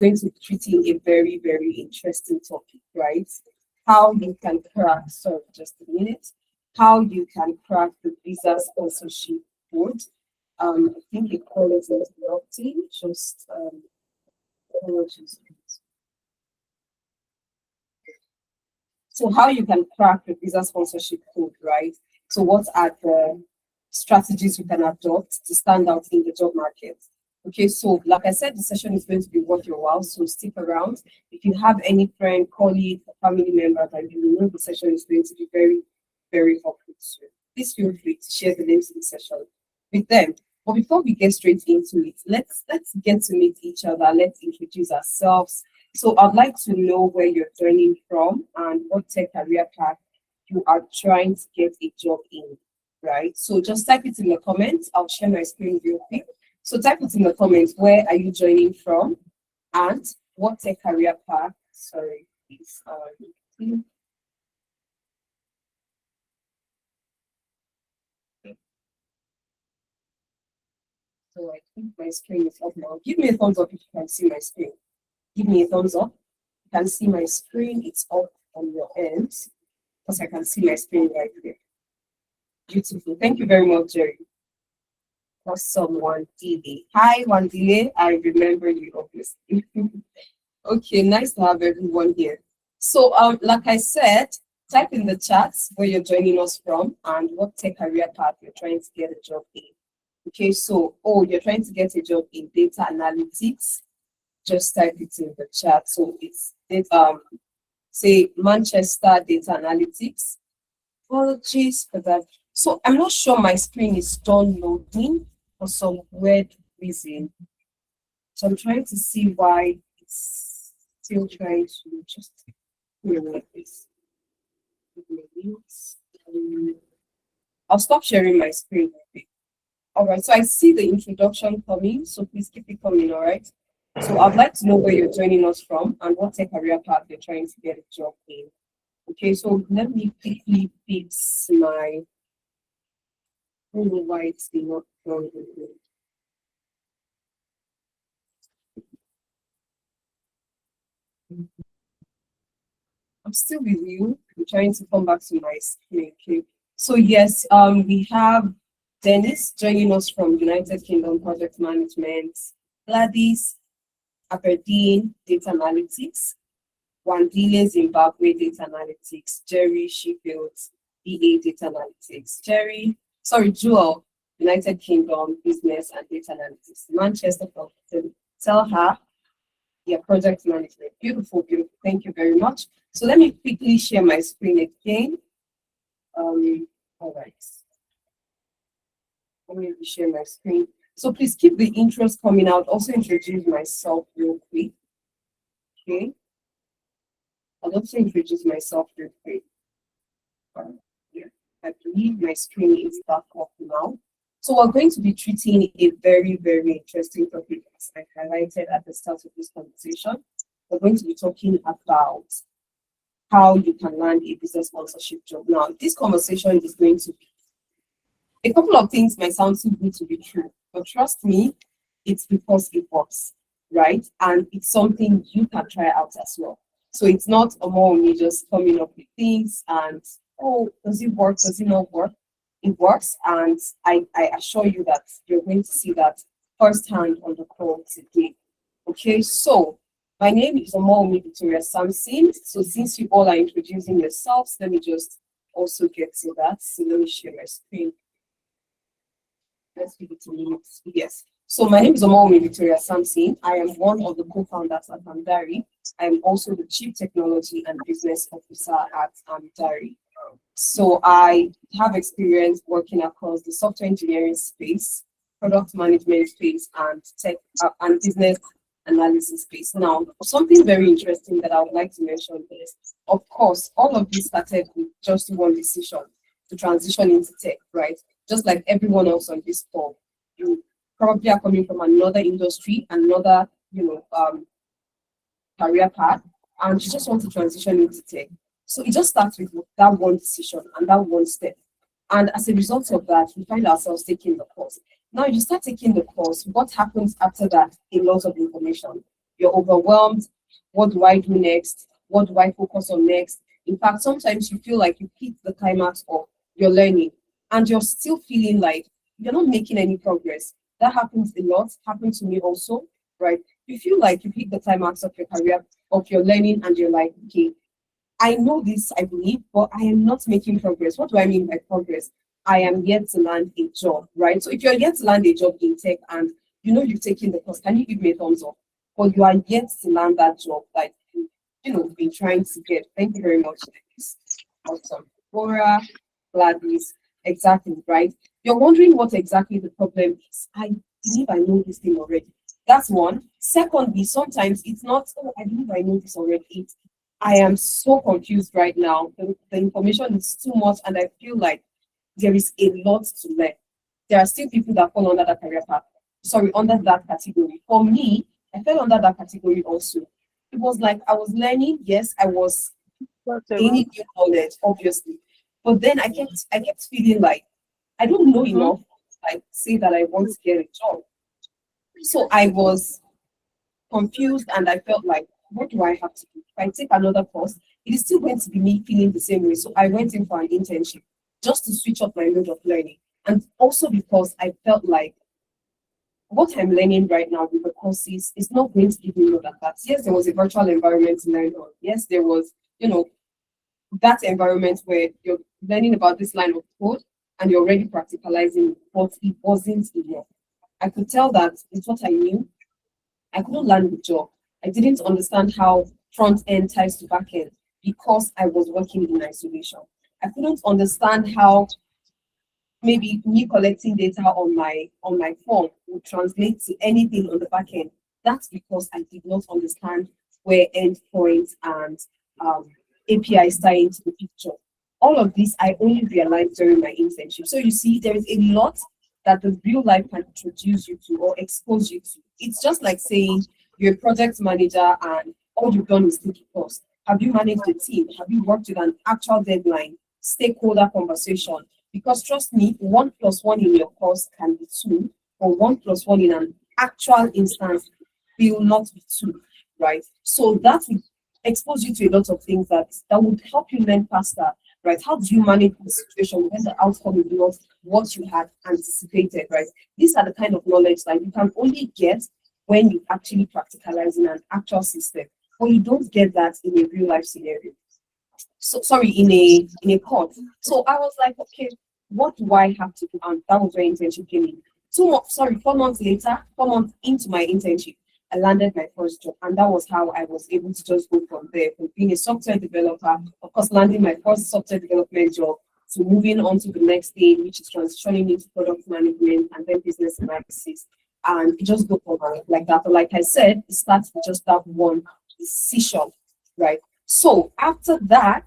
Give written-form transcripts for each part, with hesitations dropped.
going to be treating a very, very interesting topic, right? How you can crack, sorry, just a minute, how you can crack the visa sponsorship code. I think the call is interrupting, just apologies. So how you can crack the visa sponsorship code, right? So what are the strategies you can adopt to stand out in the job market? Okay, so like I said, the session is going to be worth your while, so stick around. If you have any friend, colleague, or family member that you know the session is going to be very, very helpful to, please feel free to share the links to the session with them. But before we get straight into it, let's get to meet each other. Let's introduce ourselves. So I'd like to know where you're joining from and what tech career path you are trying to get a job in, right? So just type it in the comments. I'll share my screen real quick. So type it in the comments, where are you joining from and what tech career path, sorry, please. So I think my screen is up now. Give me a thumbs up if you can see my screen. Give me a thumbs up. You can see my screen, it's up on your end, because I can see my screen right there. Beautiful. Thank you very much, Jerry. Awesome, Wandile. Hi, Wandile. I remember you, obviously. Okay, nice to have everyone here. So, like I said, type in the chat where you're joining us from and what tech career path you're trying to get a job in. Okay, so, you're trying to get a job in data analytics. Just type it in the chat. So it's say Manchester Data Analytics. Apologies for that. So I'm not sure my screen is done loading for some weird reason. So I'm trying to see why it's still trying to just like this. I'll stop sharing my screen. All right, so I see the introduction coming, so please keep it coming, all right? So I'd like to know where you're joining us from and what tech career path you're trying to get a job in. Okay, so let me quickly fix my, I don't know why it's not going. I'm still with you. I'm trying to come back to my screen. Okay. So yes, we have Dennis joining us from United Kingdom Project Management, Gladys, Aberdeen Data Analytics, Wandile Zimbabwe Data Analytics, Jerry Sheffield BA Data Analytics, Jewel United Kingdom Business and Data Analytics, Manchester from tell her, yeah, project management. Beautiful, beautiful. Thank you very much. So let me quickly share my screen again. All right. Let me share my screen. So please keep the intros coming out. Also introduce myself real quick. Okay. I'll also introduce myself real quick. Yeah, I believe my screen is back up now. So we're going to be treating a very, very interesting topic, as I highlighted at the start of this conversation. We're going to be talking about how you can land a business sponsorship job. Now, this conversation is going to be a couple of things might sound too good to be true, but trust me, it's because it works, right? And it's something you can try out as well. So it's not a more me just coming up with things and, oh, does it work? Does it not work? It works, and I assure you that you're going to see that firsthand on the call today. Okay, so my name is Omomi Victoria Samson. So since you all are introducing yourselves, let me just also get to that. So let me share my screen. Let's give it a minute. Yes. So my name is Omomi Victoria Samson. I am one of the co-founders at Amdari. I am also the Chief Technology and Business Officer at Amdari. So I have experience working across the software engineering space, product management space, and tech and business analysis space. Now, something very interesting that I would like to mention is, of course, all of this started with just one decision to transition into tech, right? Just like everyone else on this call, you probably are coming from another industry, another, career path, and you just want to transition into tech. So it just starts with that one decision and that one step. And as a result of that, we find ourselves taking the course. Now, you start taking the course, what happens after that? A lot of information. You're overwhelmed. What do I do next? What do I focus on next? In fact, sometimes you feel like you hit the climax of your learning and you're still feeling like you're not making any progress. That happens a lot, happened to me also, right? You feel like you hit the climax of your career, of your learning, and you're like, okay, I know this, I believe, but I am not making progress. What do I mean by progress? I am yet to land a job, right? So if you're yet to land a job in tech and you know you've taken the course, can you give me a thumbs up? But you are yet to land that job that been trying to get. Thank you very much. Awesome. Laura, Gladys, exactly, right? You're wondering what exactly the problem is. I believe I know this thing already. That's one. Secondly, sometimes it's not, oh, I believe I know this already. It's, I am so confused right now. The information is too much, and I feel like there is a lot to learn. There are still people that fall under that career path. Sorry, under that category. For me, I fell under that category also. It was like I was learning, yes, I was gaining new knowledge, obviously. But then I kept feeling like I don't know enough, like say that I want to get a job. So I was confused and I felt like, what do I have to do? If I take another course, it is still going to be me feeling the same way. So I went in for an internship just to switch up my mode of learning. And also because I felt like what I'm learning right now with the courses is not going to give me more than that. Yes, there was a virtual environment to learn on. Yes, there was, that environment where you're learning about this line of code and you're already practicalizing it, but it wasn't enough. I could tell that it's what I knew. I couldn't land the job. I didn't understand how front end ties to back end because I was working in isolation. I couldn't understand how maybe me collecting data on my phone would translate to anything on the back end. That's because I did not understand where endpoints and APIs tie into the picture. All of this I only realized during my internship. So you see, there is a lot that the real life can introduce you to or expose you to. It's just like saying you're a project manager and all you've done is take a course. Have you managed a team? Have you worked with an actual deadline, stakeholder conversation? Because trust me, 1+1 in your course can be 2, or 1+1 in an actual instance will not be 2, right? So that will expose you to a lot of things that would help you learn faster, right? How do you manage the situation when the outcome is not what you had anticipated, right? These are the kind of knowledge that you can only get when you actually practicalize in an actual system, but you don't get that in a real life scenario. So sorry, in a court. So I was like, okay, what do I have to do? And that was where internship came in. 4 months later, 4 months into my internship, I landed my first job, and that was how I was able to just go from there, from being a software developer, of course, landing my first software development job, to moving on to the next stage, which is transitioning into product management and then business analysis. And it just go on like that. But like I said, it starts with just that one decision, right? So after that,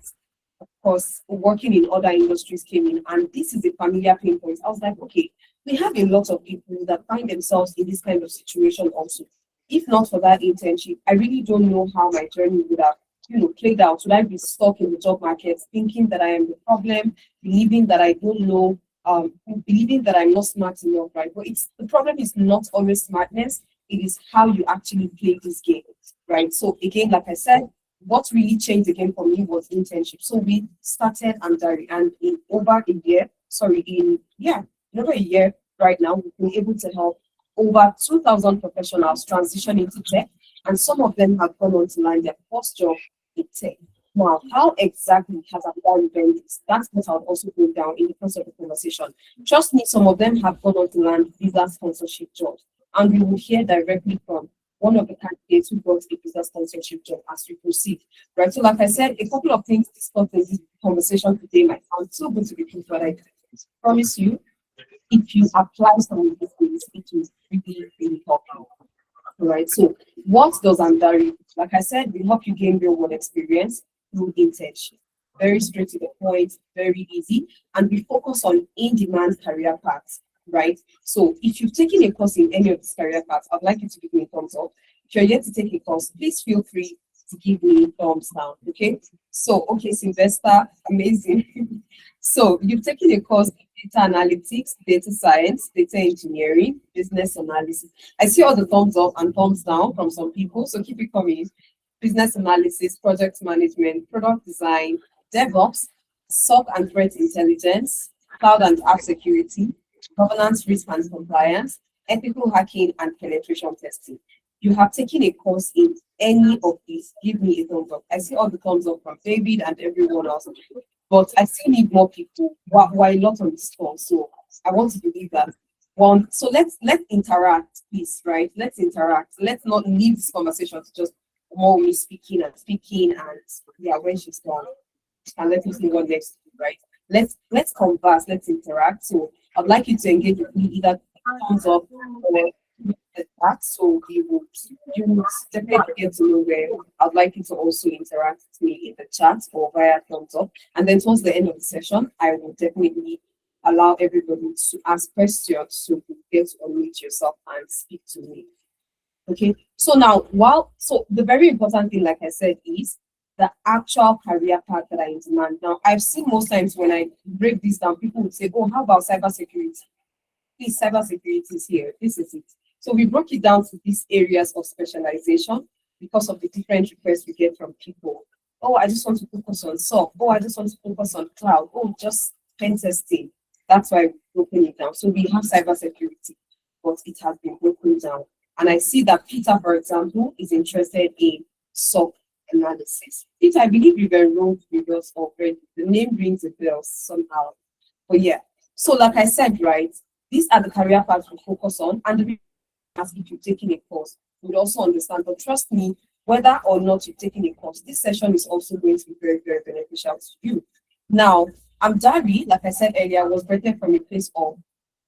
of course, working in other industries came in, and this is a familiar pain point. I was like, okay, we have a lot of people that find themselves in this kind of situation also. If not for that internship, I really don't know how my journey would have, played out. Would I be stuck in the job market, thinking that I am the problem, believing that I don't know, believing that I'm not smart enough, right? But the problem is not always smartness; it is how you actually play this game, right? So again, like I said, what really changed again for me was internship. So we started Amdari, and in over a year, in over a year right now, we've been able to help over 2,000 professionals transition into tech, and some of them have gone on to land their first job in tech. Now, how exactly has Amdari done this? That's what I'll also go down in the course of the conversation. Trust me, some of them have gone on to land visa sponsorship jobs, and we will hear directly from one of the candidates who got a visa sponsorship job as we proceed, right? So like I said, a couple of things discussed in this conversation today might sound so good to be true, but I promise you, if you apply some of these things, it will really, really help you, right? So what does Amdari do? Like I said, we help you gain real world experience through internship. Very straight to the point, very easy, and we focus on in-demand career paths, right? So if you've taken a course in any of these career paths, I'd like you to give me a thumbs up. If you're yet to take a course, please feel free to give me thumbs down. Okay. So, okay, Sylvester, amazing. So, you've taken a course in data analytics, data science, data engineering, business analysis. I see all the thumbs up and thumbs down from some people, so keep it coming. Business analysis, project management, product design, DevOps, SOC and threat intelligence, cloud and app security, governance, risk and compliance, ethical hacking, and penetration testing. You have taken a course in any of these, give me a thumbs up. I see all the thumbs up from David and everyone else, but I still need more people. Why a lot on this call? So I want to believe that one. So let's interact, please, right? Let's interact. Let's not leave this conversation to just more me speaking and yeah, when she's gone, and let me move on next, right? Let's converse, let's interact. So I'd like you to engage with me either thumbs up or the chat. So you will definitely get to know where. I'd like you to also interact with me in the chat or via thumbs up. And then towards the end of the session, I will definitely allow everybody to ask questions so you get to unmute yourself and speak to me. Okay, so now so the very important thing, like I said, is the actual career path that I demand. Now, I've seen most times when I break this down, people would say, oh, how about cybersecurity? Please, cybersecurity is here. This is it. So we broke it down to these areas of specialization because of the different requests we get from people. Oh, I just want to focus on SOC. Oh, I just want to focus on cloud. Oh, just pen testing. That's why we've broken it down. So we have cybersecurity, but it has been broken down. And I see that Peter, for example, is interested in SOC analysis. Peter, I believe you've enrolled with us already. The name rings a bell somehow. But yeah, so like I said, right, these are the career paths we focus on. And the ask if you're taking a course, you would also understand. But trust me, whether or not you're taking a course, this session is also going to be very, very beneficial to you. Now, Amdari, like I said earlier, was written from a place of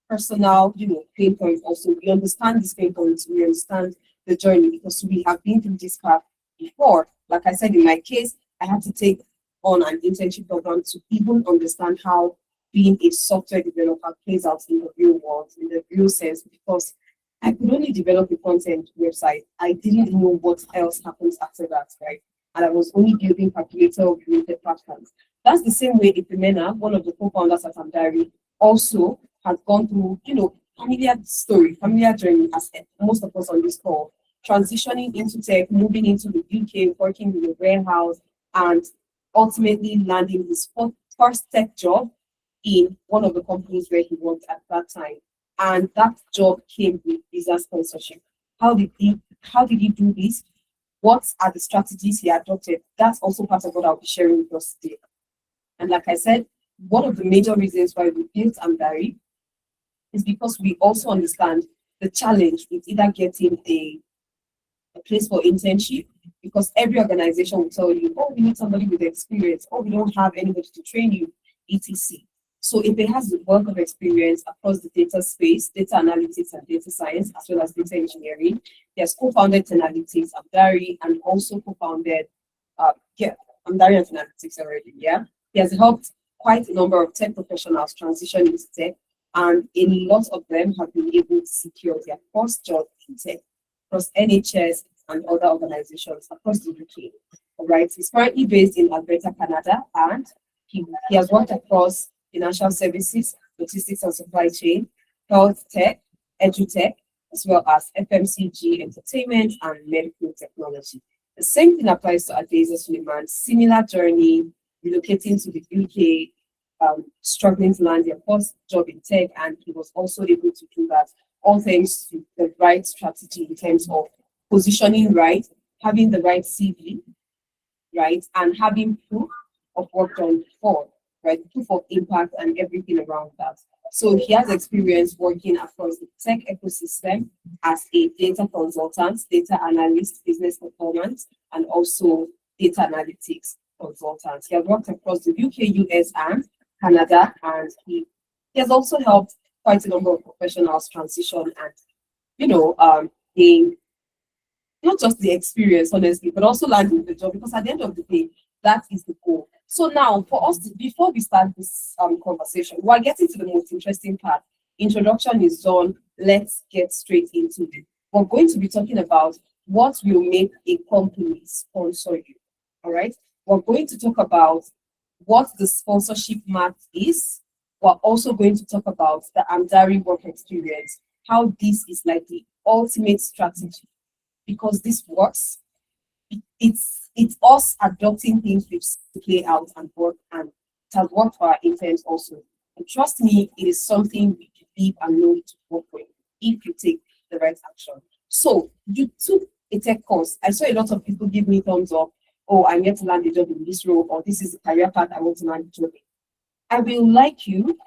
personal, pain points. Also, we understand these pain points, we understand the journey because we have been through this path before. Like I said, in my case, I had to take on an internship program to even understand how being a software developer plays out in the real world, in the real sense, because I could only develop a content website. I didn't know what else happens after that, right? And I was only building calculator-related platforms. That's the same way Ifemena, one of the co-founders at Amdari, also has gone through, familiar journey as most of us on this call, transitioning into tech, moving into the UK, working in a warehouse, and ultimately landing his first tech job in one of the companies where he worked at that time. And that job came with visa sponsorship. How did he do this? What are the strategies he adopted? That's also part of what I'll be sharing with us today. And like I said, one of the major reasons why we built Amdari is because we also understand the challenge with either getting a place for internship, because every organization will tell you, oh, we need somebody with experience, oh, we don't have anybody to train you, etc. So if it has the wealth of experience across the data space, data analytics and data science, as well as data engineering, he has co-founded Analytics, Amdari, and also co-founded Amdari and Analytics already, yeah? He has helped quite a number of tech professionals transition into tech, and a lot of them have been able to secure their first job in tech across NHS and other organizations across the UK. All right, he's currently based in Alberta, Canada, and he has worked across financial services, logistics and supply chain, health tech, edutech, as well as FMCG, entertainment, and medical technology. The same thing applies to Adeza Suleiman. Similar journey, relocating to the UK, struggling to land their first job in tech, and he was also able to do that, all thanks to the right strategy in terms of positioning right, having the right CV, right, and having proof of work done before, right, proof of impact and everything around that. So he has experience working across the tech ecosystem as a data consultant, data analyst, business performance, and also data analytics consultant. He has worked across the UK, US, and Canada, and he has also helped quite a number of professionals transition and, gain not just the experience, honestly, but also landing the job, because at the end of the day, that is the goal. So now, for us, before we start this conversation, we're getting to the most interesting part. Introduction is done. Let's get straight into it. We're going to be talking about what will make a company sponsor you. All right. We're going to talk about what the sponsorship math is. We're also going to talk about the Amdari work experience, how this is like the ultimate strategy because this works. It's us adopting things we've seen play out and work, and it has worked for our interns also. And trust me, it is something we believe and know to work with if you take the right action. So you took a tech course. I saw a lot of people give me thumbs up. Oh, I'm here to land a job in this role, or this is the career path I want to land a job in. I will like you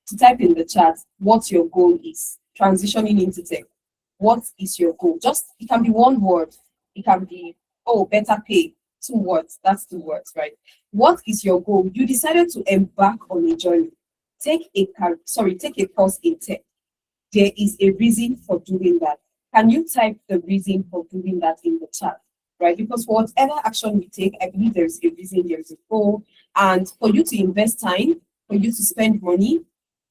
to type in the chat what your goal is transitioning into tech. What is your goal? Just it can be one word. It can be, oh, better pay. 2 words. That's 2 words, right? What is your goal? You decided to embark on a journey. Take a course in tech. There is a reason for doing that. Can you type the reason for doing that in the chat? Right? Because for whatever action you take, I believe there is a reason, there is a goal. And for you to invest time, for you to spend money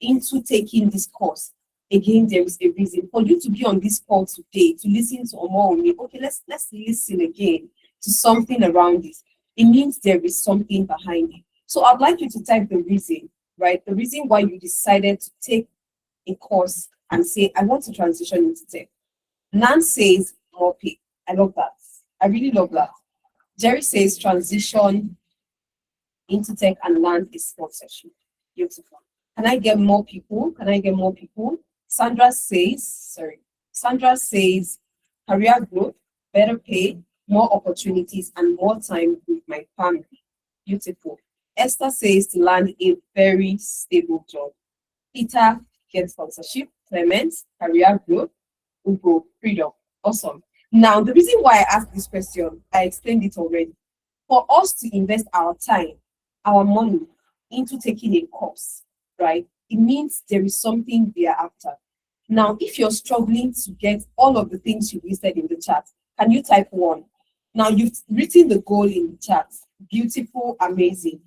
into taking this course, again, there is a reason. For you to be on this call today, to listen to Omo, okay, let's listen again to something around this. It means there is something behind it. So I'd like you to type the reason, right? The reason why you decided to take a course and say, I want to transition into tech. Nan says, more pay. I love that. I really love that. Jerry says, transition into tech and land is sponsorship. Beautiful. Can I get more people? Can I get more people? Sandra says, career growth, better pay, more opportunities, and more time with my family. Beautiful. Esther says to land a very stable job. Peter gets sponsorship. Clement, career growth. Ugo, freedom. Awesome. Now, the reason why I asked this question, I explained it already. For us to invest our time, our money into taking a course, right? It means there is something we are after. Now, if you're struggling to get all of the things you listed in the chat, can you type 1? Now, you've written the goal in the chat. Beautiful, amazing.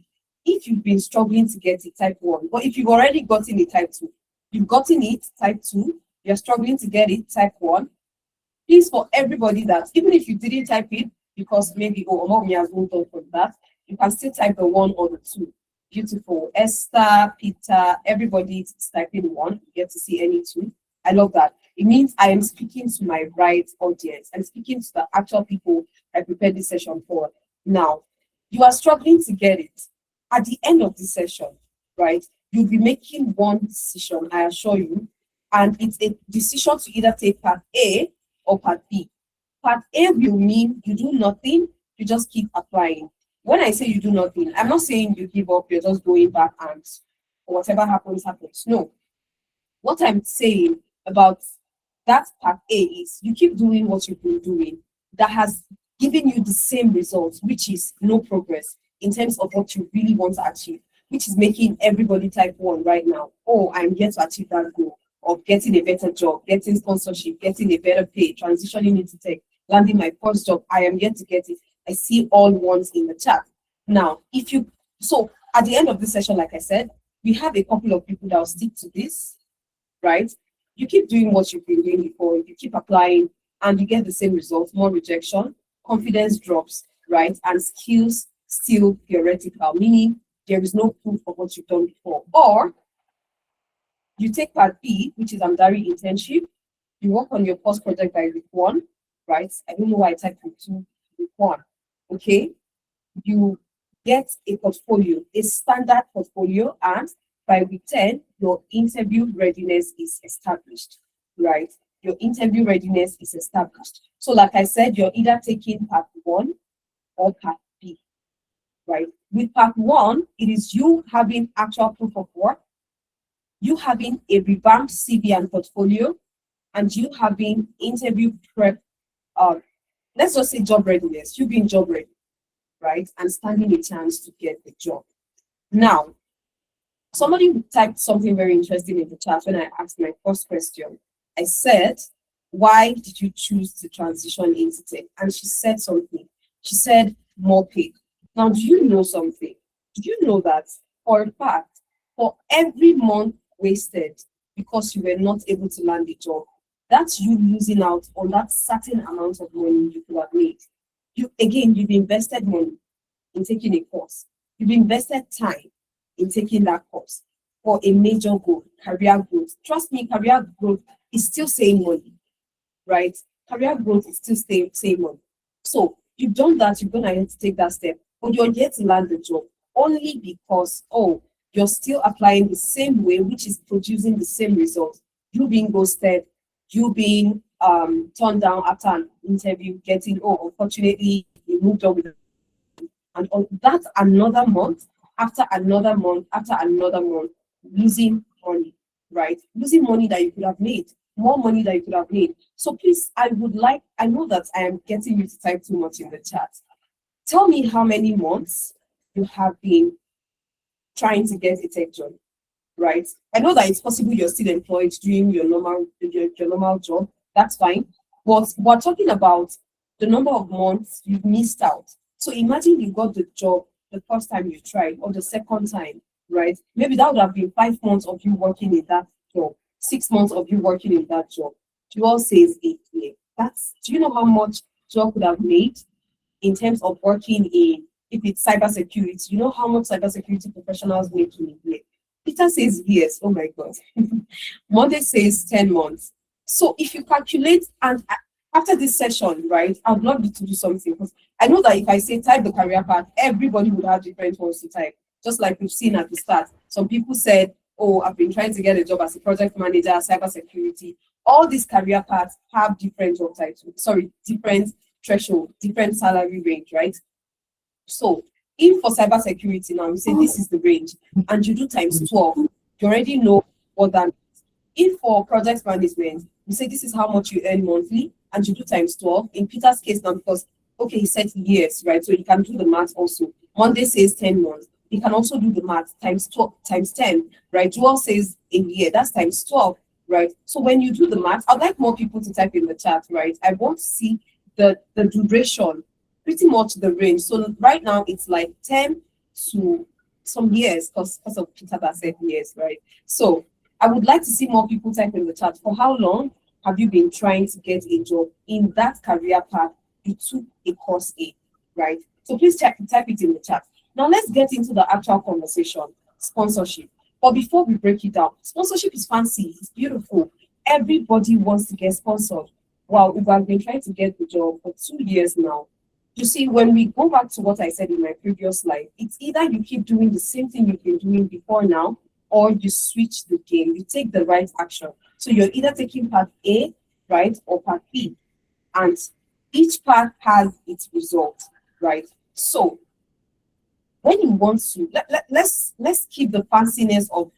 If you've been struggling to get it, type 1. But if you've already gotten it, type 2. You've gotten it, type 2. You're struggling to get it, type 1. Please, for everybody that, even if you didn't type it, because maybe, oh, Omar has moved on from that, you can still type the 1 or the 2. Beautiful. Esther, Peter, everybody is typing 1. You get to see any 2. I love that. It means I am speaking to my right audience. I'm speaking to the actual people I prepared this session for. Now, you are struggling to get it. At the end of this session, right, you'll be making one decision, I assure you, and it's a decision to either take part A or part B. Part A will mean you do nothing, you just keep applying. When I say you do nothing, I'm not saying you give up, you're just going back and whatever happens, happens. No. What I'm saying about that part A is you keep doing what you've been doing that has given you the same results, which is no progress in terms of what you really want to achieve, which is making everybody type 1 right now. Oh, I'm here to achieve that goal of getting a better job, getting sponsorship, getting a better pay, transitioning into tech, landing my first job. I am here to get it. I see all ones in the chat. Now, so at the end of this session, like I said, we have a couple of people that will stick to this, right? You keep doing what you've been doing before, you keep applying, and you get the same results, more rejection, confidence drops, right? And skills still theoretical, meaning there is no proof of what you've done before. Or you take part B, which is Amdari internship, you work on your post project by week 1, right? I don't know why I typed week 2, week 1, okay? You get a portfolio, a standard portfolio, and by week 10, your interview readiness is established, right? Your interview readiness is established. So like I said, you're either taking part 1 or part B, right? With part 1, it is you having actual proof of work, you having a revamped CV and portfolio, and you having interview prep, let's just say job readiness, you being job ready, right? And standing a chance to get the job. Now, somebody typed something very interesting in the chat when I asked my first question. I said, why did you choose to transition into tech? And she said something. She said, more pay. Now, do you know something? Do you know that for a fact, for every month wasted because you were not able to land a job, That's you losing out on that certain amount of money you could have made. You've invested money in taking a course. You've invested time in taking that course for a major goal, career growth. Trust me, career growth is still same money, right? Career growth is still same money. So you've done that, you've gone ahead to take that step, but you're yet to land the job only because, oh, you're still applying the same way, which is producing the same results. You being ghosted, you being turned down after an interview, getting, oh, unfortunately, you moved on with, and on that another month, after another month, losing money, right? Losing money that you could have made, more money that you could have made. So please, I know that I am getting you to type too much in the chat. Tell me how many months you have been trying to get a tech job, right? I know that it's possible you're still employed doing your normal job. That's fine. But we're talking about the number of months you've missed out. So imagine you got the job the first time you tried or the second time, right? Maybe that would have been 5 months of you working in that job, 6 months of you working in that job. Joel says 8 years. Do you know how much Joel could have made in terms of working in, if it's cybersecurity? You know how much cybersecurity professionals make in a year? Peter says yes. Oh my God. Monday says 10 months. So if you calculate, and after this session, right, I'd love you to do something, because I know that if I say type the career path, everybody would have different ones to type, just like we've seen at the start. Some people said, oh, I've been trying to get a job as a project manager, cybersecurity. All these career paths have different job titles, different threshold, different salary range, right? So if for cybersecurity now, we say this is the range, and you do times 12, you already know what that means. If for project management, we say this is how much you earn monthly, and you do times 12. In Peter's case now, because, okay, he said years, right? So you can do the math also. Monday says 10 months. You can also do the math times 12, times 10, right? Joel says a year, that's times 12, right? So when you do the math, I'd like more people to type in the chat, right? I want to see the duration, pretty much the range. So right now it's like 10 to some years, because of Peter that said years, right? So I would like to see more people type in the chat. For how long have you been trying to get a job in that career path you took a course in, right? So please type it in the chat. Now let's get into the actual conversation, sponsorship. But before we break it down, sponsorship is fancy, it's beautiful. Everybody wants to get sponsored. Wow, we have been trying to get the job for 2 years now. You see, when we go back to what I said in my previous slide, it's either you keep doing the same thing you've been doing before now, or you switch the game, you take the right action. So you're either taking part A, right, or part B. And each part has its result, right? So when you want to, let's keep the fanciness of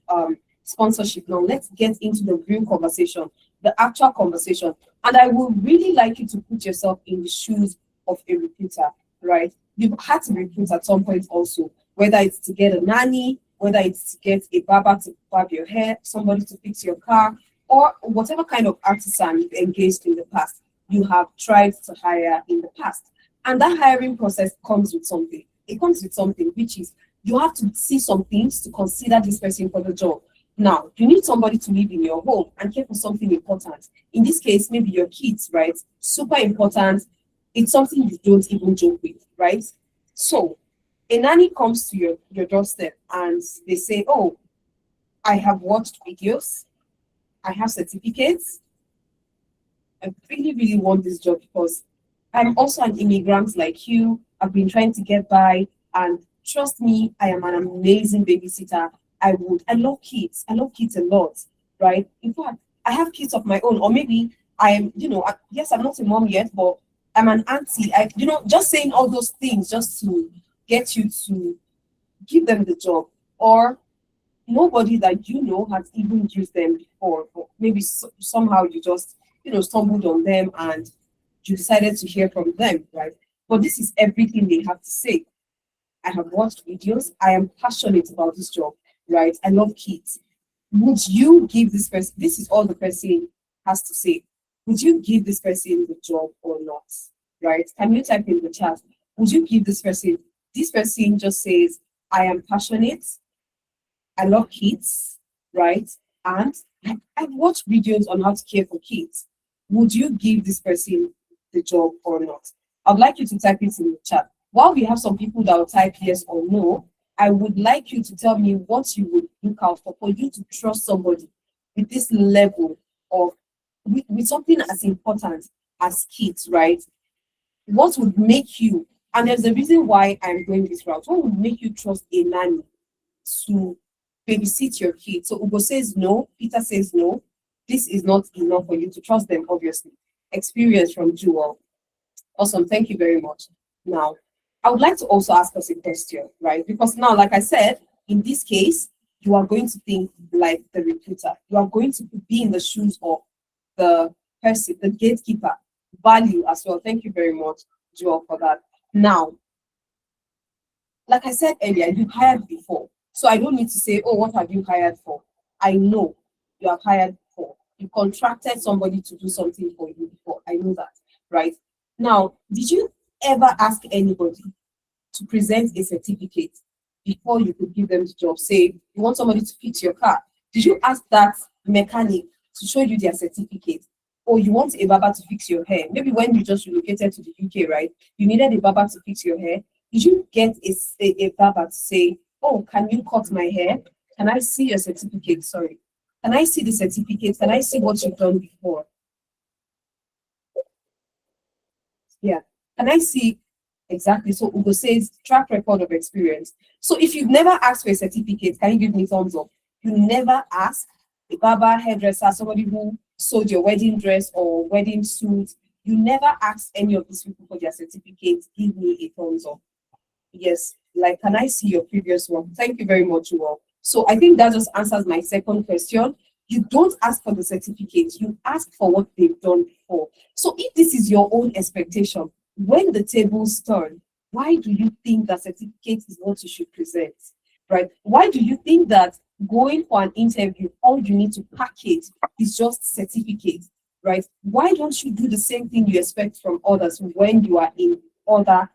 sponsorship now. Let's get into the real conversation, the actual conversation. And I would really like you to put yourself in the shoes of a recruiter, right? You've had to recruit at some point also, whether it's to get a nanny, whether it's to get a barber to barb your hair, somebody to fix your car, or whatever kind of artisan you've engaged in the past, you have tried to hire in the past. And that hiring process comes with something. It comes with something, which is you have to see some things to consider this person for the job. Now, you need somebody to live in your home and care for something important. In this case, maybe your kids, right? Super important. It's something you don't even joke with, right? So a nanny comes to your doorstep and they say, oh, I have watched videos, I have certificates, I really, really want this job because I'm also an immigrant like you. I've been trying to get by, and trust me, I am an amazing babysitter. I love kids. I love kids a lot, right? In fact, I have kids of my own, or maybe I am, yes, I'm not a mom yet, but I'm an auntie. Just saying all those things just to get you to give them the job, or nobody that you know has even used them before, but maybe somehow you just stumbled on them and you decided to hear from them, right? But this is everything they have to say. I have watched videos. I am passionate about this job, right? I love kids. Would you give this person, this is all the person has to say, would you give this person the job or not, right? Can you type in the chat? Would you give this person just says, I am passionate, I love kids, right? And I've watched videos on how to care for kids. would you give this person the job or not? I'd like you to type it in the chat. While we have some people that will type yes or no, I would like you to tell me what you would look out for you to trust somebody with this level of, with something as important as kids, right? What would make you, and there's a reason why I'm going this route, what would make you trust a nanny to babysit your kids? So Ugo says no, Peter says no. This is not enough for you to trust them, obviously. Experience from Jewel. Awesome, thank you very much. Now, I would like to also ask us a question, right? Because now, like I said, in this case, you are going to think like the recruiter. You are going to be in the shoes of the person, the gatekeeper. Value as well. Thank you very much, Joel, for that. Now, like I said earlier, you've hired before. So I don't need to say, oh, what have you hired for? I know you have hired before. You contracted somebody to do something for you before. I know that, right? Now, did you ever ask anybody to present a certificate before you could give them the job? Say, you want somebody to fix your car. Did you ask that mechanic to show you their certificate? Or you want a barber to fix your hair? Maybe when you just relocated to the UK, right? You needed a barber to fix your hair. Did you get a barber to say, oh, can you cut my hair? Can I see your certificate? Sorry. Can I see the certificate? Can I see what you've done before? Yeah. Can I see? Exactly. So Ugo says track record of experience. So if you've never asked for a certificate, can you give me thumbs up? You never ask a barber, hairdresser, somebody who sold your wedding dress or wedding suit. You never ask any of these people for their certificates. Give me a thumbs up. Yes. Like, can I see your previous one? Thank you very much, Ugo. So I think that just answers my second question. You don't ask for the certificate. You ask for what they've done before. So if this is your own expectation, when the tables turn, why do you think that certificate is what you should present, right? Why do you think that going for an interview, all you need to package is just certificate, right? Why don't you do the same thing you expect from others when you are in other,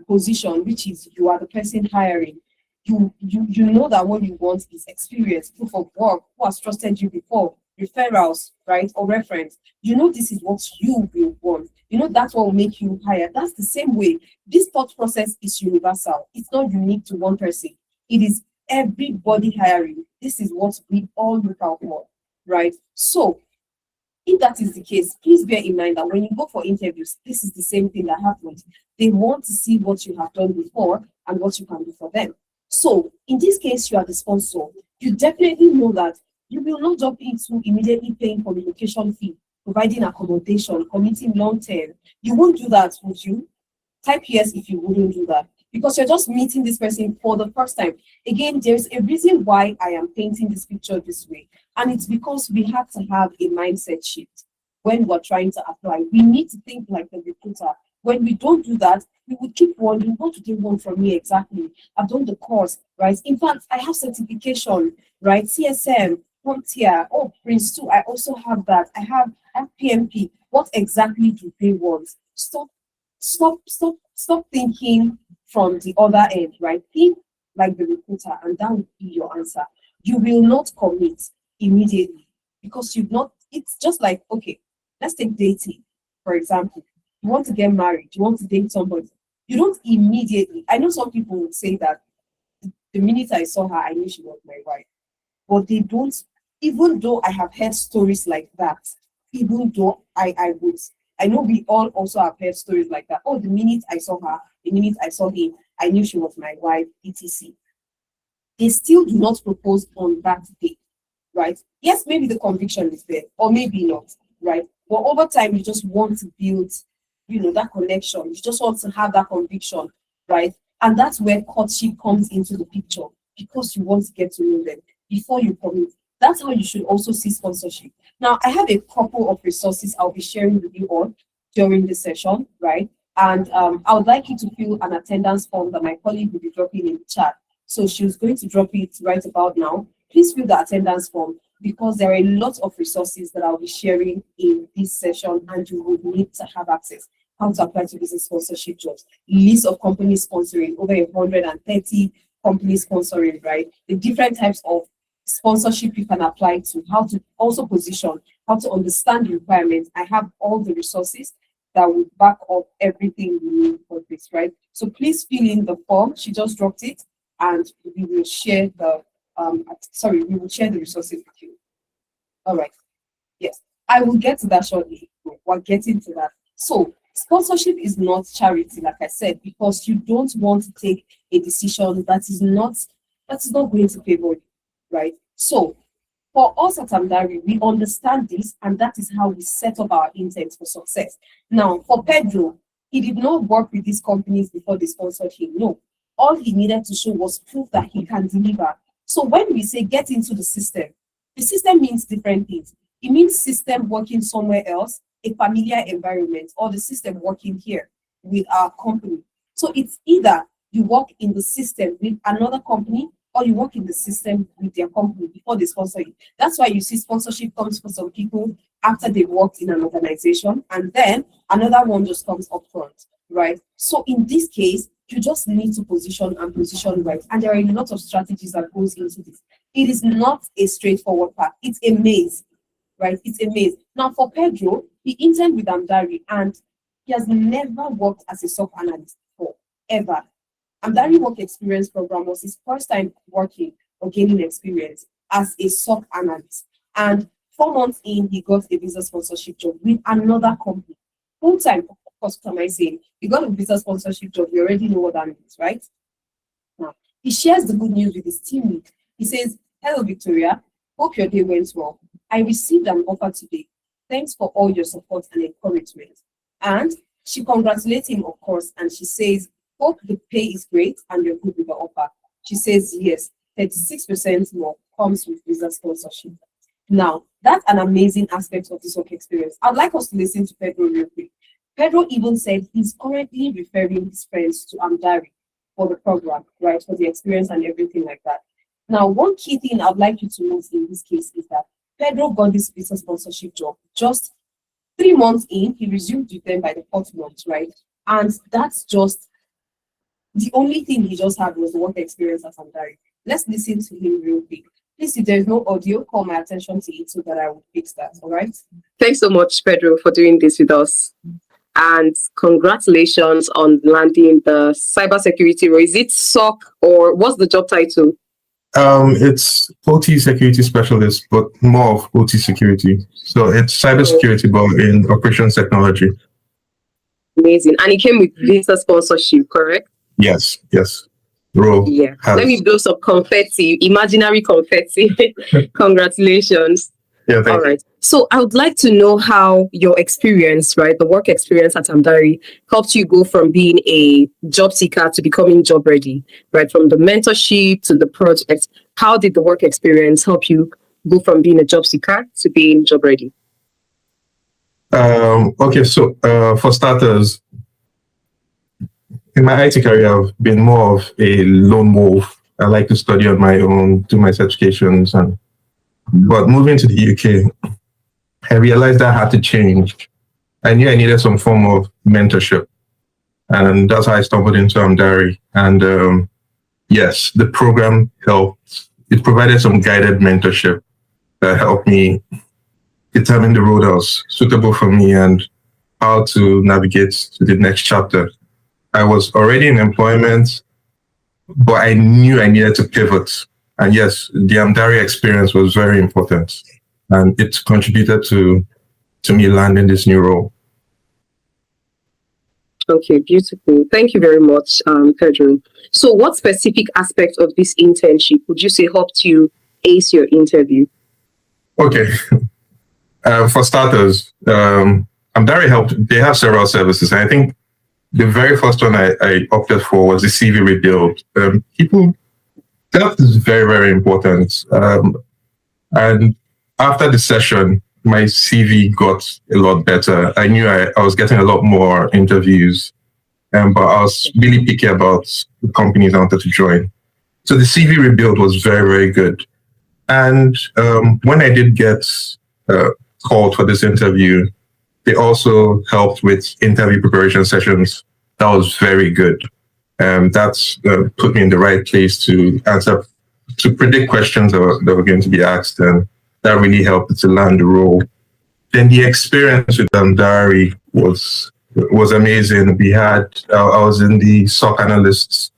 position, which is you are the person hiring? You know that what you want is experience, proof of work, who has trusted you before, referrals, right, or reference. You know this is what you will want. You know that's what will make you hire. That's the same way. This thought process is universal. It's not unique to one person. It is everybody hiring. This is what we all look out for, right? So if that is the case, please bear in mind that when you go for interviews, this is the same thing that happens. They want to see what you have done before and what you can do for them. So in this case, you are the sponsor. You definitely know that you will not jump into immediately paying for the location fee, providing accommodation, committing long term. You won't do that, would you? Type yes if you wouldn't do that, because you're just meeting this person for the first time. Again, there's a reason why I am painting this picture this way, and it's because we have to have a mindset shift when we're trying to apply. We need to think like the recruiter. When we don't do that, we would keep wondering, what do they want from me exactly? I've done the course, right? In fact, I have certification, right? CSM, Frontier, oh, Prince 2, I also have that. I have PMP. What exactly do they want? Stop thinking from the other end, right? Think like the recruiter, and that would be your answer. You will not commit immediately because you've not, it's just like, okay, let's take dating, for example. You want to get married, you want to date somebody. You don't immediately, I know some people would say that the minute I saw her, I knew she was my wife. But they don't, even though I have heard stories like that, even though I would, I know we all also have heard stories like that. Oh, the minute I saw her, the minute I saw him, I knew she was my wife, etc. They still do not propose on that day, right? Yes, maybe the conviction is there, or maybe not, right? But over time, you just want to build, that connection. You just want to have that conviction, right? And that's where courtship comes into the picture, because you want to get to know them before you commit. That's how you should also see sponsorship. Now, I have a couple of resources I'll be sharing with you all during this session, right? And I would like you to fill an attendance form that my colleague will be dropping in the chat. So she's going to drop it right about now. Please fill the attendance form, because there are a lot of resources that I'll be sharing in this session, and you will need to have access. How to apply to business sponsorship jobs, list of companies sponsoring, over 130 companies sponsoring, right? The different types of sponsorship you can apply to, how to also position, how to understand the requirements. I have all the resources that will back up everything you need for this, right? So please fill in the form. She just dropped it, and we will share the we will share the resources with you. All right. Yes, I will get to that shortly. We're getting to that. So sponsorship is not charity, like I said, because you don't want to take a decision that is not going to favor you, right? So for us at Amdari, we understand this, and that is how we set up our intent for success. Now, for Pedro, he did not work with these companies before they sponsored him. No, all he needed to show was proof that he can deliver. So when we say get into the system means different things. It means system working somewhere else, a familiar environment, or the system working here with our company. So it's either you work in the system with another company, or you work in the system with their company before they sponsor you. That's why you see sponsorship comes for some people after they worked in an organization, and then another one just comes up front, right? So in this case, you just need to position right. And there are a lot of strategies that goes into this. It is not a straightforward path. It's a maze, right? It's a maze. Now for Pedro, he interned with Amdari, and he has never worked as a SOC analyst before, ever. Amdari Work Experience Program was his first time working or gaining experience as a SOC analyst. And 4 months in, he got a visa sponsorship job with another company. Full time, of course, what am I saying? He got a visa sponsorship job. You already know what that means, right? Now, he shares the good news with his team lead. He says, "Hello, Victoria. Hope your day went well. I received an offer today. Thanks for all your support and encouragement." And she congratulates him, of course, and she says, "Hope the pay is great and you're good with the offer." She says, yes, 36% more comes with visa sponsorship. Now, that's an amazing aspect of this work experience. I'd like us to listen to Pedro real quick. Pedro even said he's currently referring his friends to Amdari for the program, right, for the experience and everything like that. Now, one key thing I'd like you to note in this case is that Pedro got this visa sponsorship job just 3 months in. He resumed with them by the 4th month, right? And that's just the only thing he just had was the work experience at Amdari. Let's listen to him real quick. Please, if there's no audio, call my attention to it so that I will fix that, all right? Thanks so much, Pedro, for doing this with us. And congratulations on landing the cybersecurity role. Is it SOC or what's the job title? It's OT security specialist, but more of OT security. So it's cybersecurity, but in operations technology. Amazing. And it came with visa sponsorship, correct? Yes. Role. Yeah. Let me blow some confetti, imaginary confetti. Congratulations. Yeah, thank All you. right. So I would like to know how your experience, right, the work experience at Amdari helped you go from being a job seeker to becoming job ready, right? From the mentorship to the project. How did the work experience help you go from being a job seeker to being job ready? Okay, so for starters, in my IT career, I've been more of a lone wolf. I like to study on my own, do my certifications, but moving to the UK, I realized that I had to change. I knew I needed some form of mentorship, and that's how I stumbled into Amdari. And yes, the program helped. It provided some guided mentorship that helped me determine the road that was suitable for me and how to navigate to the next chapter. I was already in employment, but I knew I needed to pivot. And yes, the Amdari experience was very important, and it contributed to me landing this new role. Okay, beautiful. Thank you very much, Pedro. So what specific aspect of this internship would you say helped you ace your interview? Okay. For starters, Amdari helped. They have several services. And I think the very first one I opted for was the CV rebuild. That is very, very important. And after the session, my CV got a lot better. I knew I was getting a lot more interviews, but I was really picky about the companies I wanted to join. So the CV rebuild was very, very good. And when I did get called for this interview, they also helped with interview preparation sessions. That was very good. That's put me in the right place to answer to predict questions that were going to be asked, and that really helped to land the role. Then the experience with Amdari was amazing. We had I was in the SOC analysts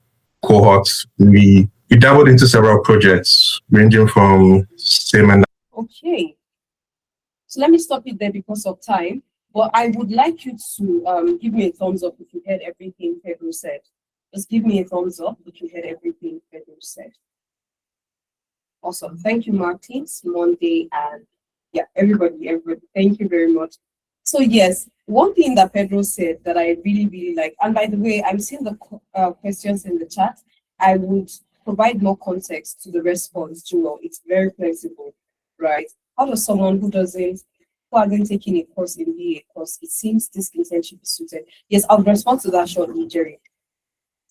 cohort. We dabbled into several projects ranging from SIM and. Okay, so let me stop it there because of time. But I would like you to give me a thumbs up if you heard everything Pedro said. Just give me a thumbs up if you heard everything Pedro said. Awesome. Thank you, Martins, Monday, and yeah, everybody. Thank you very much. So yes, one thing that Pedro said that I really, really like, and by the way, I'm seeing the questions in the chat. I would provide more context to the response, Joel. It's very flexible, right? How does someone who hasn't taken a course in BA course, it seems this internship is suited? Yes, I'll respond to that shortly, Jerry.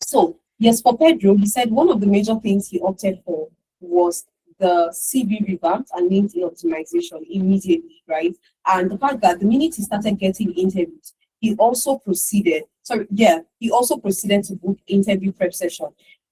So yes, for Pedro, he said one of the major things he opted for was the CV revamped and LinkedIn optimization immediately, right? And the fact that the minute he started getting interviews, he also proceeded to book interview prep session.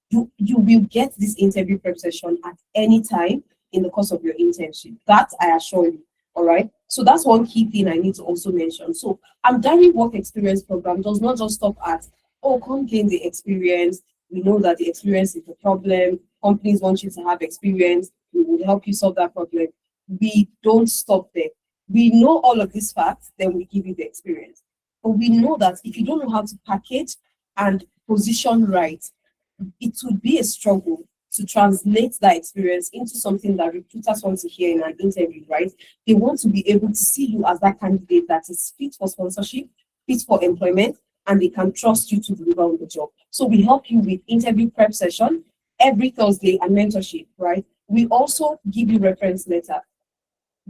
You will get this interview prep session at any time in the course of your internship. That I assure you. All right. So that's one key thing I need to also mention. So Amdari Work Experience Program does not just stop at, oh, come gain the experience. We know that the experience is the problem. Companies want you to have experience. We will help you solve that problem. We don't stop there. We know all of these facts, then we give you the experience. But we know that if you don't know how to package and position right, it would be a struggle to translate that experience into something that recruiters want to hear in an interview, right? They want to be able to see you as that candidate that is fit for sponsorship, fit for employment, and they can trust you to deliver on the job. So we help you with interview prep session every Thursday and mentorship, right? We also give you reference letter.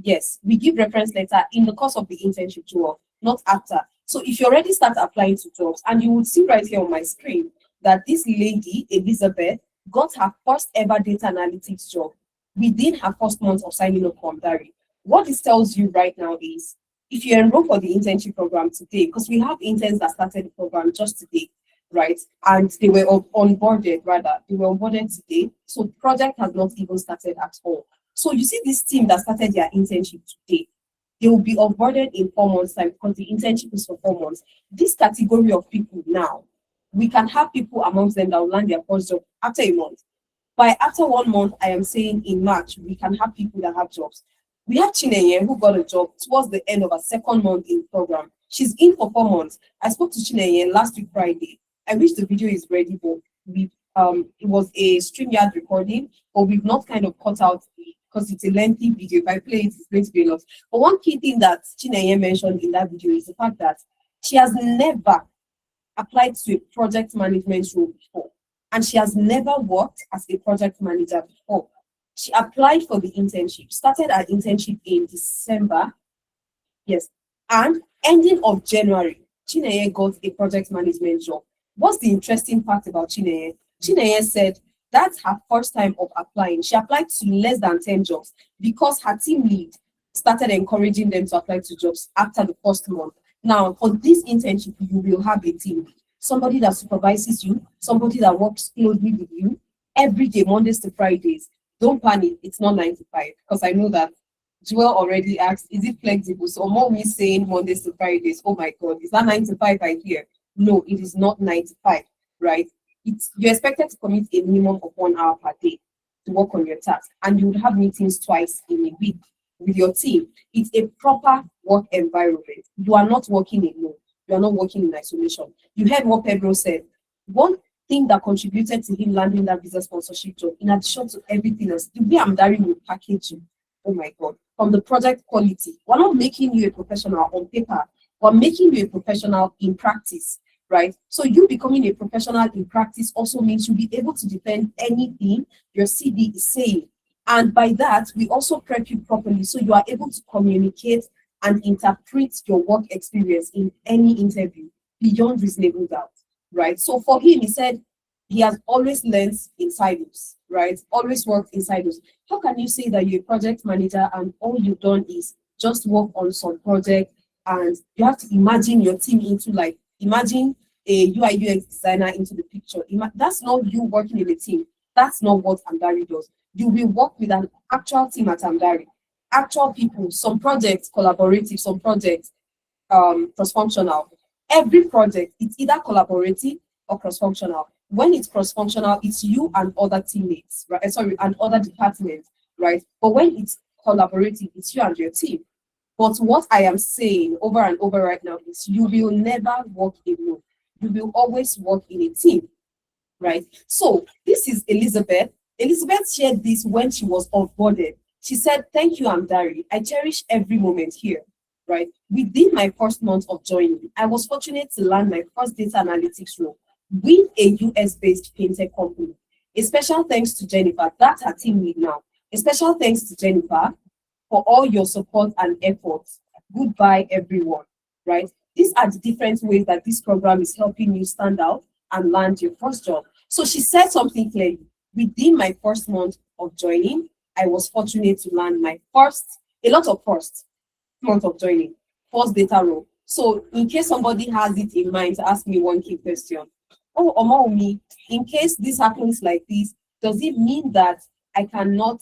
Yes, we give reference letter in the course of the internship tour, not after. So if you already start applying to jobs, and you would see right here on my screen that this lady, Elizabeth, got her first ever data analytics job within her first month of signing up for Amdari. What this tells you right now is, if you enroll for the internship program today, because we have interns that started the program just today, right? And they were onboarded today. So project has not even started at all. So you see this team that started their internship today, they will be onboarded in 4 months' time because the internship is for 4 months. This category of people now, we can have people amongst them that will land their first job after a month. After 1 month, I am saying in March, we can have people that have jobs. We have Chinenye who got a job towards the end of her 2nd month in the program. She's in for 4 months. I spoke to Chinenye last week, Friday. I wish the video is ready, but it was a StreamYard recording, but we've not kind of cut out because it's a lengthy video. If I play it, it's going to be a lot. But one key thing that Chinenye mentioned in that video is the fact that she has never applied to a project management role before, and she has never worked as a project manager before. She applied for the internship, started her internship in December, yes, and ending of January, Chinenye got a project management job. What's the interesting part about Chinenye? Chinenye said that's her first time of applying. She applied to less than 10 jobs because her team lead started encouraging them to apply to jobs after the 1st month. Now, for this internship, you will have a team, somebody that supervises you, somebody that works closely with you every day, Mondays to Fridays. Don't panic, it's not 9 to 5, because I know that Joel already asked, is it flexible? So more me saying Mondays to Fridays, oh my God, is that 9 to 5 I hear? No, it is not 9 to 5, right? You're expected to commit a minimum of 1 hour per day to work on your task, and you would have meetings twice in a week with your team. It's a proper work environment. You are not working alone. You are not working in isolation. You heard what Pedro said. One thing that contributed to him landing that visa sponsorship job, in addition to everything else, the way Amdari will package you, oh my God, from the project quality. We're not making you a professional on paper. We're making you a professional in practice, right? So you becoming a professional in practice also means you'll be able to defend anything your CV is saying. And by that, we also prep you properly so you are able to communicate and interpret your work experience in any interview beyond reasonable doubt, right? So for him, he said he has always learned in silos, right? Always worked in silos. How can you say that you're a project manager and all you've done is just work on some project, and you have to imagine your team into, like, imagine a UI UX designer into the picture. That's not you working in a team. That's not what Amdari does. You will work with an actual team at Amdari, actual people, some projects collaborative, some projects cross-functional. Every project, it's either collaborative or cross-functional. When it's cross-functional, it's you and other teammates, right? Sorry, and other departments, right? But when it's collaborative, it's you and your team. But what I am saying over and over right now is you will never work alone. You will always work in a team, right? So this is Elizabeth. Elizabeth shared this when she was onboarded. She said, "Thank you, Amdari. I cherish every moment here." Right? Within my first month of joining, I was fortunate to land my first data analytics role with a US-based fintech company. A special thanks to Jennifer, that's her team lead now. A special thanks to Jennifer for all your support and efforts. Goodbye, everyone. Right? These are the different ways that this program is helping you stand out and land your first job. So she said something clearly. Within my first month of joining, I was fortunate to land my a lot of firsts month of joining, first data role. So in case somebody has it in mind to ask me one key question, oh, Omaomi, in case this happens like this, does it mean that I cannot,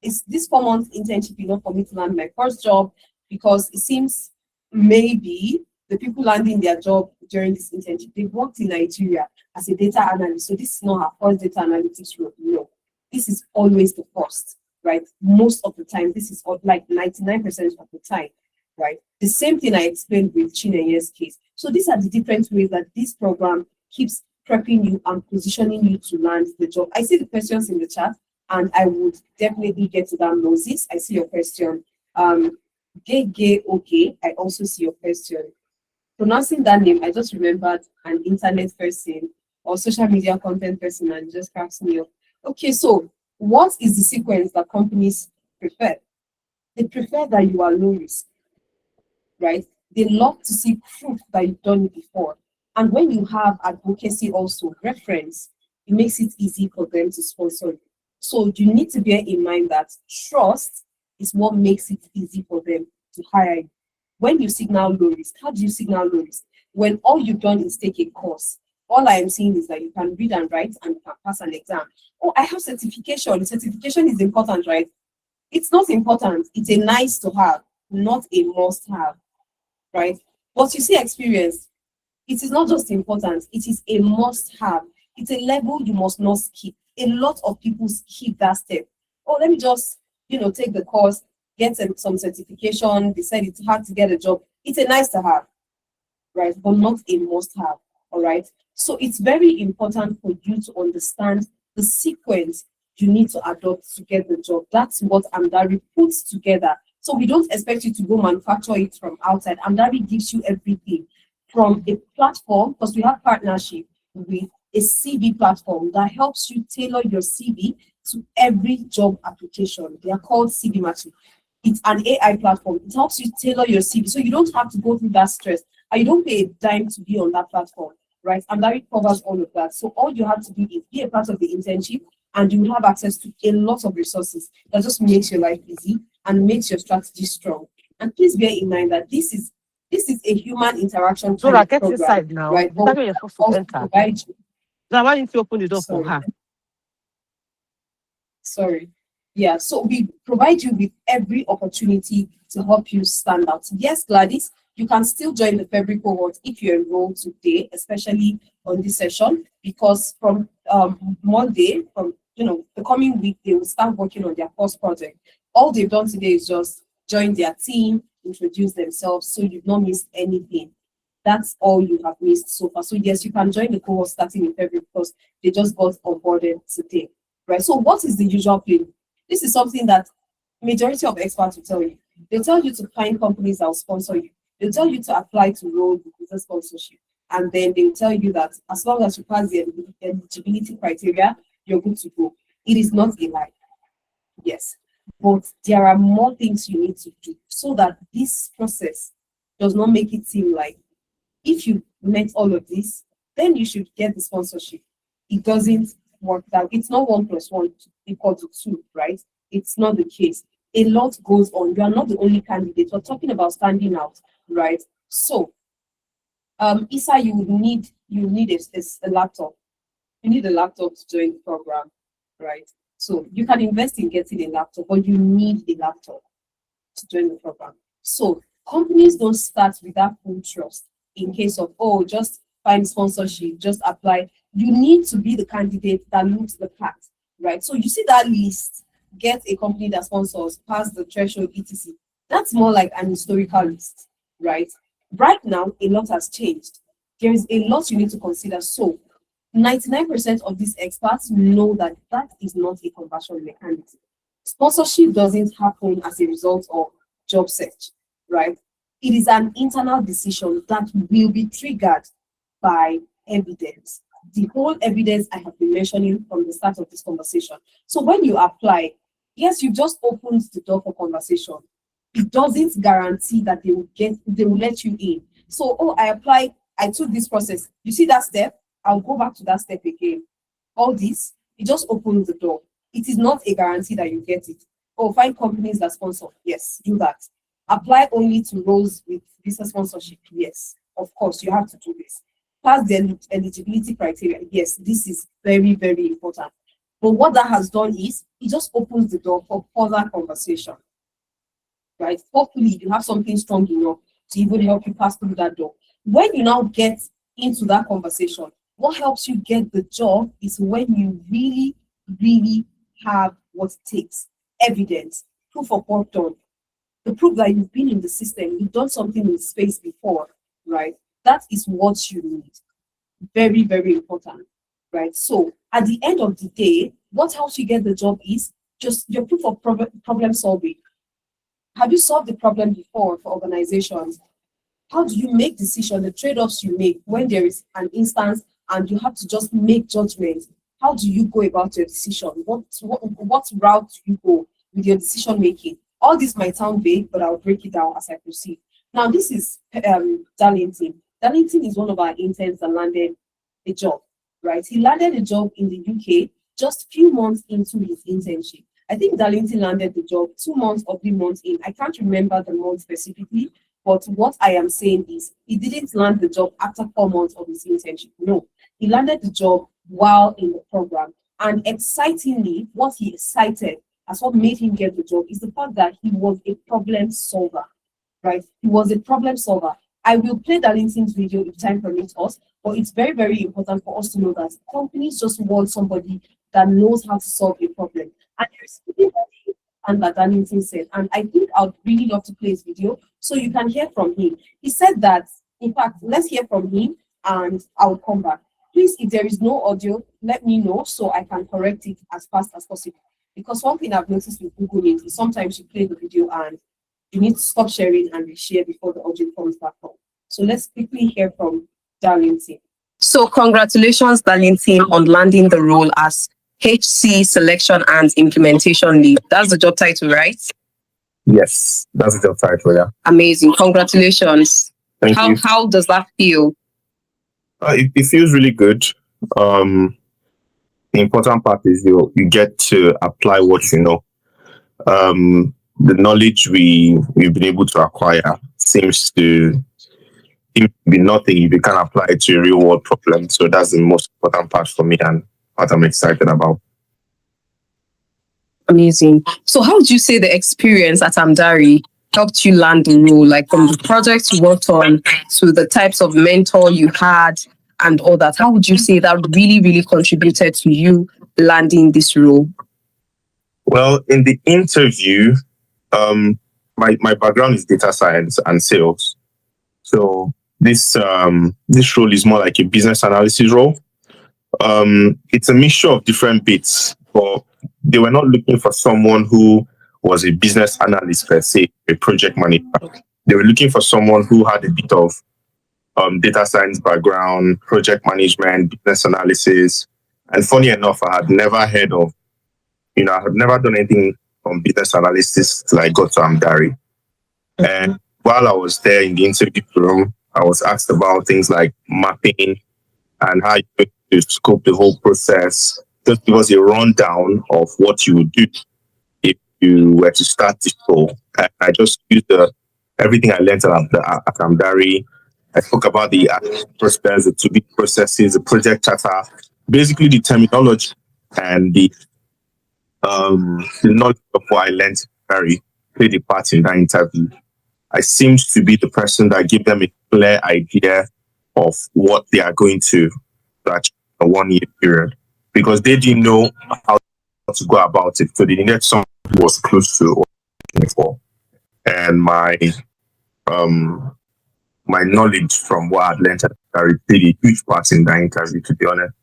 is this 4 month internship enough for me to land my first job? Because it seems maybe the people landing their job during this internship, they've worked in Nigeria as a data analyst. So this is not her first data analytics role. No, this is always the first, right? Most of the time, this is like 99% of the time, right? The same thing I explained with Chinenye's case. So these are the different ways that this program keeps prepping you and positioning you to land the job. I see the questions in the chat, and I would definitely get to that. Moses, I see your question. Okay, I also see your question. Pronouncing that name, I just remembered an internet person or social media content person, and it just cracks me up. Okay, so what is the sequence that companies prefer? They prefer that you are low risk, right? They love to see proof that you've done it before. And when you have advocacy also, reference, it makes it easy for them to sponsor you. So you need to bear in mind that trust is what makes it easy for them to hire you. When you signal low risk, how do you signal low risk? When all you've done is take a course. All I am saying is that you can read and write and you can pass an exam. Oh, I have certification. Certification is important, right? It's not important. It's a nice to have, not a must have, right? But you see experience, it is not just important, it is a must have. It's a level you must not skip. A lot of people skip that step. Oh, let me just, take the course, get some certification, decide it's hard to get a job. It's a nice to have, right? But not a must have, all right? So it's very important for you to understand the sequence you need to adopt to get the job. That's what Amdari puts together. So we don't expect you to go manufacture it from outside. Amdari gives you everything from a platform, because we have partnership with a CV platform that helps you tailor your CV to every job application. They are called CV matching. It's an AI platform. It helps you tailor your CV, so you don't have to go through that stress, and you don't pay a dime to be on that platform, right? Amdari covers all of that. So all you have to do is be a part of the internship, and you will have access to a lot of resources that just makes your life easy and makes your strategy strong. And please bear in mind that this is a human interaction So kind of get program, inside now. right? That's where you're supposed to Also enter. provide you. Now why didn't you open the door for her? Sorry. Yeah, so we provide you with every opportunity to help you stand out. Yes, Gladys, you can still join the February cohort if you enroll today, especially on this session, because from Monday, from the coming week, they will start working on their first project. All they've done today is just join their team, introduce themselves, so you've not missed anything. That's all you have missed so far. So yes, you can join the cohort starting in February because they just got onboarded today, right? So what is the usual plan? This is something that majority of experts will tell you. They'll tell you to find companies that will sponsor you. They'll tell you to apply to roll with business sponsorship. And then they'll tell you that as long as you pass the eligibility criteria, you're good to go. It is not a lie. Yes. But there are more things you need to do so that this process does not make it seem like if you met all of this, then you should get the sponsorship. It doesn't work that. It's not 1 + 1 = 2, right? It's not the case. A lot goes on. You are not the only candidate. We're talking about standing out, right? So, Isa, you need a laptop. You need a laptop to join the program. right? So you can invest in getting a laptop, but you need a laptop to join the program. So companies don't start with that full trust in case of, oh, just find sponsorship, just apply. You need to be the candidate that looks the part, right? So you see that list, get a company that sponsors, pass the threshold, etc. That's more like an historical list, right? Right now, a lot has changed. There is a lot you need to consider. So 99% of these experts know that that is not a conversion mechanism. Sponsorship doesn't happen as a result of job search, right? It is an internal decision that will be triggered by evidence. The whole evidence I have been mentioning from the start of this conversation. So when you apply, yes, you just opened the door for conversation. It doesn't guarantee that they will let you in. So, oh, I applied, I took this process. You see that step? I'll go back to that step again. All this, it just opens the door. It is not a guarantee that you get it. Oh, find companies that sponsor. Yes, do that. Apply only to roles with visa sponsorship. Yes, of course, you have to do this. Pass the eligibility criteria. Yes, this is very, very important. But what that has done is, it just opens the door for further conversation, right? Hopefully, you have something strong enough to even help you pass through that door. When you now get into that conversation, what helps you get the job is when you really, really have what it takes. Evidence, proof of work done, the proof that you've been in the system, you've done something in space before, right? That is what you need. Very, very important, right? So at the end of the day, what helps you get the job is just your proof of problem solving. Have you solved the problem before for organizations? How do you make decisions, the trade-offs you make when there is an instance and you have to just make judgments? How do you go about your decision? What route do you go with your decision making? All this might sound vague, but I'll break it down as I proceed. Now, this is Darlington. Darlington is one of our interns that landed a job, right? He landed a job in the UK just a few months into his internship. I think Darlington landed the job 2 months or 3 months in. I can't remember the month specifically, but what I am saying is he didn't land the job after 4 months of his internship. No, he landed the job while in the program. And excitingly, what he cited as what made him get the job is the fact that he was a problem solver, right? He was a problem solver. I will play Darlington's video if time permits us, but it's very, very important for us to know that companies just want somebody that knows how to solve a problem. And there's something that Darlington said, and I think I'd really love to play his video so you can hear from him. He said that, in fact, let's hear from him and I'll come back. Please, if there is no audio, let me know so I can correct it as fast as possible. Because one thing I've noticed with Google Meet is sometimes you play the video and you need to stop sharing and reshare before the audio comes back on. So let's quickly hear from Darlington. So congratulations, Darlington, on landing the role as HC Selection and Implementation Lead. That's the job title, right? Yes, that's the job title, yeah. Amazing. Congratulations. Thank you. How does that feel? It feels really good. The important part is you get to apply what you know. The knowledge we've been able to acquire seems to be nothing if you can apply it to a real world problem. So that's the most important part for me and what I'm excited about. Amazing. So how would you say the experience at Amdari helped you land the role, like from the projects you worked on to the types of mentor you had and all that? How would you say that really, really contributed to you landing this role? Well, in the interview, my background is data science and sales. So this role is more like a business analysis role. It's a mixture of different bits, but they were not looking for someone who was a business analyst per se, a project manager. They were looking for someone who had a bit of data science background, project management, business analysis. And funny enough, I had never heard of, I had never done anything on business analysis till I got to Amdari. And while I was there in the interview room, I was asked about things like mapping and how you scope the whole process. Just give us a rundown of what you would do if you were to start this role. I just used everything I learned at Amdari. I spoke about the process, the to-be processes, the project charter, basically the terminology and the the knowledge of what I learned very played a part in that interview. I seemed to be the person that gave them a clear idea of what they are going to achieve in a 1 year period because they didn't know how to go about it. So they needed someone who was close to what they were looking for. And um my knowledge from what I'd learned at Gary played a huge part in that interview, to be honest.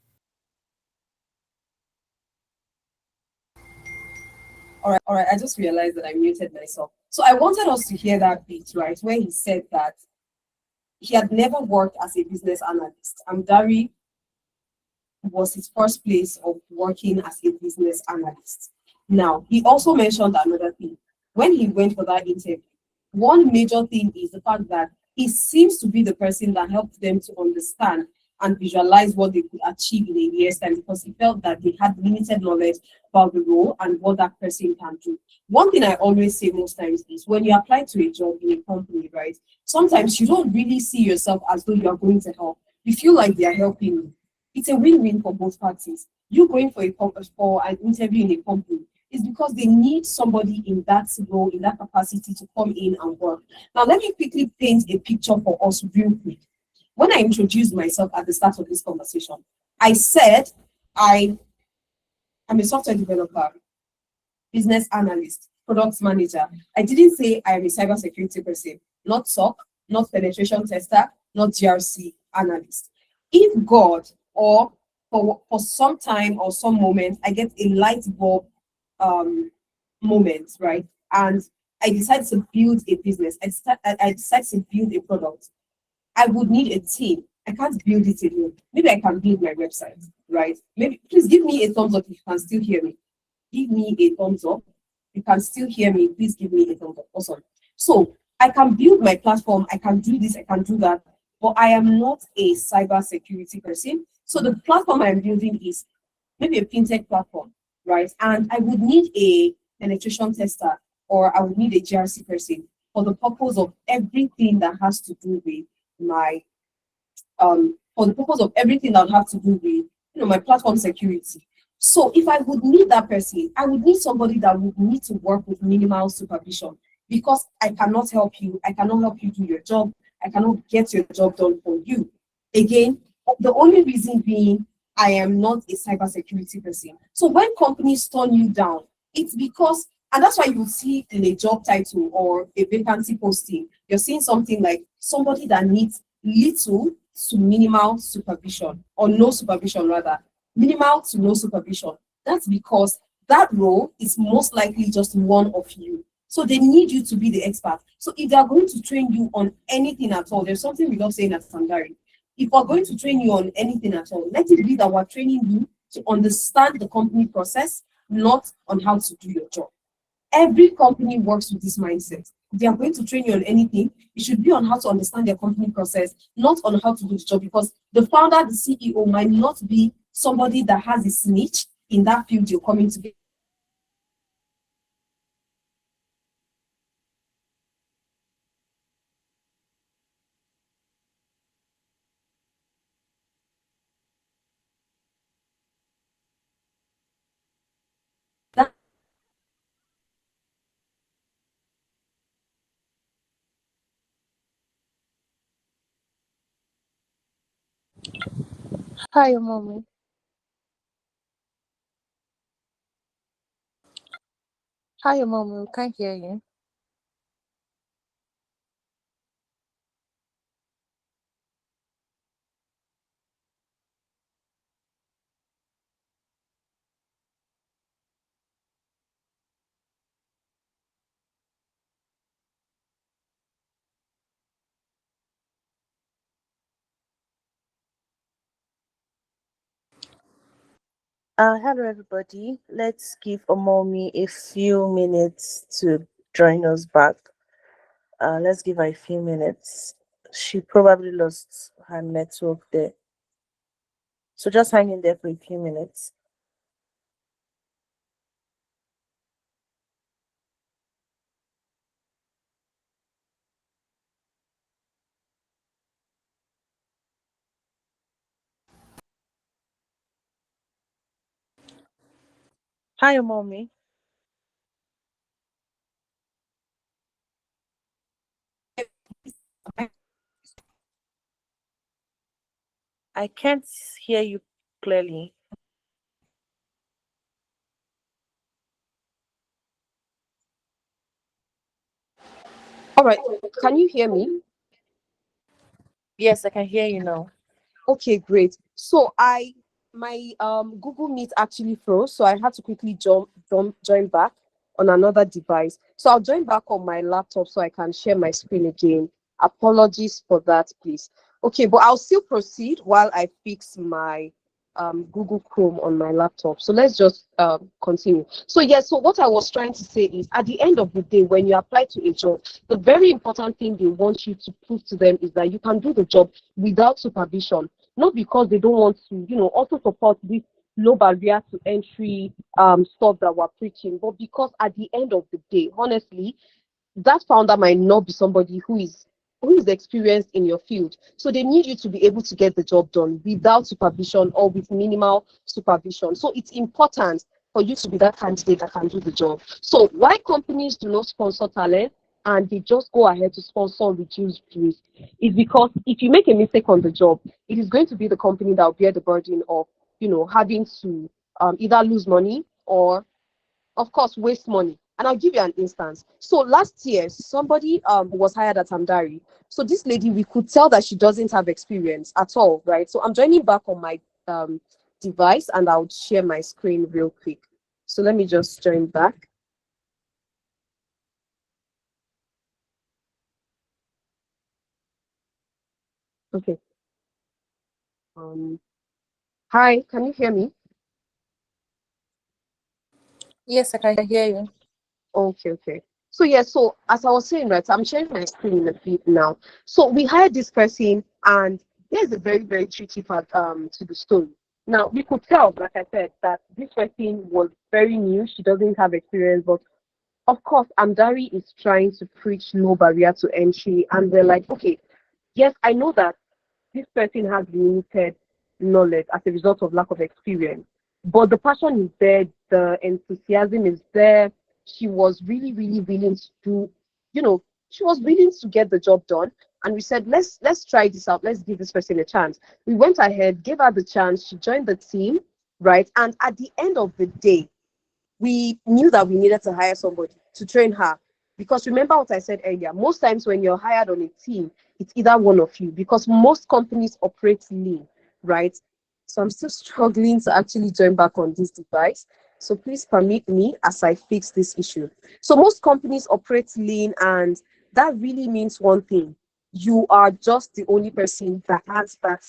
All right. I just realized that I muted myself. So I wanted us to hear that bit, right, where he said that he had never worked as a business analyst. Amdari was his first place of working as a business analyst. Now, he also mentioned another thing. When he went for that interview, one major thing is the fact that he seems to be the person that helped them to understand and visualize what they could achieve in a year's time because he felt that they had limited knowledge about the role and what that person can do. One thing I always say most times is when you apply to a job in a company, right? Sometimes you don't really see yourself as though you are going to help. You feel like they are helping you. It's a win-win for both parties. You going for for an interview in a company is because they need somebody in that role, in that capacity to come in and work. Now, let me quickly paint a picture for us real quick. When I introduced myself at the start of this conversation, I said I am a software developer, business analyst, product manager. I didn't say I am a cybersecurity person, not SOC, not penetration tester, not GRC analyst. If God or for some time or some moment, I get a light bulb moment, right? And I decide to build a business. I decide to build a product. I would need a team. I can't build it alone. Maybe I can build my website, right? Maybe please give me a thumbs up if you can still hear me. Give me a thumbs up. You can still hear me. Please give me a thumbs up. Awesome. So I can build my platform. I can do this. I can do that. But I am not a cyber security person. So the platform I'm building is maybe a fintech platform, right? And I would need a penetration tester or I would need a GRC person for the purpose of everything that has to do with my for the purpose of everything that would have to do with my platform security. So if I would need that person, I would need somebody that would need to work with minimal supervision because I cannot help you. I cannot help you do your job. I cannot get your job done for you. Again, the only reason being I am not a cybersecurity person. So when companies turn you down, it's because, and that's why you see in a job title or a vacancy posting, you're seeing something like somebody that needs little to minimal supervision, or no supervision rather, minimal to no supervision. That's because that role is most likely just one of you. So they need you to be the expert. So if they are going to train you on anything at all, there's something we love saying at Sangari. If we're going to train you on anything at all, let it be that we're training you to understand the company process, not on how to do your job. Every company works with this mindset. If they are going to train you on anything, it should be on how to understand their company process, not on how to do the job, because the founder, the CEO might not be somebody that has a snitch in that field you're coming to get. Hi, mommy. Hi, mommy. We can't hear you. Hello, everybody. Let's give Omomi a few minutes to join us back. Let's give her a few minutes. She probably lost her network there. So just hang in there for a few minutes. Hi, mommy. I can't hear you clearly. All right. Can you hear me? Yes, I can hear you now. Okay, great. So my Google Meet actually froze, so I had to quickly join back on another device. So I'll join back on my laptop so I can share my screen again. Apologies for that, please. Okay, but I'll still proceed while I fix my Google Chrome on my laptop. So let's just continue. So yes, so what I was trying to say is at the end of the day, when you apply to a job, the very important thing they want you to prove to them is that you can do the job without supervision, not because they don't want to, also support this low barrier to entry stuff that we're preaching, but because at the end of the day, honestly, that founder might not be somebody who is experienced in your field. So they need you to be able to get the job done without supervision or with minimal supervision. So it's important for you to be that candidate that can do the job. So why companies do not sponsor talent and they just go ahead to sponsor reduced risk is because if you make a mistake on the job, it is going to be the company that will bear the burden of, having to either lose money or of course waste money. And I'll give you an instance. So last year somebody was hired at Amdari. So this lady, we could tell that she doesn't have experience at all, right? So I'm joining back on my device and I'll share my screen real quick. So let me just join back. Okay. Hi, can you hear me? Yes, I can hear you. Okay. So yeah, so as I was saying, right, I'm sharing my screen in a bit now. So we hired this person, and there's a very, very tricky part to the story. Now we could tell, like I said, that this person was very new, she doesn't have experience, but of course, Amdari is trying to preach low barrier to entry, and they're like, okay, yes, I know that this person has limited knowledge as a result of lack of experience. But the passion is there, the enthusiasm is there. She was really, really willing to do, she was willing to get the job done. And we said, let's try this out. Let's give this person a chance. We went ahead, gave her the chance. She joined the team, right? And at the end of the day, we knew that we needed to hire somebody to train her. Because remember what I said earlier, most times when you're hired on a team, it's either one of you because most companies operate lean, right? So I'm still struggling to actually join back on this device. So please permit me as I fix this issue. So most companies operate lean, and that really means one thing. You are just the only person that has that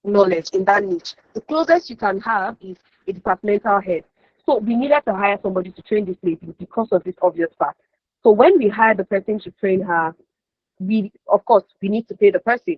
knowledge in that niche. The closest you can have is a departmental head. So we needed to hire somebody to train this lady because of this obvious fact. So when we hired the person to train her, we of course we need to pay the person.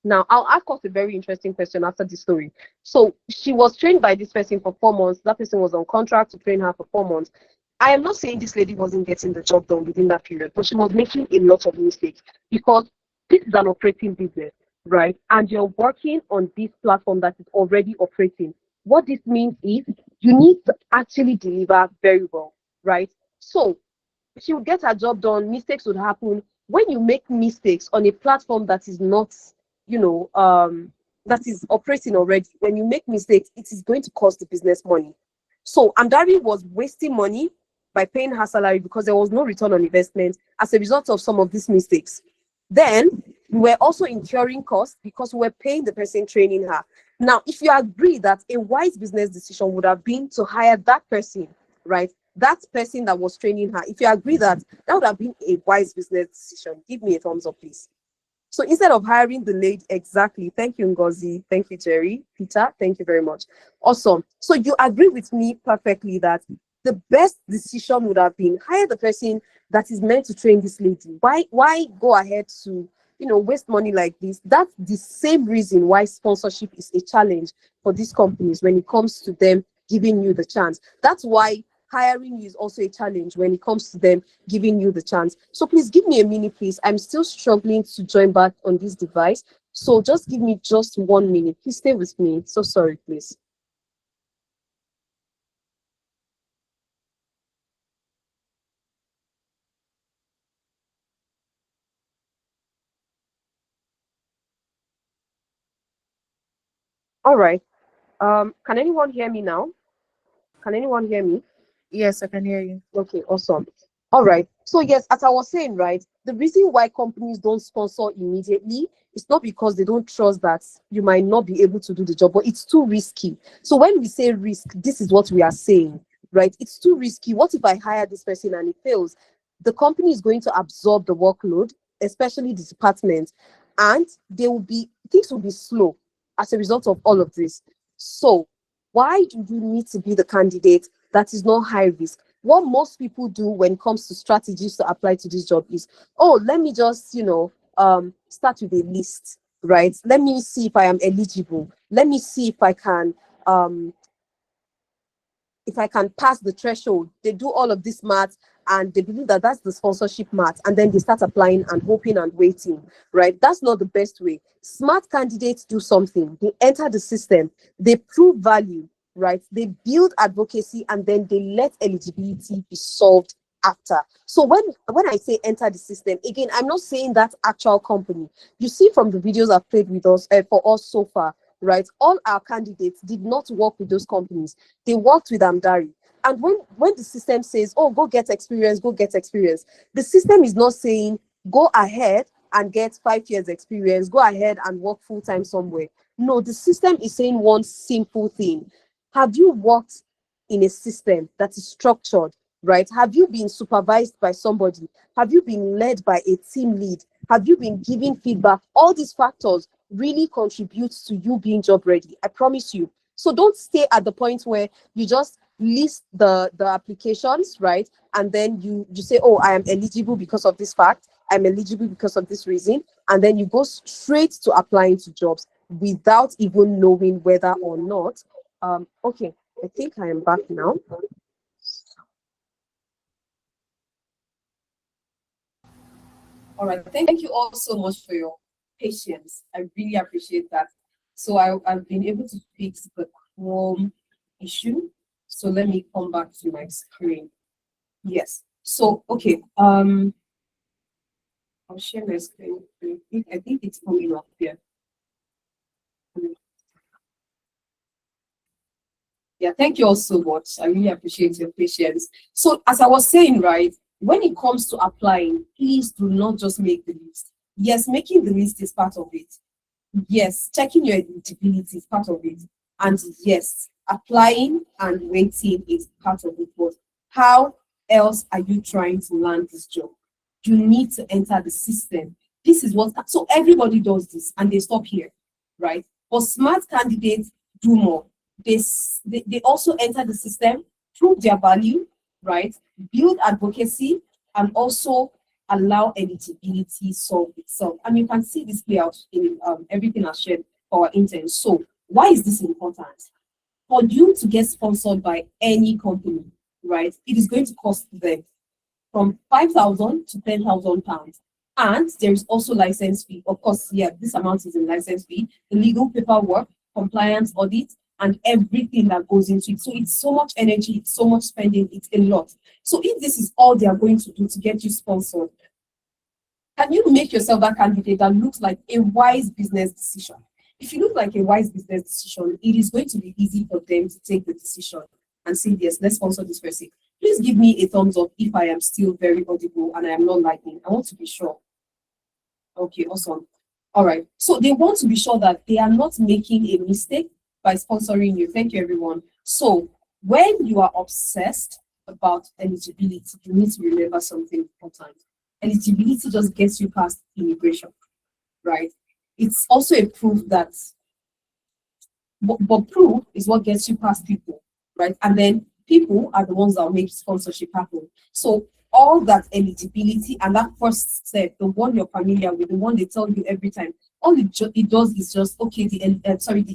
Now I'll ask us a very interesting question after this story. So she was trained by this person for 4 months. That person was on contract to train her for 4 months. I am not saying this lady wasn't getting the job done within that period, but she was making a lot of mistakes because this is an operating business, right? And you're working on this platform that is already operating. What this means is you need to actually deliver very well, right? So she would get her job done, mistakes would happen. When you make mistakes on a platform that is not, that is operating already, when you make mistakes, it is going to cost the business money. So Amdari was wasting money by paying her salary because there was no return on investment as a result of some of these mistakes. Then we were also incurring costs because we were paying the person training her. Now, if you agree that a wise business decision would have been to hire that person, right? That person that was training her, if you agree that that would have been a wise business decision, give me a thumbs up, please. So instead of hiring the lady, exactly. Thank you, Ngozi. Thank you, Jerry. Peter, thank you very much. Awesome. So you agree with me perfectly that the best decision would have been hire the person that is meant to train this lady. Why go ahead to waste money like this? That's the same reason why sponsorship is a challenge for these companies when it comes to them giving you the chance. That's why hiring you is also a challenge when it comes to them giving you the chance. So please give me a minute, please. I'm still struggling to join back on this device. So just give me just 1 minute. Please stay with me. So sorry, please. All right. Can anyone hear me now? Can anyone hear me? Yes, I can hear you. Okay, awesome. All right. So yes, as I was saying, right, the reason why companies don't sponsor immediately is not because they don't trust that you might not be able to do the job, but it's too risky. So when we say risk, this is what we are saying, right? It's too risky. What if I hire this person and it fails? The company is going to absorb the workload, especially the department, and things will be slow as a result of all of this. So why do you need to be the candidate that is not high risk? What most people do when it comes to strategies to apply to this job is, oh, let me just, start with a list, right? Let me see if I am eligible. Let me see um, if I can pass the threshold. They do all of this math and they believe that that's the sponsorship math, and then they start applying and hoping and waiting, right? That's not the best way. Smart candidates do something. They enter the system, they prove value, right? They build advocacy, and then they let eligibility be solved after. So when I say enter the system, again, I'm not saying that actual company. You see from the videos I've played with us for us so far, right? All our candidates did not work with those companies. They worked with Amdari. And when the system says, oh, go get experience, the system is not saying go ahead and get 5 years experience, go ahead and work full-time somewhere. No, the system is saying one simple thing. Have you worked in a system that is structured, right? Have you been supervised by somebody? Have you been led by a team lead? Have you been giving feedback? All these factors really contribute to you being job ready. I promise you. So don't stay at the point where you just list the applications, right? And then you say, oh, I am eligible because of this fact. I'm eligible because of this reason. And then you go straight to applying to jobs without even knowing whether or not. Okay, I think I am back now. All right. Thank you all so much for your patience. I really appreciate that. So I've been able to fix the Chrome issue. So let me come back to my screen. Yes. So okay. I'll share my screen. I think it's coming up here. Yeah, thank you all so much. I really appreciate your patience. So as I was saying, right, when it comes to applying, please do not just make the list. Yes, making the list is part of it. Yes, checking your eligibility is part of it. And yes, applying and waiting is part of it. But how else are you trying to land this job? You need to enter the system. This is what, so everybody does this and they stop here, right? But smart candidates do more. They also enter the system, prove their value, right? Build advocacy, and also allow eligibility solve itself. And you can see this play out in everything I've shared for our interns. So why is this important? For you to get sponsored by any company, right, it is going to cost them from 5,000 to 10,000 pounds. And there is also license fee. Of course, yeah, this amount is in license fee, the legal paperwork, compliance audit, and everything that goes into it. So it's so much energy, it's so much spending, it's a lot. So if this is all they are going to do to get you sponsored, can you make yourself that candidate that looks like a wise business decision? If you look like a wise business decision, it is going to be easy for them to take the decision and say, yes, let's sponsor this person. Please give me a thumbs up if I am still very audible and I am not lagging. I want to be sure. Okay, awesome. All right. So they want to be sure that they are not making a mistake by sponsoring you. Thank you, everyone. So when you are obsessed about eligibility, you need to remember something important. Eligibility just gets you past immigration, right? It's also a proof that, but proof is what gets you past people, right? And then people are the ones that will make sponsorship happen. So all that eligibility and that first step, the one you're familiar with, the one they tell you every time, all it does is just, okay, the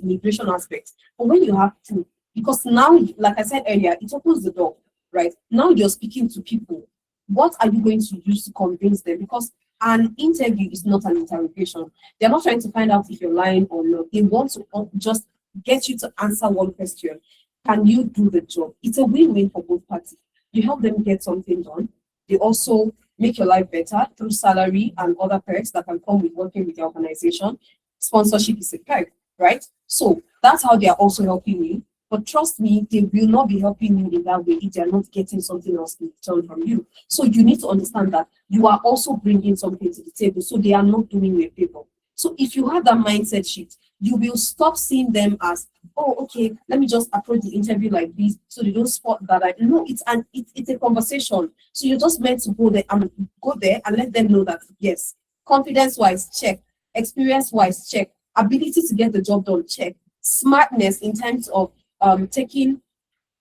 immigration aspect. But when you have to, because now, like I said earlier, it opens the door, right? Now you're speaking to people. What are you going to use to convince them? Because an interview is not an interrogation. They're not trying to find out if you're lying or not. They want to just get you to answer one question. Can you do the job? It's a win-win for both parties. You help them get something done. They also make your life better through salary and other perks that can come with working with the organization. Sponsorship is a perk, right? So that's how they are also helping you. But trust me, they will not be helping you in that way if they are not getting something else in return from you. So you need to understand that you are also bringing something to the table. So they are not doing you a favor. So if you have that mindset shift, you will stop seeing them as, oh, okay, let me just approach the interview like this, so they don't spot that. No, it's a conversation. So you're just meant to go there and let them know that yes, confidence-wise, check. Experience-wise, check. Ability to get the job done, check. Smartness in terms of taking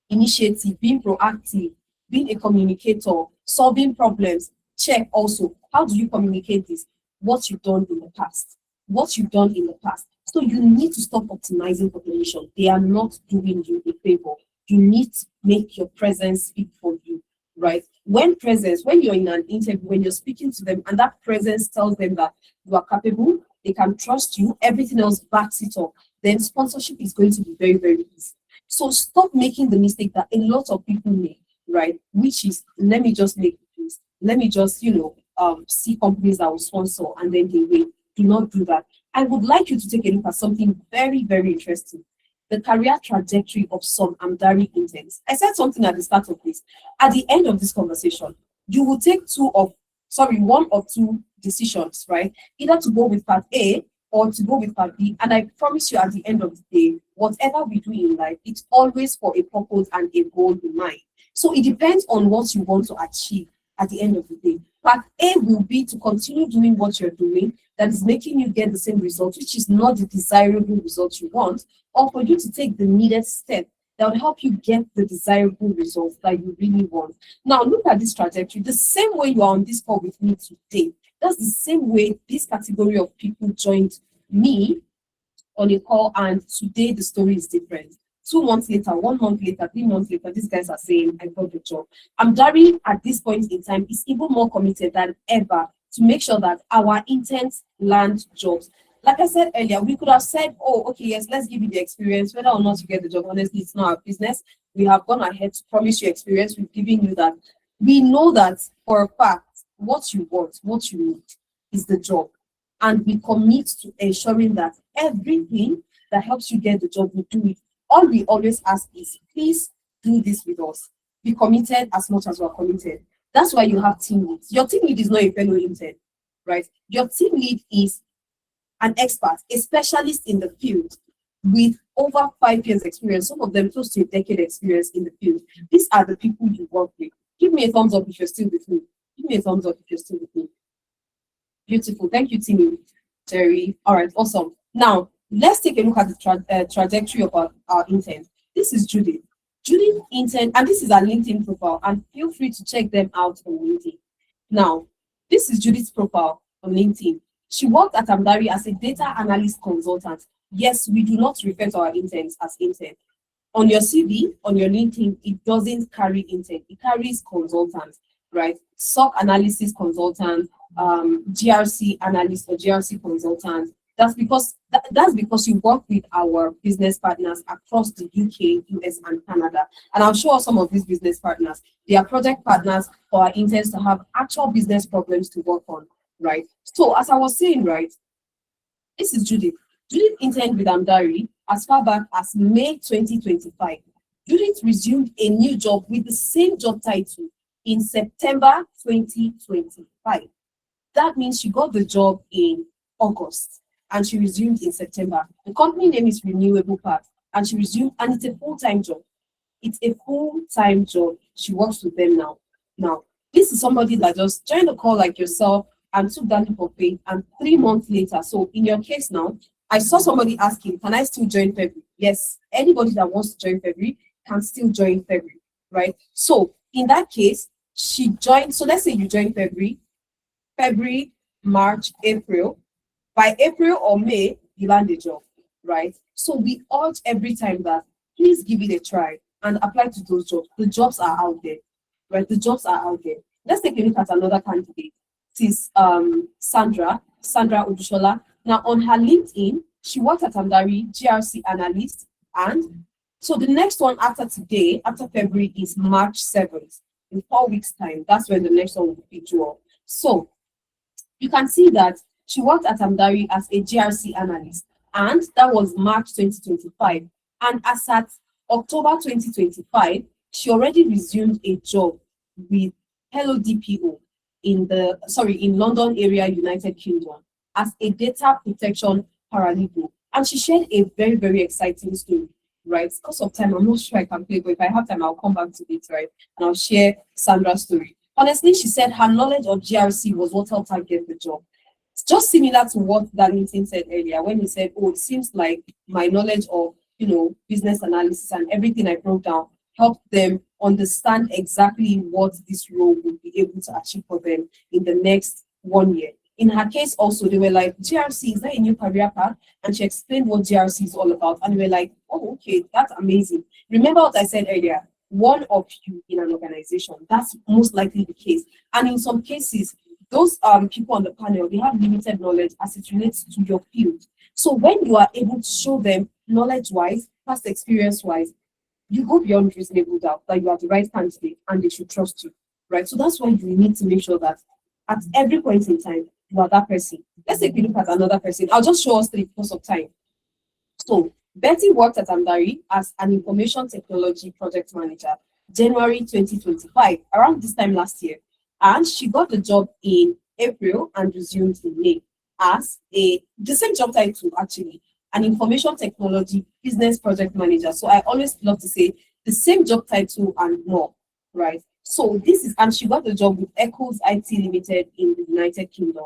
initiative, being proactive, being a communicator, solving problems, check also. How do you communicate this? What you've done in the past. What you've done in the past. So you need to stop optimizing population. They are not doing you a favor. You need to make your presence speak for you, right? When you're in an interview, when you're speaking to them, and that presence tells them that you are capable, they can trust you, everything else backs it up, then sponsorship is going to be very, very easy. So stop making the mistake that a lot of people make, right? Which is, let me just make this. Let me just, see companies that will sponsor and then they wait. Do not do that. I would like you to take a look at something very, very interesting. The career trajectory of some Amdari interns. I said something at the start of this. At the end of this conversation, you will take one or two decisions, right? Either to go with part A or to go with part B. And I promise you at the end of the day, whatever we do in life, it's always for a purpose and a goal in mind. So it depends on what you want to achieve at the end of the day. Part A will be to continue doing what you're doing that is making you get the same result, which is not the desirable result you want, or for you to take the needed step that will help you get the desirable results that you really want. Now, look at this trajectory. The same way you are on this call with me today, that's the same way this category of people joined me on a call, and today the story is different. 2 months later, 1 month later, 3 months later, these guys are saying, I got the job. Amdari at this point in time is even more committed than ever to make sure that our interns land jobs. Like I said earlier, we could have said, oh, okay, yes, let's give you the experience. Whether or not you get the job, honestly, it's not our business. We have gone ahead to promise you experience. We've given you that. We know that for a fact, what you want, what you need is the job. And we commit to ensuring that everything that helps you get the job, we do it. All we always ask is, please do this with us. Be committed as much as we are committed. That's why you have team leads. Your team lead is not a fellow intern, right? Your team lead is an expert, a specialist in the field with over 5 years experience, some of them close to a decade experience in the field. These are the people you work with. Give me a thumbs up if you're still with me. Give me a thumbs up if you're still with me. Beautiful. Thank you, Timmy. Jerry. All right, awesome. Now, let's take a look at the trajectory of our interns. This is Judith. Judith intern, and this is her LinkedIn profile, and feel free to check them out on LinkedIn. Now, this is Judith's profile on LinkedIn. She worked at Amdari as a data analyst consultant. Yes, we do not refer to our interns as intern. On your CV, on your LinkedIn, it doesn't carry intern, it carries consultant, right? SOC analysis consultant, GRC analyst or GRC consultant. That's because you work with our business partners across the UK, US, and Canada. And I'll show us some of these business partners. They are project partners for our interns to have actual business problems to work on, right? So as I was saying, right, this is Judith. Judith interned with Amdari as far back as May 2025. Judith resumed a new job with the same job title in September 2025. That means she got the job in August and she resumed in September. The company name is Renewable Path, and she resumed, and it's a full-time job. It's a full-time job. She works with them now. Now, this is somebody that just joined a call like yourself and took that leap of faith, and 3 months later, so in your case now, I saw somebody asking, can I still join February? Yes, anybody that wants to join February can still join February, right? So in that case, she joined, so let's say you join February, March, April. By April or May, you land a job, right? So we urge every time that please give it a try and apply to those jobs. The jobs are out there, right? The jobs are out there. Let's take a look at another candidate. This is Sandra Odushola. Now on her LinkedIn, she worked at Amdari, GRC analyst, and so the next one after today, after February, is March 7th. In 4 weeks' time, that's when the next one will be due. So you can see that she worked at Amdari as a GRC analyst. And that was March 2025. And as at October 2025, she already resumed a job with Hello DPO in London area, United Kingdom, as a data protection paralegal. And she shared a very, very exciting story, right? Because of time, I'm not sure I can play, but if I have time, I'll come back to it, right? And I'll share Sandra's story. Honestly, she said her knowledge of GRC was what helped her get the job. It's just similar to what Darlington said earlier when he said, oh, it seems like my knowledge of, business analysis and everything I broke down helped them understand exactly what this role would be able to achieve for them in the next 1 year. In her case also, they were like, GRC, is that a new career path? And she explained what GRC is all about. And we were like, oh, okay, that's amazing. Remember what I said earlier, one of you in an organization, that's most likely the case. And in some cases, those people on the panel, they have limited knowledge as it relates to your field. So when you are able to show them knowledge-wise, past experience-wise, you go beyond reasonable doubt that you are the right candidate and they should trust you, right? So that's why you need to make sure that at every point in time, you are that person. Let's take a look at another person. I'll just show us three because of time. So Betty worked at Amdari as an information technology project manager, January 2025, around this time last year. And she got the job in April and resumed in May as the same job title actually, an information technology business project manager. So I always love to say the same job title and more, right? So and she got the job with Echoes IT Limited in the United Kingdom.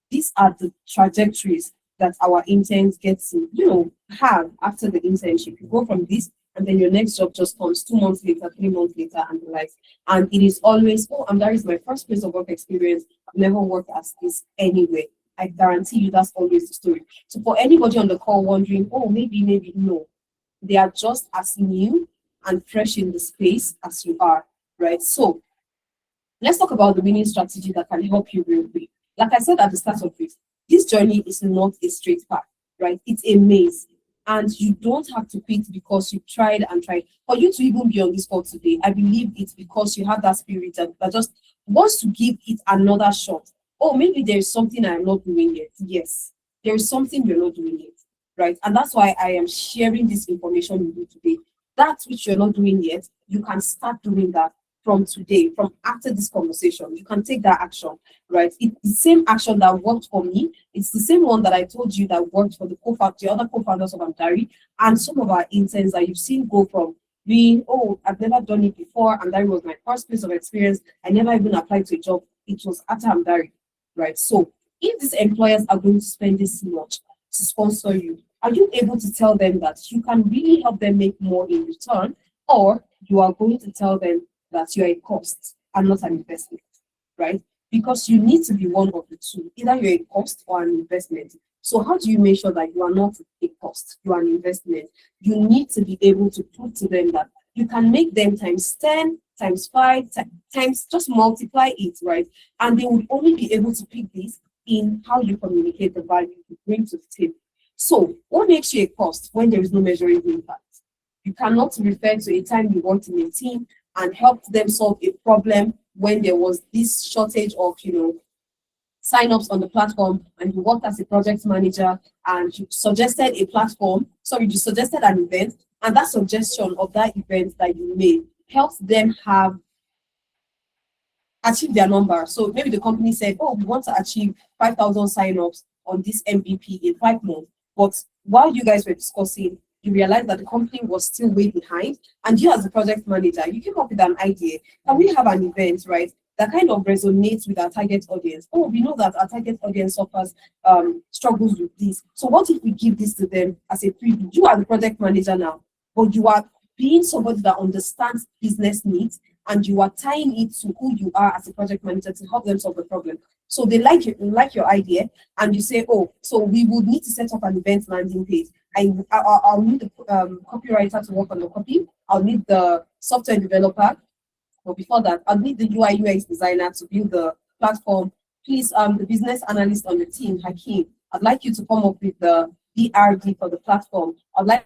These are the trajectories that our interns get to, have after the internship. You go from this, and then your next job just comes 2 months later, 3 months later, and the likes. And it is always, oh, and that is my first place of work experience. I've never worked as this anyway. I guarantee you that's always the story. So for anybody on the call wondering, oh, maybe no, they are just as new and fresh in the space as you are, right? So let's talk about the winning strategy that can help you real quick. Like I said at the start of this journey is not a straight path, right? It's a maze. And you don't have to quit because you tried and tried. For you to even be on this call today, I believe it's because you have that spirit that just wants to give it another shot. Oh, maybe there is something I am not doing yet. Yes, there is something you're not doing yet, right? And that's why I am sharing this information with you today. That which you're not doing yet, you can start doing that from today, from after this conversation. You can take that action, right? It's the same action that worked for me. It's the same one that I told you that worked for the other co-founders of Amdari and some of our interns that you've seen go from being, oh, I've never done it before, and that was my first place of experience. I never even applied to a job. It was after Amdari, right? So if these employers are going to spend this much to sponsor you, are you able to tell them that you can really help them make more in return, or you are going to tell them that you're a cost and not an investment, right? Because you need to be one of the two. Either you're a cost or an investment. So how do you make sure that you are not a cost, you are an investment? You need to be able to prove to them that you can make them times 10, times 5, times just multiply it, right? And they would only be able to pick this in how you communicate the value you bring to the table. So what makes you a cost when there is no measuring impact? You cannot refer to a time you worked in a team and helped them solve a problem when there was this shortage of, sign-ups on the platform, and you worked as a project manager and you suggested you suggested an event, and that suggestion of that event that you made helps them achieve their number. So maybe the company said, oh, we want to achieve 5,000 sign-ups on this MVP in 5 months. But while you guys were discussing, you realized that the company was still way behind. And you as the project manager, you came up with an idea. Can we have an event, right, that kind of resonates with our target audience? Oh, we know that our target audience suffers, struggles with this. So what if we give this to them as a preview? You are the project manager now, but you are being somebody that understands business needs, and you are tying it to who you are as a project manager to help them solve the problem. So they like your idea, and you say, oh, so we would need to set up an event landing page. I'll need the copywriter to work on the copy. I'll need the software developer. But before that, I'll need the UI UX designer to build the platform. Please, the business analyst on the team, Hakeem, I'd like you to come up with the BRD for the platform. I'd like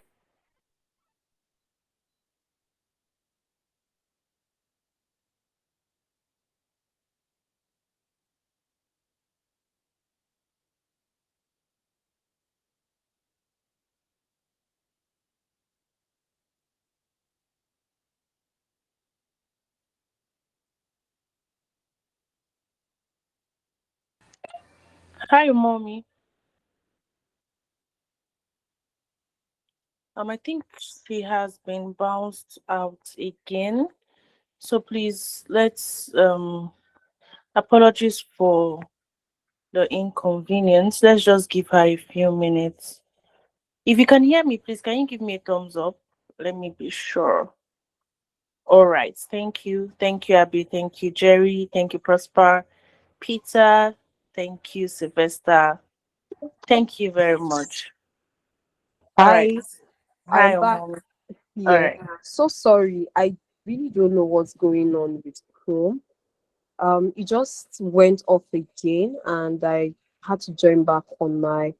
Hi, mommy. I think she has been bounced out again. So please, let's apologies for the inconvenience. Let's just give her a few minutes. If you can hear me, please can you give me a thumbs up? Let me be sure. All right. Thank you. Thank you, Abby. Thank you, Jerry. Thank you, Prosper. Peter. Thank you, Sylvester. Thank you very much. All right. Hi, Hi, I'm back Omom. All here. right. So sorry. I really don't know what's going on with Chrome. It just went off again, and I had to join back on my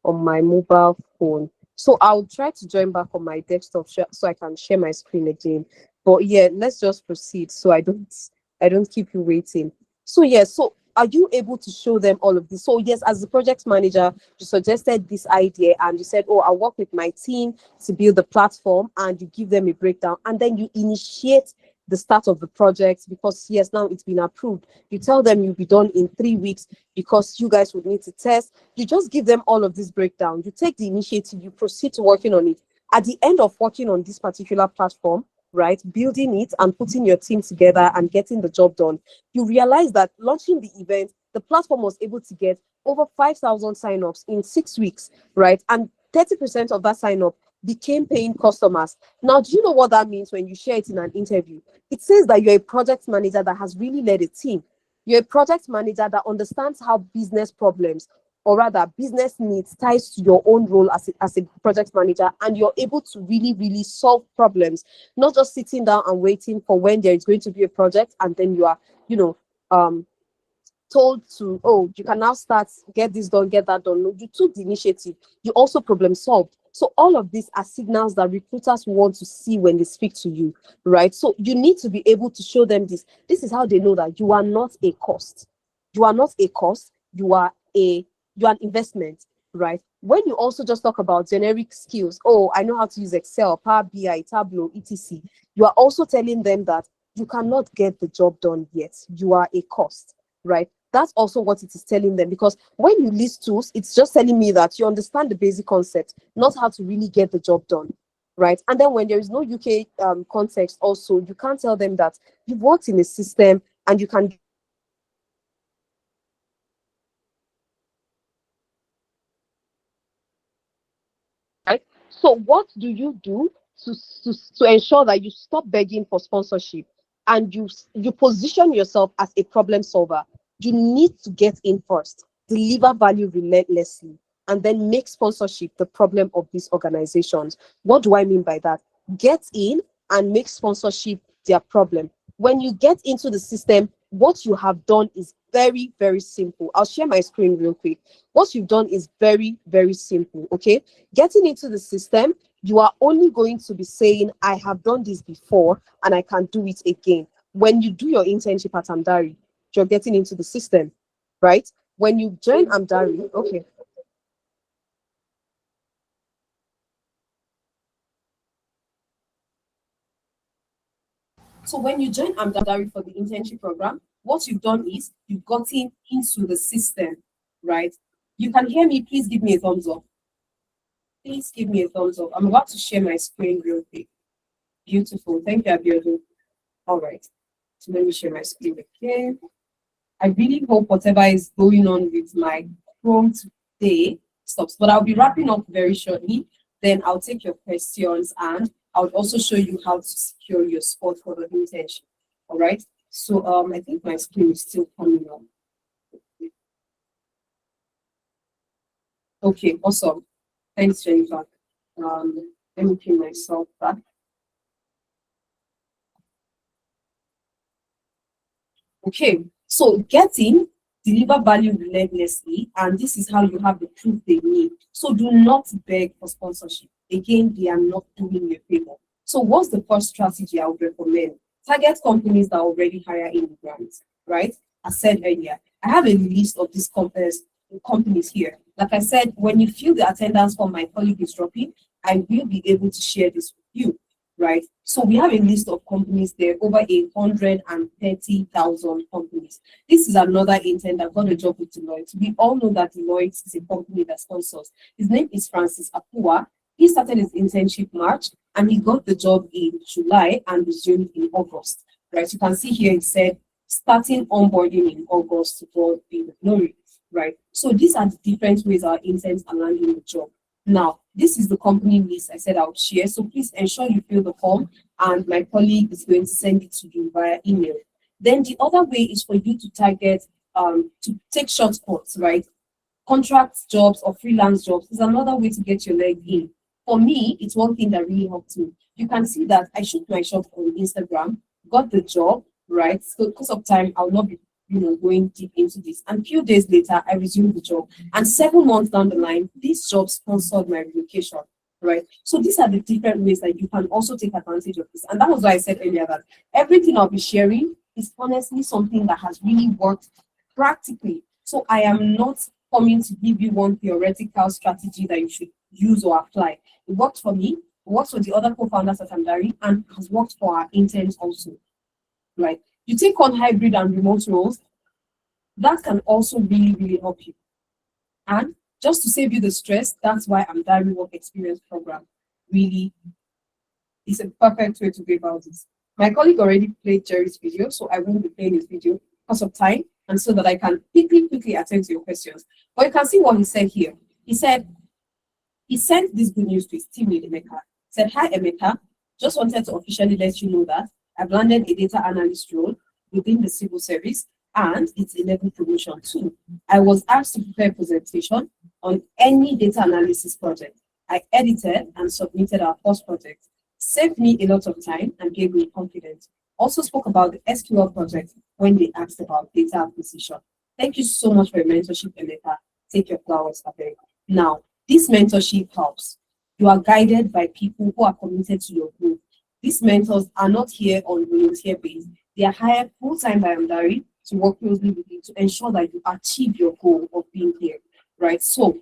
mobile phone. So I'll try to join back on my desktop so I can share my screen again. But yeah, let's just proceed so I don't keep you waiting. So yeah, so are you able to show them all of this? So yes, as the project manager, you suggested this idea and you said, oh, I'll work with my team to build the platform, and you give them a breakdown and then you initiate the start of the project because yes, now it's been approved. You tell them you'll be done in 3 weeks because you guys would need to test. You just give them all of this breakdown. You take the initiative, you proceed to working on it. At the end of working on this particular platform, right, building it and putting your team together and getting the job done, you realize that launching the event, the platform was able to get over 5,000 signups in 6 weeks, right? And 30% of that sign up became paying customers. Now, do you know what that means when you share it in an interview? It says that you're a project manager that has really led a team. You're a project manager that understands how business problems, or rather business needs, ties to your own role as a project manager, and you're able to really, really solve problems, not just sitting down and waiting for when there is going to be a project and then you are, you know, um, told to, oh, you can now start, get this done, get that done. No, you took the initiative. You also problem solved. So all of these are signals that recruiters want to see when they speak to you, right? So you need to be able to show them this. This is how they know that you are not a cost. You are not a cost. You are an investment, right? When you also just talk about generic skills, oh, I know how to use Excel, Power BI, Tableau, etc. You are also telling them that you cannot get the job done yet. You are a cost, right? That's also what it is telling them, because when you list tools, it's just telling me that you understand the basic concept, not how to really get the job done, right? And then when there is no UK context, also you can't tell them that you've worked in a system and you can. Right? So what do you do to ensure that you stop begging for sponsorship and you position yourself as a problem solver? You need to get in first, deliver value relentlessly, and then make sponsorship the problem of these organizations. What do I mean by that? Get in and make sponsorship their problem. When you get into the system, what you have done is very, very simple. I'll share my screen real quick. What you've done is very, very simple. Okay, getting into the system, you are only going to be saying, I have done this before and I can do it again. When you do your internship at Amdari, you're getting into the system, right? When you join Amdari, okay. So when you join Amdari for the internship program, what you've done is you've gotten into the system, right? You can hear me, please give me a thumbs up. Please give me a thumbs up. I'm about to share my screen real quick. Beautiful. Thank you, Abiodun. All right. So let me share my screen again. I really hope whatever is going on with my Chrome today stops, but I'll be wrapping up very shortly. Then I'll take your questions and I'll also show you how to secure your spot for the internship. All right. So I think my screen is still coming on. Okay, awesome. Thanks, Jennifer. Let me pin myself back. Okay, so get in, deliver value relentlessly, and this is how you have the proof they need. So do not beg for sponsorship. Again, they are not doing you a favor. So what's the first strategy I would recommend? Target companies that already hire immigrants, right? I said earlier, I have a list of these companies here. Like I said, when you fill the attendance form my colleague is dropping, I will be able to share this with you. right? So we have a list of companies there, over 130,000 companies. This is another intern that got a job with Deloitte. We all know that Deloitte is a company that sponsors. His name is Francis Apua. He started his internship March and he got the job in July and resumed in August, right? You can see here it said starting onboarding in August to God be the glory, right? So these are the different ways our interns are landing the job. Now, this is the company list I said I would share. So please ensure you fill the form and my colleague is going to send it to you via email. Then the other way is for you to target, to take shortcuts, right? Contract jobs or freelance jobs is another way to get your leg in. For me, it's one thing that really helped me. You can see that I shoot my shot on Instagram, got the job, right? So because of time, I'll not be going deep into this. And a few days later, I resumed the job. And 7 months down the line, this job sponsored my relocation, right? So these are the different ways that you can also take advantage of this. And that was why I said earlier that everything I'll be sharing is honestly something that has really worked practically. So I am not coming to give you one theoretical strategy that you should use or apply. It worked for me, it works for the other co-founders at Amdari, and has worked for our interns also, right? You take on hybrid and remote roles, that can also really, really help you. And just to save you the stress, that's why Amdari Work Experience Program really is a perfect way to go about this. My colleague already played Jerry's video, so I won't be playing his video because of time and so that I can quickly attend to your questions. But you can see what he said here. He said, he sent this good news to his team lead, Emeka. He said, "Hi, Emeka. Just wanted to officially let you know that I've landed a data analyst role within the civil service and it's a level promotion too. I was asked to prepare a presentation on any data analysis project. I edited and submitted our first project. Saved me a lot of time and gave me confidence. Also spoke about the SQL project when they asked about data acquisition. Thank you so much for your mentorship, Emeka. Take your flowers, Abeg." Now, this mentorship helps. You are guided by people who are committed to your growth. These mentors are not here on volunteer base. They are hired full-time by Amdari to work closely with you to ensure that you achieve your goal of being here, right? So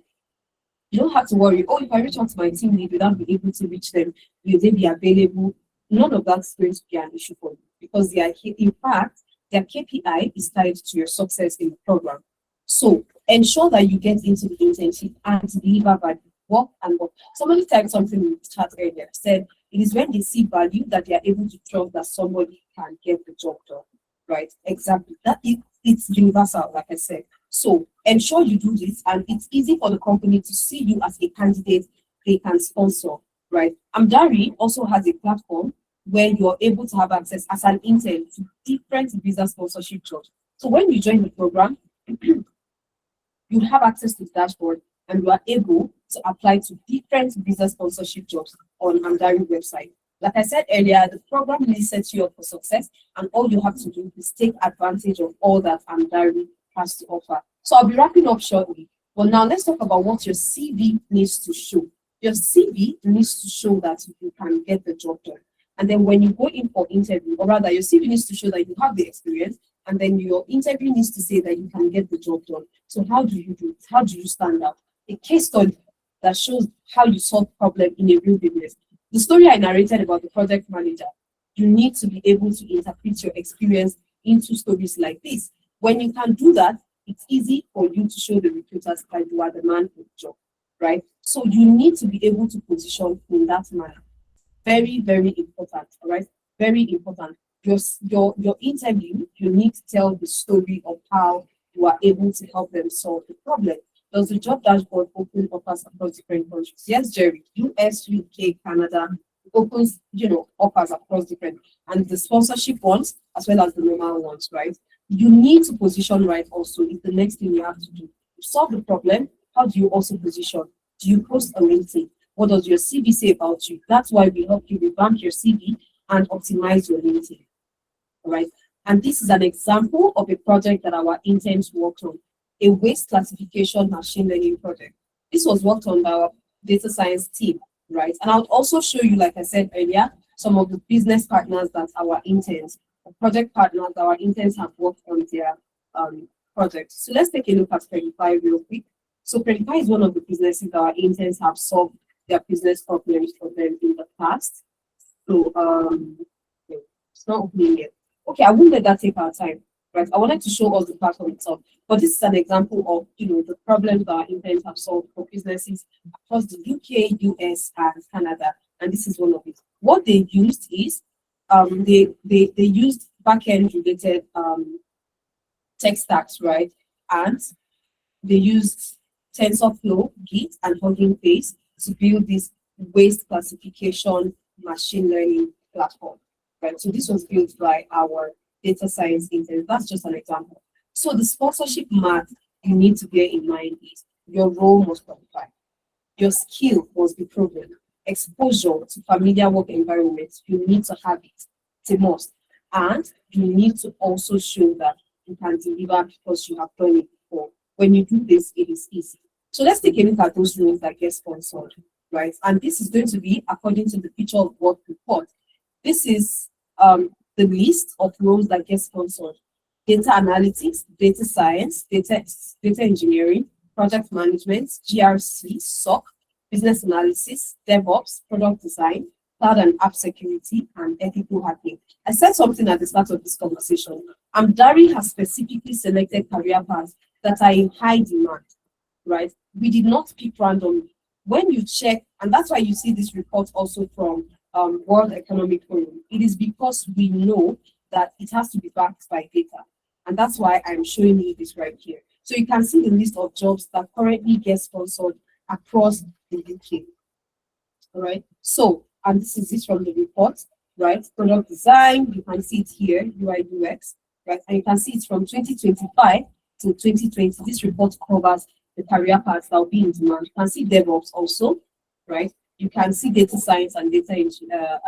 you don't have to worry, oh, if I reach out to my team lead without being able to reach them, will they be available? None of that's going to be an issue for you because they are here. In fact, their KPI is tied to your success in the program. So ensure that you get into the internship and deliver value. Work and work. Somebody typed something in the chat earlier, said it is when they see value that they are able to trust that somebody can get the job done, right? Exactly. It's universal, like I said. So ensure you do this, and it's easy for the company to see you as a candidate they can sponsor, right? Amdari also has a platform where you're able to have access as an intern to different visa sponsorship jobs. So when you join the program, you have access to the dashboard and you are able to apply to different visa sponsorship jobs on Amdari website. Like I said earlier, the program really sets you up for success, and all you have to do is take advantage of all that Amdari has to offer. So I'll be wrapping up shortly. But now let's talk about what your CV needs to show. Your CV needs to show that you can get the job done. And then when you go in for interview, or rather your CV needs to show that you have the experience, and then your interview needs to say that you can get the job done. So how do you do it? How do you stand out? A case study that shows how you solve problem in a real business. The story I narrated about the project manager, you need to be able to interpret your experience into stories like this. When you can do that, it's easy for you to show the recruiters that you are the man for the job, right? So you need to be able to position in that manner. Very, very important, all right? Very important. Your interview, you need to tell the story of how you are able to help them solve the problem. Does the job dashboard open offers across different countries? Yes, Jerry. US, UK, Canada opens, offers across different, and the sponsorship ones as well as the normal ones, right? You need to position right also is the next thing you have to do. To solve the problem, how do you also position? Do you post a LinkedIn? What does your CV say about you? That's why we help you revamp your CV and optimize your LinkedIn, all right? And this is an example of a project that our interns worked on, a waste classification machine learning project. This was worked on by our data science team, right? And I would also show you, like I said earlier, some of the business partners that our interns, the project partners that our interns have worked on their projects. So let's take a look at Predify real quick. So Predify is one of the businesses that our interns have solved their business problems for them in the past. So it's not opening yet. Okay, I won't let that take our time, right? I wanted to show us the platform itself, but this is an example of the problems that our interns have solved for businesses across the UK, US, and Canada, and this is one of it. What they used is they used backend related tech stacks, right? And they used TensorFlow, Git, and Hugging Face to build this waste classification machine learning platform, right? So this was built by our data science interns. That's just an example. So the sponsorship math you need to bear in mind is your role must qualify, your skill must be proven, exposure to familiar work environments, you need to have it. It's a must. And you need to also show that you can deliver because you have done it before. When you do this, it is easy. So let's take a look at those roles that get sponsored, right? And this is going to be according to the future of work report. This is the list of roles that get sponsored: data analytics, data science, data engineering, project management, GRC, SOC, business analysis, DevOps, product design, cloud and app security, and ethical hacking. I said something at the start of this conversation. Amdari has specifically selected career paths that are in high demand, right? We did not pick randomly. When you check, and that's why you see this report also from World Economic Forum, it is because we know that it has to be backed by data. And that's why I'm showing you this right here. So you can see the list of jobs that currently get sponsored across the UK. All right. So, and this is this from the report, right? Product design, you can see it here, UI UX, right? And you can see it's from 2025 to 2020. This report covers the career paths that will be in demand. You can see DevOps also, right? You can see data science and data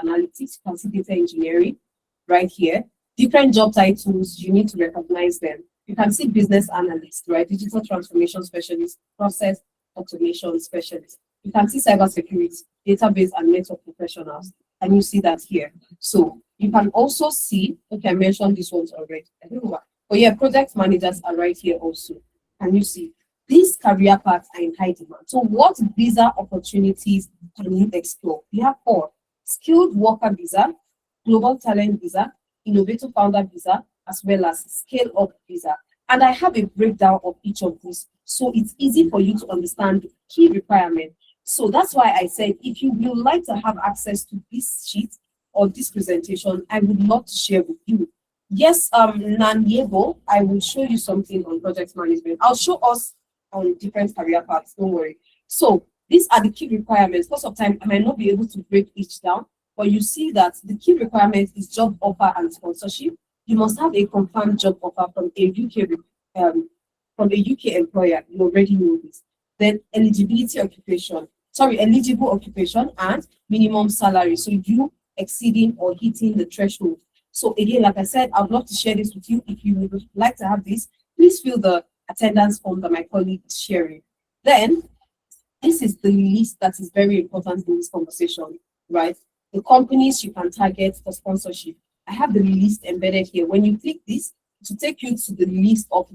analytics. You can see data engineering right here. Different job titles, you need to recognize them. You can see business analyst, right? Digital transformation specialist, process automation specialist. You can see cybersecurity, database and network professionals. And you see that here. So you can also see, okay, I mentioned these ones already. I don't know why. But yeah, project managers are right here also. Can you see? These career paths are in high demand. So what visa opportunities can you explore? We have 4: skilled worker visa, global talent visa, innovative founder visa, as well as scale up visa. And I have a breakdown of each of these, so it's easy for you to understand the key requirements. So that's why I said, if you would like to have access to this sheet or this presentation, I would love to share with you. Yes, Nanyebo, I will show you something on project management. I'll show us on different career paths, don't worry. So these are the key requirements. Because of time, I might not be able to break each down, but you see that the key requirement is job offer and sponsorship. You must have a confirmed job offer from a UK employer. You already know this. Then eligible occupation and minimum salary. So you exceeding or hitting the threshold. So again, like I said, I'd love to share this with you. If you would like to have this, please fill the attendance form that my colleague is sharing. Then this is the list that is very important in this conversation, right? The companies you can target for sponsorship. I have the list embedded here. When you click this, to take you to the list of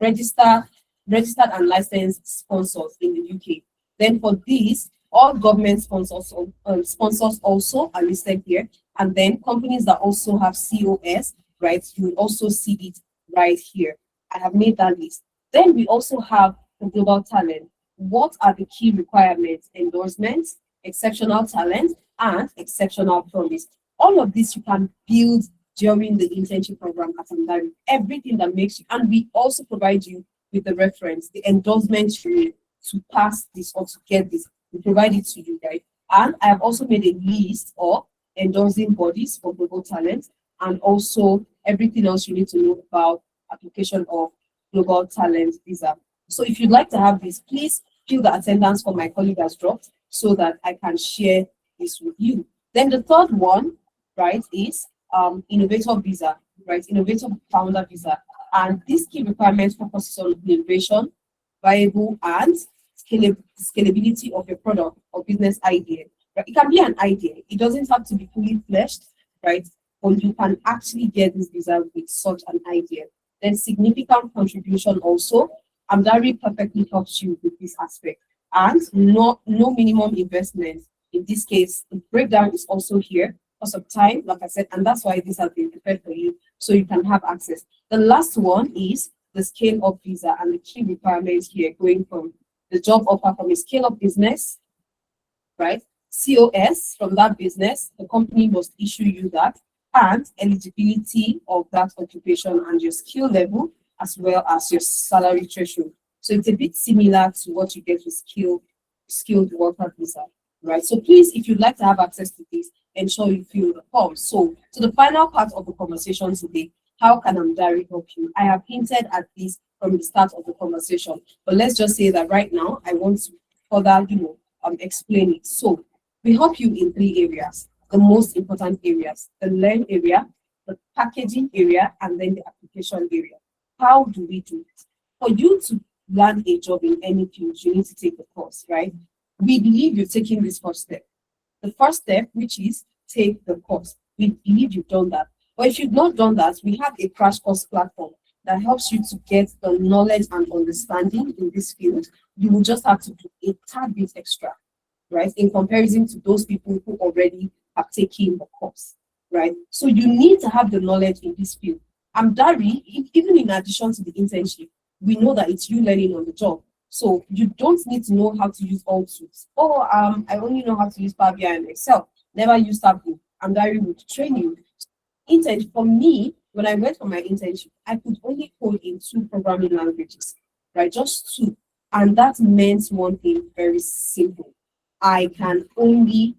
registered and licensed sponsors in the UK. Then for these, all government sponsors also are listed here. And then companies that also have COS, right? You will also see it right here. I have made that list. Then we also have the global talent. What are the key requirements? Endorsements, exceptional talent, and exceptional promise. All of this you can build during the internship program at Amdari. Everything that makes you, and we also provide you with the reference, the endorsement to pass this or to get this. We provide it to you guys. And I have also made a list of endorsing bodies for global talent and also everything else you need to know about application of global talent visa. So if you'd like to have this, please fill the attendance for my colleague has dropped so that I can share this with you. Then the third one, right, is innovator visa, right? Innovator founder visa. And this key requirement focuses on innovation, viable and scalability of your product or business idea. Right? It can be an idea. It doesn't have to be fully fleshed, right? But you can actually get this visa with such an idea. Then significant contribution also. Amdari perfectly helps you with this aspect. And no minimum investment. In this case, the breakdown is also here. because of time, like I said, and that's why this has been prepared for you so you can have access. The last one is the scale up visa, and the key requirements here going from the job offer from a scale up business, right? COS from that business, the company must issue you that, and eligibility of that occupation and your skill level as well as your salary threshold. So it's a bit similar to what you get with skilled worker visa, right? So please, if you'd like to have access to this, ensure you fill the form. So the final part of the conversation today, how can Amdari help you? I have hinted at this from the start of the conversation, but let's just say that right now I want to further, explain it. So we help you in 3 areas, the most important areas: the learn area, the packaging area, and then the application area. How do we do it? For you to land a job in any field, you need to take the course, right? We believe you're taking this first step. The first step, which is take the course. We believe you've done that. But if you've not done that, we have a crash course platform that helps you to get the knowledge and understanding in this field. You will just have to do a tad bit extra, right? In comparison to those people who already have taken the course, right? So you need to have the knowledge in this field. Amdari, even in addition to the internship, we know that it's you learning on the job. So you don't need to know how to use all tools. I only know how to use Power BI and Excel. Never use Tableau. Amdari would train you. For me, when I went for my internship, I could only code in 2 programming languages, right? Just 2. And that meant one thing very simple. I can only,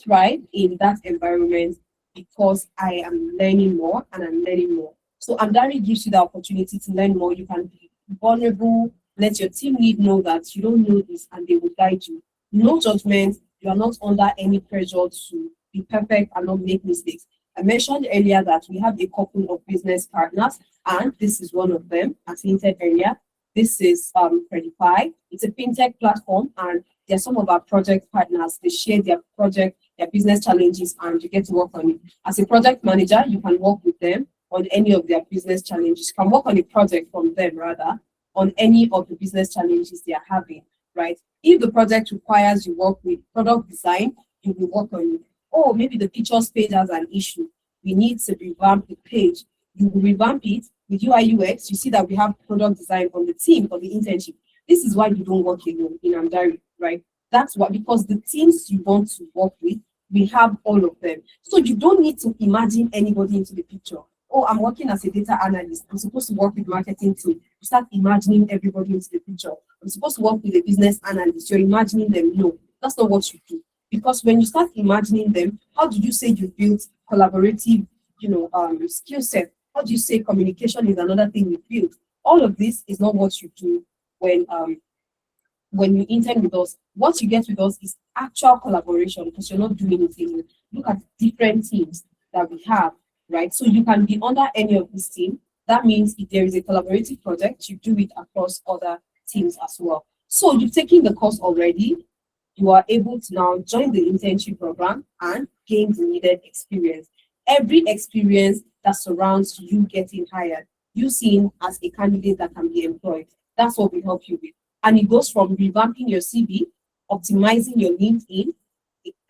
thrive in that environment because I am learning more and I'm learning more. So Amdari gives you the opportunity to learn more. You can be vulnerable, let your team lead know that you don't know this and they will guide you. No judgment. You are not under any pressure to be perfect and not make mistakes. I mentioned earlier that we have a couple of business partners, and this is one of them, as hinted earlier. This is Credify. It's a fintech platform, and they're some of our project partners. They share their project, their business challenges, and you get to work on it. As a project manager, you can work with them on any of their business challenges. You can work on a project from them, rather, on any of the business challenges they are having, right? If the project requires you work with product design, you will work on it. Or maybe the pictures page has an issue. We need to revamp the page. You will revamp it with UI UX. You see that we have product design on the team for the internship. This is why you don't work alone in Amdari, right? That's why, because the teams you want to work with, we have all of them. So you don't need to imagine anybody into the picture. Oh, I'm working as a data analyst. I'm supposed to work with marketing team. You start imagining everybody into the picture. I'm supposed to work with a business analyst. You're imagining them. No, that's not what you do. Because when you start imagining them, how do you say you build collaborative, skill set? How do you say communication is another thing you build? All of this is not what you do when you intern with us. What you get with us is actual collaboration, because you're not doing anything. Look at different teams that we have, right? So you can be under any of these teams. That means if there is a collaborative project, you do it across other teams as well. So you've taken the course already. You are able to now join the internship program and gain the needed experience. Every experience that surrounds you getting hired, you seen as a candidate that can be employed. That's what we help you with. And it goes from revamping your CV, optimizing your LinkedIn,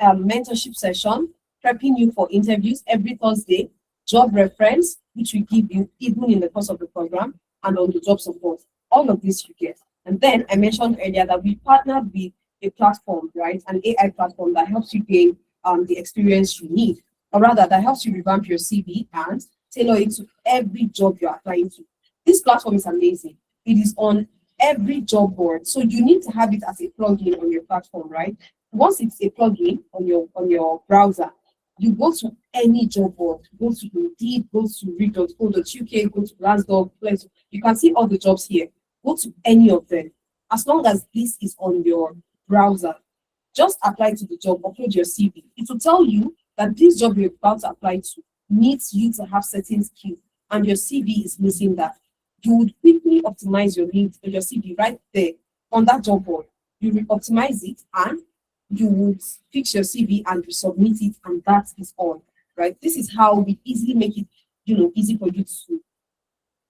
mentorship session, prepping you for interviews every Thursday, job reference, which we give you even in the course of the program, and on the job support. All of this you get. And then I mentioned earlier that we partnered with a platform, right? An AI platform that helps you gain the experience you need, or rather that helps you revamp your CV and tailor it to every job you're applying to. This platform is amazing. It is on every job board. So you need to have it as a plugin on your platform, right? Once it's a plugin on your browser, you go to any job board, go to Indeed, go to read.co.uk, go to Glassdoor, you can see all the jobs here. Go to any of them. As long as this is on your browser, just apply to the job, upload your CV. It will tell you that this job you're about to apply to needs you to have certain skills, and your CV is missing that. You would quickly optimize your CV right there on that job board. You will optimize it and you would fix your CV and resubmit it, and that is all, right? This is how we easily make it, easy for you to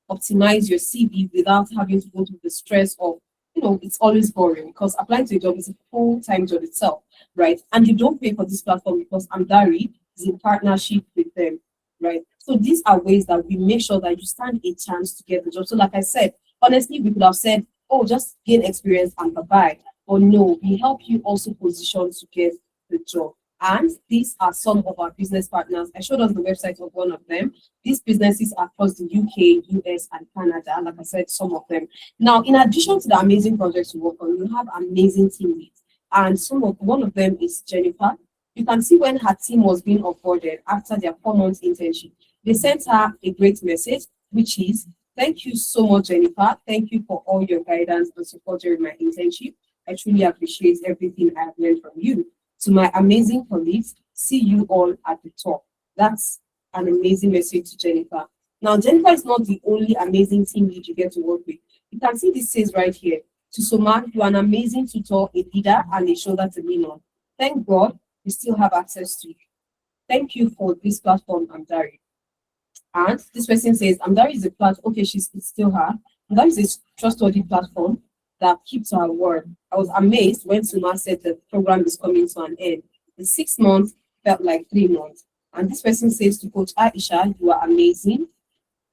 optimize your CV without having to go through the stress of, it's always boring because applying to a job is a full-time job itself, right? And you don't pay for this platform because Amdari is in partnership with them, right? So these are ways that we make sure that you stand a chance to get the job. So like I said, honestly, we could have said, oh, just gain experience and bye-bye. But no, we help you also position to get the job. And these are some of our business partners. I showed us the website of one of them. These businesses are across the UK, US, and Canada. Like I said, some of them. Now, in addition to the amazing projects you work on, you have amazing team leads. And one of them is Jennifer. You can see when her team was being onboarded after their 4 months internship, they sent her a great message, which is, thank you so much, Jennifer. Thank you for all your guidance and support during my internship. I truly appreciate everything I have learned from you. To my amazing colleagues, see you all at the top. That's an amazing message to Jennifer. Now, Jennifer is not the only amazing team lead you get to work with. You can see this says right here, to Soma, you are an amazing tutor, a leader, and a shoulder to lean on. Thank God we still have access to you. Thank you for this platform, Amdari. And this person says, Amdari is a platform, okay, it's still her. Amdari is a trustworthy platform that keeps our word. I was amazed when Suma said the program is coming to an end. The 6 months felt like 3 months. And this person says to Coach Aisha, you are amazing.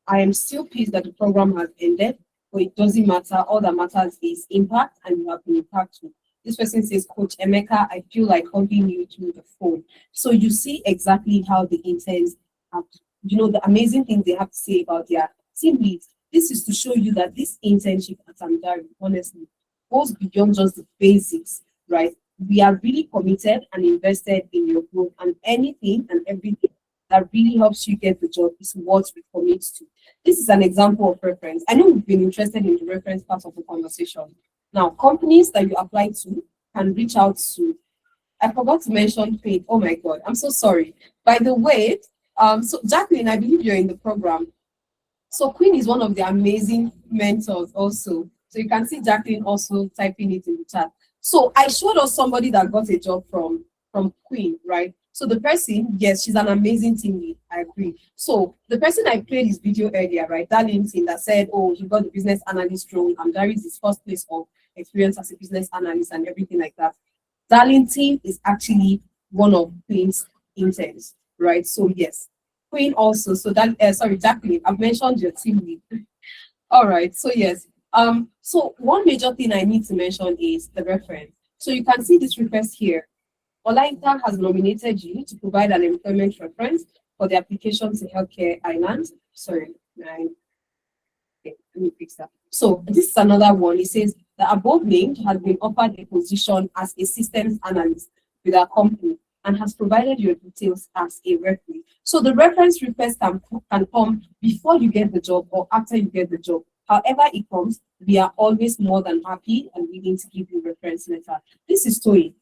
I am still pleased that the program has ended, but it doesn't matter. All that matters is impact, and you have been impactful. This person says, Coach Emeka, I feel like hugging you through the phone. So you see exactly how the interns have, the amazing things they have to say about their team leads. This is to show you that this internship at Amdari, honestly, goes beyond just the basics, right? We are really committed and invested in your growth, and anything and everything that really helps you get the job is what we commit to. This is an example of reference. I know we've been interested in the reference part of the conversation. Now, companies that you apply to can reach out to. I forgot to mention paid. Oh my God, I'm so sorry. By the way, so Jacqueline, I believe you're in the program. So Queen is one of the amazing mentors also. So you can see Jacqueline also typing it in the chat. So I showed us somebody that got a job from Queen, right? So the person, yes, she's an amazing team lead. I agree. So the person I played his video earlier, right? That LinkedIn that said, oh, he got the business analyst role, and that is his first place of experience as a business analyst and everything like that. Darlington is actually one of Queen's interns, right? So yes, Queen also. So that sorry, Jacqueline, I've mentioned your team lead. All right. So yes. So one major thing I need to mention is the reference. So you can see this request here. Olaita has nominated you to provide an employment reference for the application to Healthcare Island. Sorry, okay, let me fix that. So this is another one. It says the above named has been offered a position as a systems analyst with our company and has provided your details as a referee. So the reference request can come before you get the job or after you get the job. However it comes, we are always more than happy and willing to give you a reference letter. This is Toyin.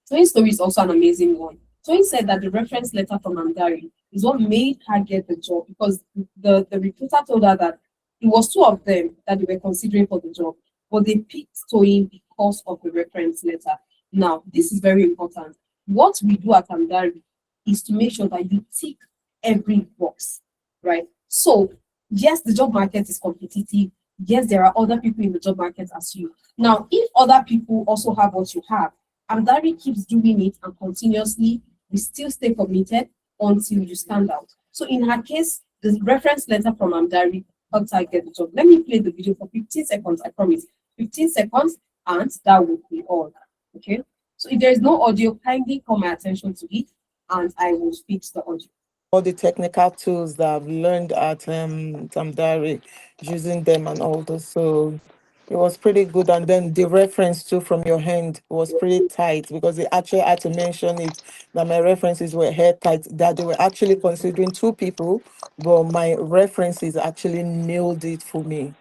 Toyin's story is also an amazing one. Toyin said that the reference letter from Amdari is what made her get the job, because the recruiter told her that it was 2 of them that they were considering for the job, but they picked Toyin because of the reference letter. Now, this is very important. What we do at Amdari is to make sure that you tick every box, right? So, yes, the job market is competitive. Yes, there are other people in the job market as you. Now, if other people also have what you have, Amdari keeps doing it and continuously, we still stay committed until you stand out. So in her case, the reference letter from Amdari helped her get the job. Let me play the video for 15 seconds, I promise. 15 seconds, and that would be all. Okay? So if there is no audio, kindly call my attention to it, and I will fix the audio. All the technical tools that I've learned at Amdari, using them and all those. So it was pretty good. And then the reference too from your hand was pretty tight, because they actually had to mention it, that my references were hair tight, that they were actually considering 2 people, but my references actually nailed it for me.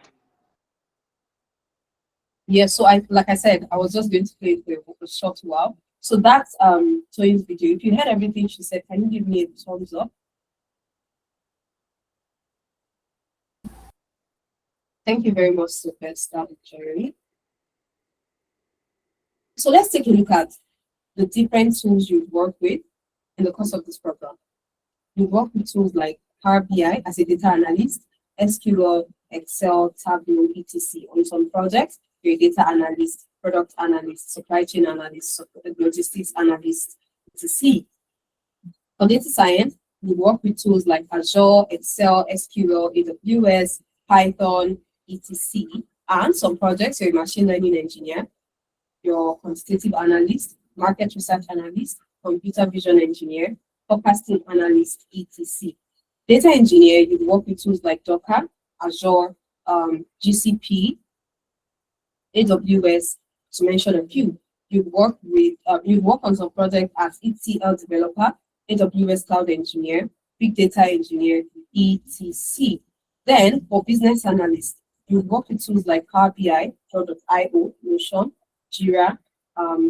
Yeah, so like I said, I was just going to play it for a short while. So that's Toyin's video. If you heard everything she said, can you give me a thumbs up? Thank you very much, Superstar Jeremy. So let's take a look at the different tools you've worked with in the course of this program. You work with tools like Power BI as a data analyst, SQL, Excel, Tableau, etc. On some projects, you're a data analyst, product analyst, supply chain analyst, logistics analyst, etc. For data science, we work with tools like Azure, Excel, SQL, AWS, Python, etc. And some projects, you're a machine learning engineer, you're a quantitative analyst, market research analyst, computer vision engineer, forecasting analyst, etc. Data engineer, you work with tools like Docker, Azure, GCP, AWS, to mention a few. You work on some projects as ETL developer, AWS cloud engineer, big data engineer, etc. Then for business analyst, you work with tools like Power BI, Pro.io, Notion, Jira,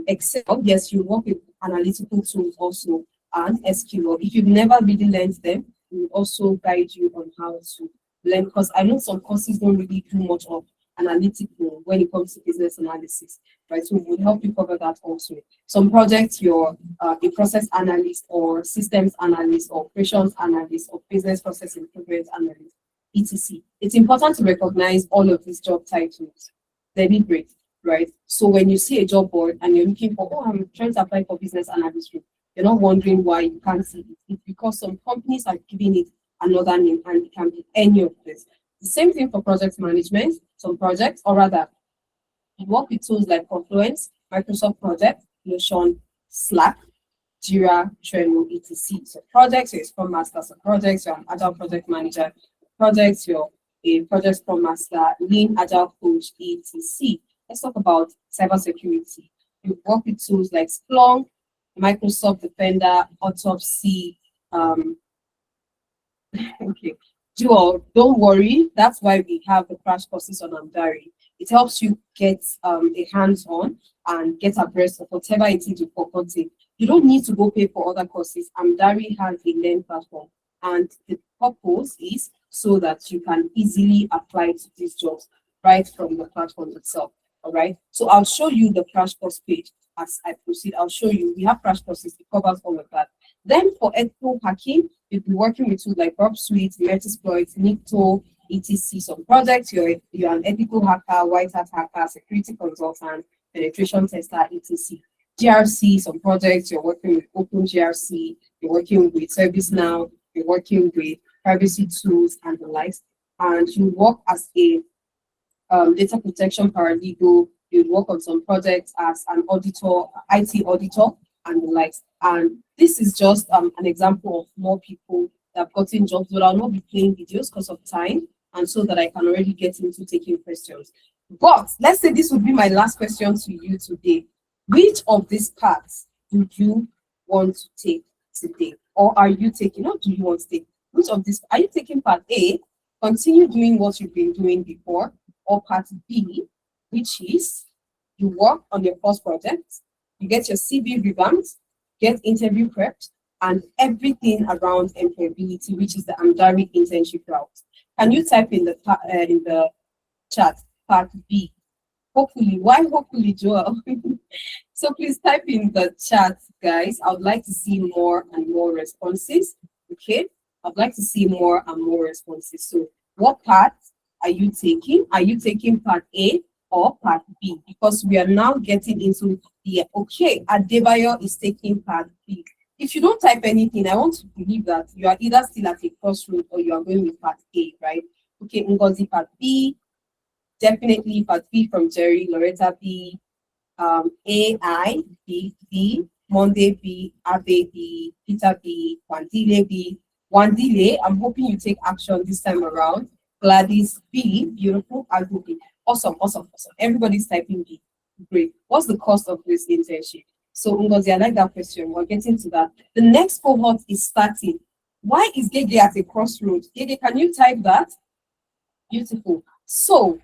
Excel. Yes, you work with analytical tools also, and SQL. If you've never really learned them, we will also guide you on how to learn, because I know some courses don't really do much of analytical when it comes to business analysis, right? So we will help you cover that also. Some projects, you're a process analyst or systems analyst or operations analyst or business process improvement analyst, etc. It's important to recognize all of these job titles. They're great, right? So when you see a job board and you're looking for, oh, I'm trying to apply for business analyst role, you're not wondering why you can't see it. It's because some companies are giving it another name, and it can be any of this. The same thing for project management. Some projects, or rather, you work with tools like Confluence, Microsoft Project, Notion, Slack, Jira, Trello, etc. So projects, you're a Scrum Master. So projects, you're an Agile Project Manager. Projects, you're a Project Scrum Master, Lean Agile Coach, etc. Let's talk about cybersecurity. You work with tools like Splunk, Microsoft Defender, Autopsy. Okay, don't worry. That's why we have the crash courses on Amdari. It helps you get a hands-on and get abreast of whatever it is you've forgotten. You don't need to go pay for other courses. Amdari has a learn platform, and the purpose is so that you can easily apply to these jobs right from the platform itself. All right. So I'll show you the crash course page as I proceed. I'll show you. We have crash courses. It covers all of that. Then for ethical hacking, you'll be working with tools like Bob Suite, Metasploit, Nikto, etc. Some projects, you're an ethical hacker, white hat hacker, security consultant, penetration tester, etc. GRC, some projects, you're working with OpenGRC, you're working with ServiceNow, you're working with privacy tools and the likes. And you work as a data protection paralegal, you work on some projects as an auditor, IT auditor, and the likes. And this is just an example of more people that have gotten jobs, but I'll not be playing videos because of time, and so that I can already get into taking questions. But let's say this would be my last question to you today. Which of these paths do you want to take today? Or are you taking, what do you want to take? Which of these, are you taking part A, continue doing what you've been doing before, or part B, which is you work on your first project, you get your CV revamped, get interview prepped, and everything around employability, which is the Amdari internship route. Can you type in the chat part B? Hopefully, why hopefully, Joel? So please type in the chat, guys. I would like to see more and more responses. Okay, I'd like to see more and more responses. So what part are you taking? Are you taking part A or part B? Because we are now getting into the, okay, Adebayo is taking part B. If you don't type anything, I want to believe that you are either still at a crossroad or you are going with part A, right? Okay, Ngozi part B, definitely part B from Jerry, Loretta B, AI B, Monday B, Abe B, Peter B, Wandile B. Wandile, I'm hoping you take action this time around. Gladys B, beautiful, Agu B. Awesome. Everybody's typing B. Great. What's the cost of this internship? So, Ngozi, I like that question. We're getting to that. The next cohort is starting. Why is Gege at a crossroads? Gege, can you type that? Beautiful. So,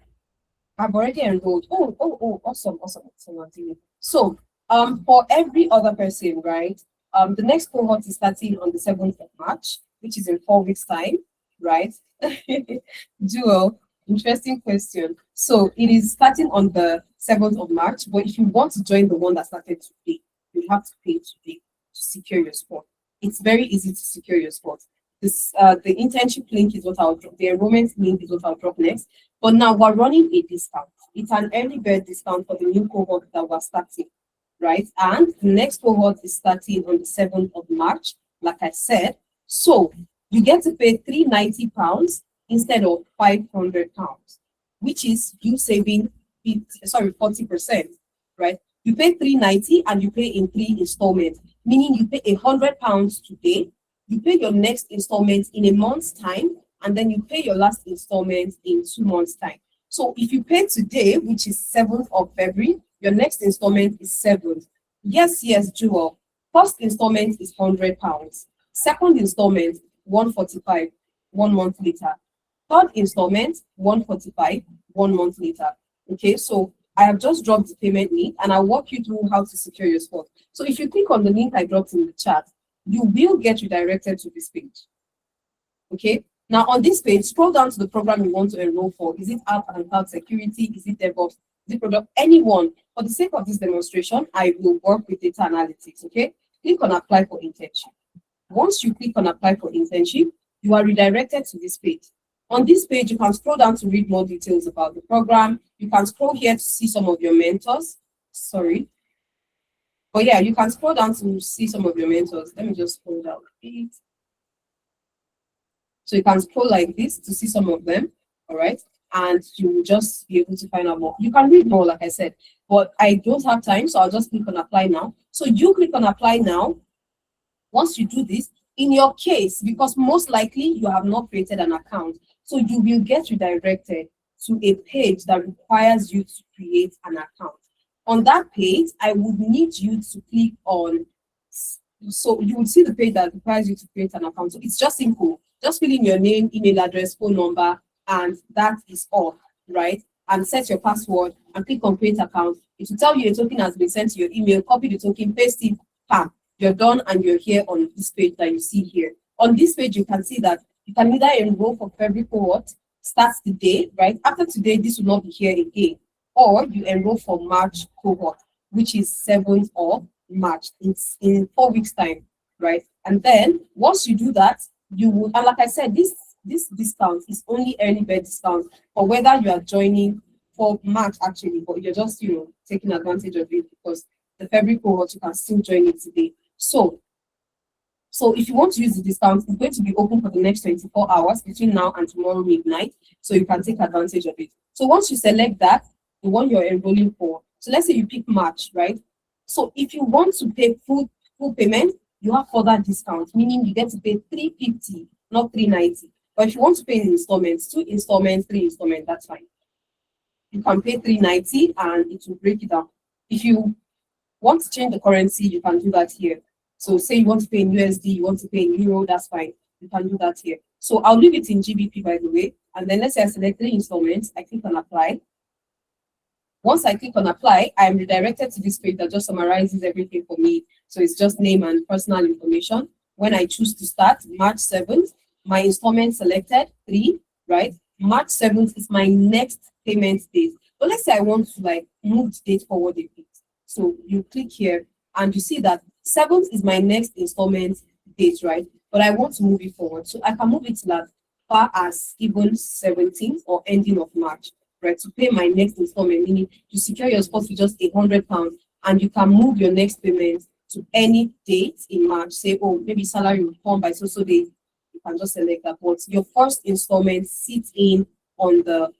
I've already enrolled. Oh, awesome. So, for every other person, right? The next cohort is starting on the 7th of March, which is in 4 weeks' time, right? Duo, interesting question. So it is starting on the 7th of March, but if you want to join the one that started today, you have to pay today to secure your spot. It's very easy to secure your spot. This the internship link is what I'll drop, the enrollment link is what I'll drop next. But now we're running a discount. it's an early bird discount for the new cohort that we're starting, right? And the next cohort is starting on the 7th of March, like I said. So you get to pay £390 instead of £500, which is you saving 40%, right? You pay £390 and you pay in 3 installments, meaning you pay £100 today, you pay your next installment in a month's time, and then you pay your last installment in 2 months' time. So if you pay today, which is 7th of February, your next installment is 7th. Yes, Jewel. First installment is £100. Second installment, 145, 1 month later. Third installment, 145, 1 month later. Okay, so I have just dropped the payment link and I'll walk you through how to secure your spot. So if you click on the link I dropped in the chat, you will get redirected to this page. Okay, now on this page, scroll down to the program you want to enroll for. Is it app and cloud security? Is it DevOps? Is it product? Anyone. For the sake of this demonstration, I will work with data analytics. Okay, click on apply for internship. Once you click on apply for internship, you are redirected to this page. On this page, you can scroll down to read more details about the program. You can scroll here to see some of your mentors. Sorry. But yeah, you can scroll down to see some of your mentors. Let me just scroll down a bit. So you can scroll like this to see some of them, all right? And you will just be able to find out more. You can read more, like I said, but I don't have time, so I'll just click on apply now. So you click on apply now. Once you do this, in your case, because most likely you have not created an account, so you will get redirected to a page that requires you to create an account. On that page, I would need you to click on, so you will see the page that requires you to create an account. So it's just simple. Just fill in your name, email address, phone number, and that is all, right? And set your password and click on create account. It will tell you a token has been sent to your email, copy the token, paste it, bam, you're done and you're here on this page that you see here. On this page, you can see that you can either enroll for February cohort, starts today, right? After today, this will not be here again. Or you enroll for March cohort, which is 7th of March. It's in 4 weeks' time, right? And then once you do that, you would, and like I said, this discount is only early bird discount for whether you are joining for March actually, but you're just, taking advantage of it because the February cohort, you can still join it today. So if you want to use the discount, it's going to be open for the next 24 hours between now and tomorrow midnight, so you can take advantage of it. So once you select that, the one you're enrolling for, so let's say you pick March, right? So if you want to pay full payment, you have further discount, meaning you get to pay $350, not $390. But if you want to pay in installments, 2 installments, 3 installments, that's fine. You can pay $390 and it will break it down. If you want to change the currency, you can do that here. So say you want to pay in USD, you want to pay in Euro, that's fine. You can do that here. So I'll leave it in GBP, by the way. And then let's say I select 3 installments, I click on apply. Once I click on apply, I'm redirected to this page that just summarizes everything for me. So it's just name and personal information. When I choose to start, March 7th, my installment selected, 3, right? March 7th is my next payment date. But let's say I want to move the date forward a bit. So you click here and you see that 7th is my next installment date, right? But I want to move it forward. So I can move it to as far as even 17th or ending of March, right? To pay my next installment, meaning to secure your spot for just £100, and you can move your next payment to any date in March. Say, oh, maybe salary will come by so date. You can just select that. But your first installment sits in on the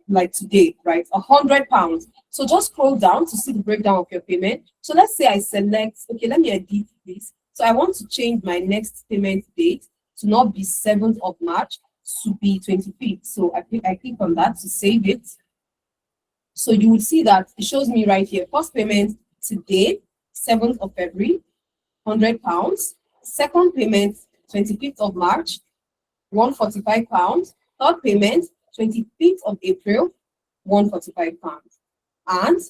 like today, right? £100. So just scroll down to see the breakdown of your payment. So let's say I select, okay, let me edit this. So I want to change my next payment date to not be 7th of March, to be 25th. So I click on that to save it. So you will see that it shows me right here. First payment today, 7th of February, £100. Second payment, 25th of March, £145. Third payment, 25th of April, £145. And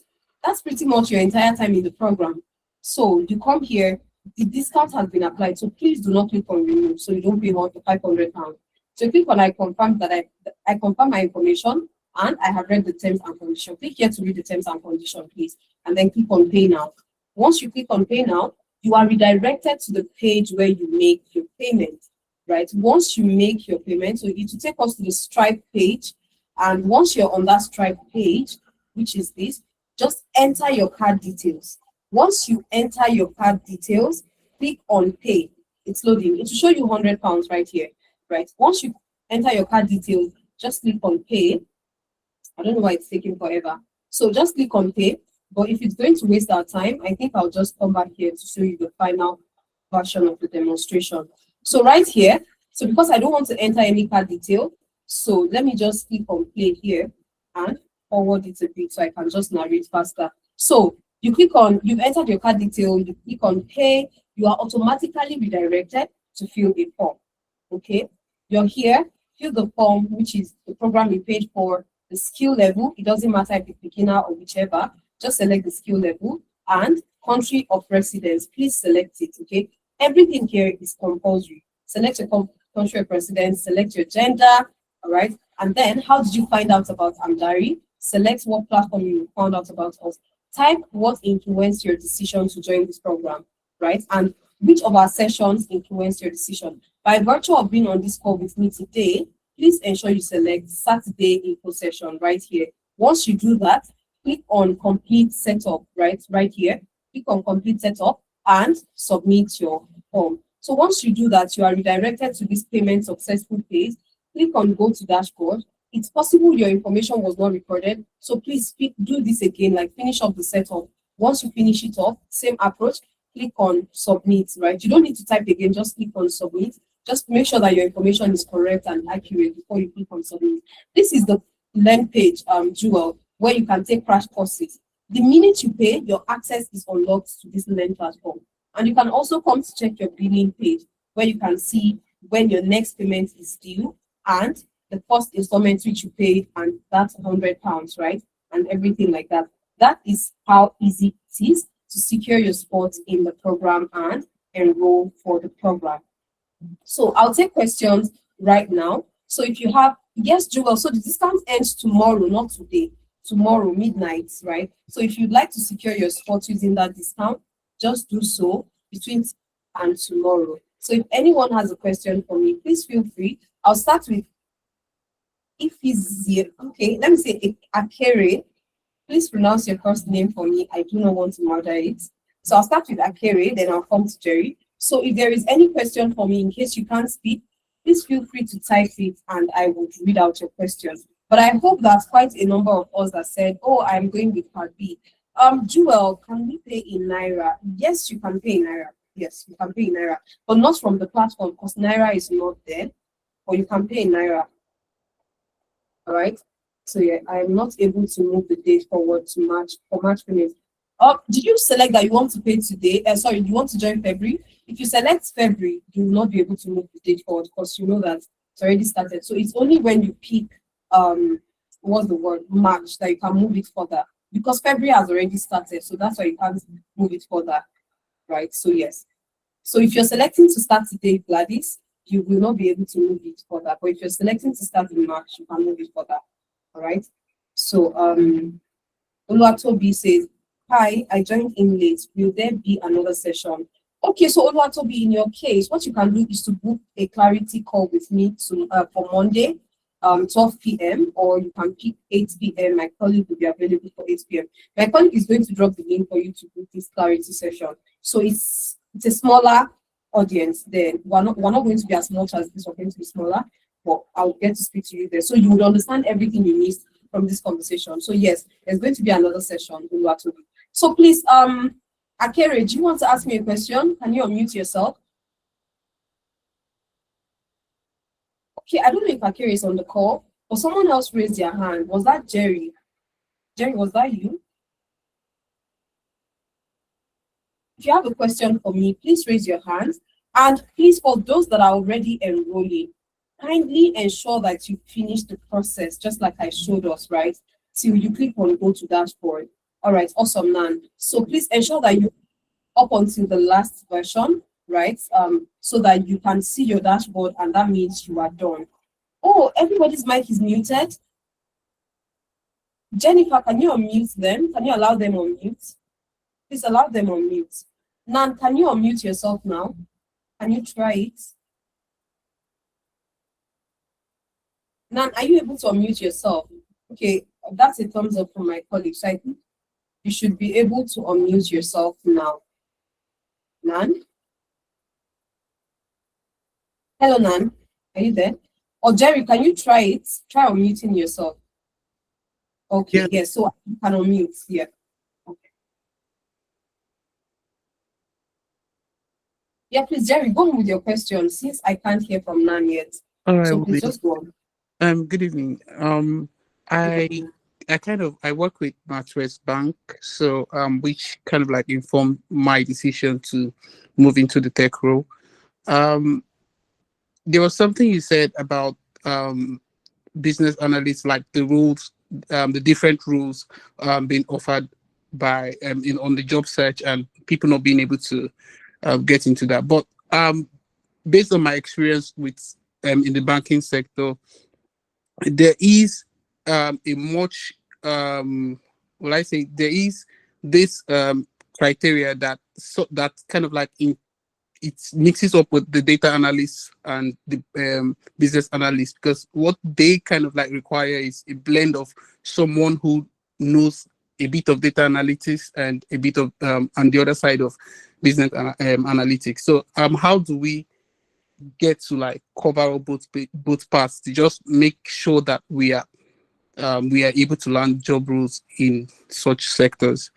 that's pretty much your entire time in the program. So you come here, the discount has been applied. So please do not click on renew so you don't pay more than £500. So click on I confirm that I confirm my information and I have read the terms and conditions. Click here to read the terms and conditions, please. And then click on pay now. Once you click on pay now, you are redirected to the page where you make your payment, right? Once you make your payment, so it will take us to the Stripe page. And once you're on that Stripe page, which is this, just enter your card details. Once you enter your card details, click on pay. It's loading. It will show you £100 right here, right? Once you enter your card details, just click on pay. I don't know why it's taking forever. So just click on pay. But if it's going to waste our time, I think I'll just come back here to show you the final version of the demonstration. So right here, so because I don't want to enter any card detail, so let me just click on play here and forward it a bit so I can just narrate faster. So you click on, you've entered your card detail, you click on pay, you are automatically redirected to fill a form. Okay, you're here, fill the form, which is the program you paid for, the skill level. It doesn't matter if it's beginner or whichever, just select the skill level, and country of residence, please select it. Okay, everything here is compulsory. Select your country of residence, select your gender, all right, and then how did you find out about Amdari? Select what platform you found out about us. Type what influenced your decision to join this program, right? And which of our sessions influenced your decision. By virtue of being on this call with me today, please ensure you select Saturday info session right here. Once you do that, click on complete setup, right here. Click on complete setup and submit your form. So once you do that, you are redirected to this payment successful page. Click on go to dashboard. It's possible your information was not recorded, so please do this again, like finish up the setup. Once you finish it off, same approach, click on submit, right? You don't need to type again, just click on submit. Just make sure that your information is correct and accurate before you click on submit. This is the learn page, Jewel, where you can take crash courses. The minute you pay, your access is unlocked to this learn platform. And you can also come to check your billing page, where you can see when your next payment is due and the first installment which you paid, and that's £100, right? And everything like that. That is how easy it is to secure your spot in the program and enroll for the program. So I'll take questions right now. So if you have, yes, Jewel, so the discount ends tomorrow, not today. Tomorrow, midnight, right? So if you'd like to secure your spot using that discount, just do so between and tomorrow. So if anyone has a question for me, please feel free. I'll start with okay, let me say Akere. Please pronounce your first name for me. I do not want to murder it. So I'll start with Akere, then I'll come to Jerry. So if there is any question for me, in case you can't speak, please feel free to type it and I will read out your questions. But I hope that quite a number of us that said, oh, I'm going with part B. Jewel, can we pay in Naira? Yes, you can pay in Naira. Yes, you can pay in Naira, but not from the platform because Naira is not there, or you can pay in Naira. All right. So yeah, I am not able to move the date forward to March for March payment. Did you select that you want to pay today? Sorry, you want to join February? If you select February, you will not be able to move the date forward because you know that it's already started. So it's only when you pick what's the word, March, that you can move it further. Because February has already started, so that's why you can't move it further. Right? So yes. So if you're selecting to start today, Gladys, you will not be able to move it further. But if you're selecting to start in March, you can move it further. All right. So Oluwatobi says, hi, I joined in late. Will there be another session? Okay, so Oluwatobi, in your case, what you can do is to book a clarity call with me for Monday, 12 p.m. or you can pick 8 p.m. My colleague will be available for 8 p.m. My colleague is going to drop the link for you to book this clarity session. So it's a smaller audience then. We're not going to be as much as this, we're going to be smaller, but I'll get to speak to you there. So you would understand everything you need from this conversation. So yes, there's going to be another session. So please, Akere, do you want to ask me a question? Can you unmute yourself? Okay, I don't know if Akere is on the call, but someone else raised their hand. Was that Jerry? Jerry, was that you? If you have a question for me, please raise your hand. And please, for those that are already enrolling, kindly ensure that you finish the process, just like I showed us, right? Till you click on go to dashboard. All right, awesome, Nan. So please ensure that you up until the last version, right? So that you can see your dashboard and that means you are done. Oh, everybody's mic is muted. Jennifer, can you unmute them? Can you allow them on mute? Please allow them on mute. Nan, can you unmute yourself now? Can you try it? Nan, are you able to unmute yourself? Okay, that's a thumbs up from my colleague. So I think you should be able to unmute yourself now. Nan? Hello, Nan. Are you there? Or Jerry, can you try it? Try unmuting yourself. Okay, yes, so you can unmute. Yeah. Okay. Yeah, please, Jerry, go on with your question since I can't hear from Nan yet. All right. So please just go on. Good evening. I work with NatWest Bank, so which kind of like informed my decision to move into the tech role. There was something you said about business analysts, like the rules, the different rules being offered by on the job search, and people not being able to get into that. But based on my experience with in the banking sector, there is a much well, I say there is this criteria that that kind of like it mixes up with the data analysts and the business analysts, because what they kind of like require is a blend of someone who knows a bit of data analytics and a bit of on the other side of business analytics. So how do we get to like cover both parts to just make sure that we are able to land job roles in such sectors?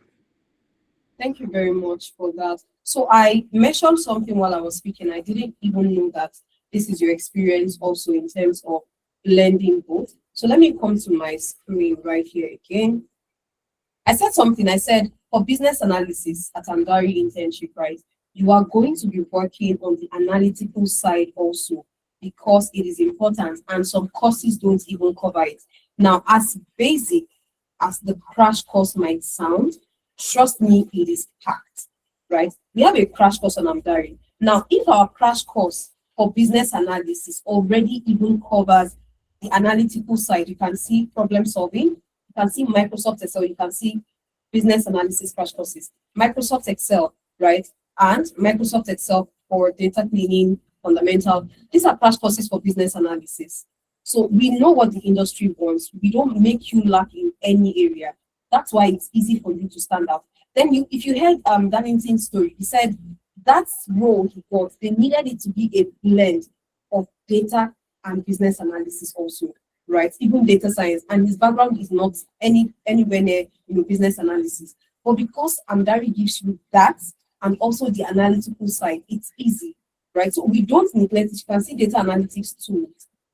Thank you very much for that. So I mentioned something while I was speaking. I didn't even know that this is your experience also in terms of blending both. So let me come to my screen right here again. I said something. I said for business analysis at Amdari internship, right? You are going to be working on the analytical side also, because it is important and some courses don't even cover it. Now, as basic as the crash course might sound, trust me, it is packed, right? We have a crash course on Amdari. Now, if our crash course for business analysis already even covers the analytical side, you can see problem solving, you can see Microsoft Excel, you can see business analysis crash courses, Microsoft Excel, right? And Microsoft Excel for data cleaning, fundamental. These are crash courses for business analysis. So we know what the industry wants. We don't make you lack in any area. That's why it's easy for you to stand out. Then if you heard Darlington's story, he said that role he got, they needed it to be a blend of data and business analysis also, right? Even data science. And his background is not anywhere near business analysis. But because Amdari gives you that and also the analytical side, it's easy, right? So we don't neglect it. You can see data analytics too.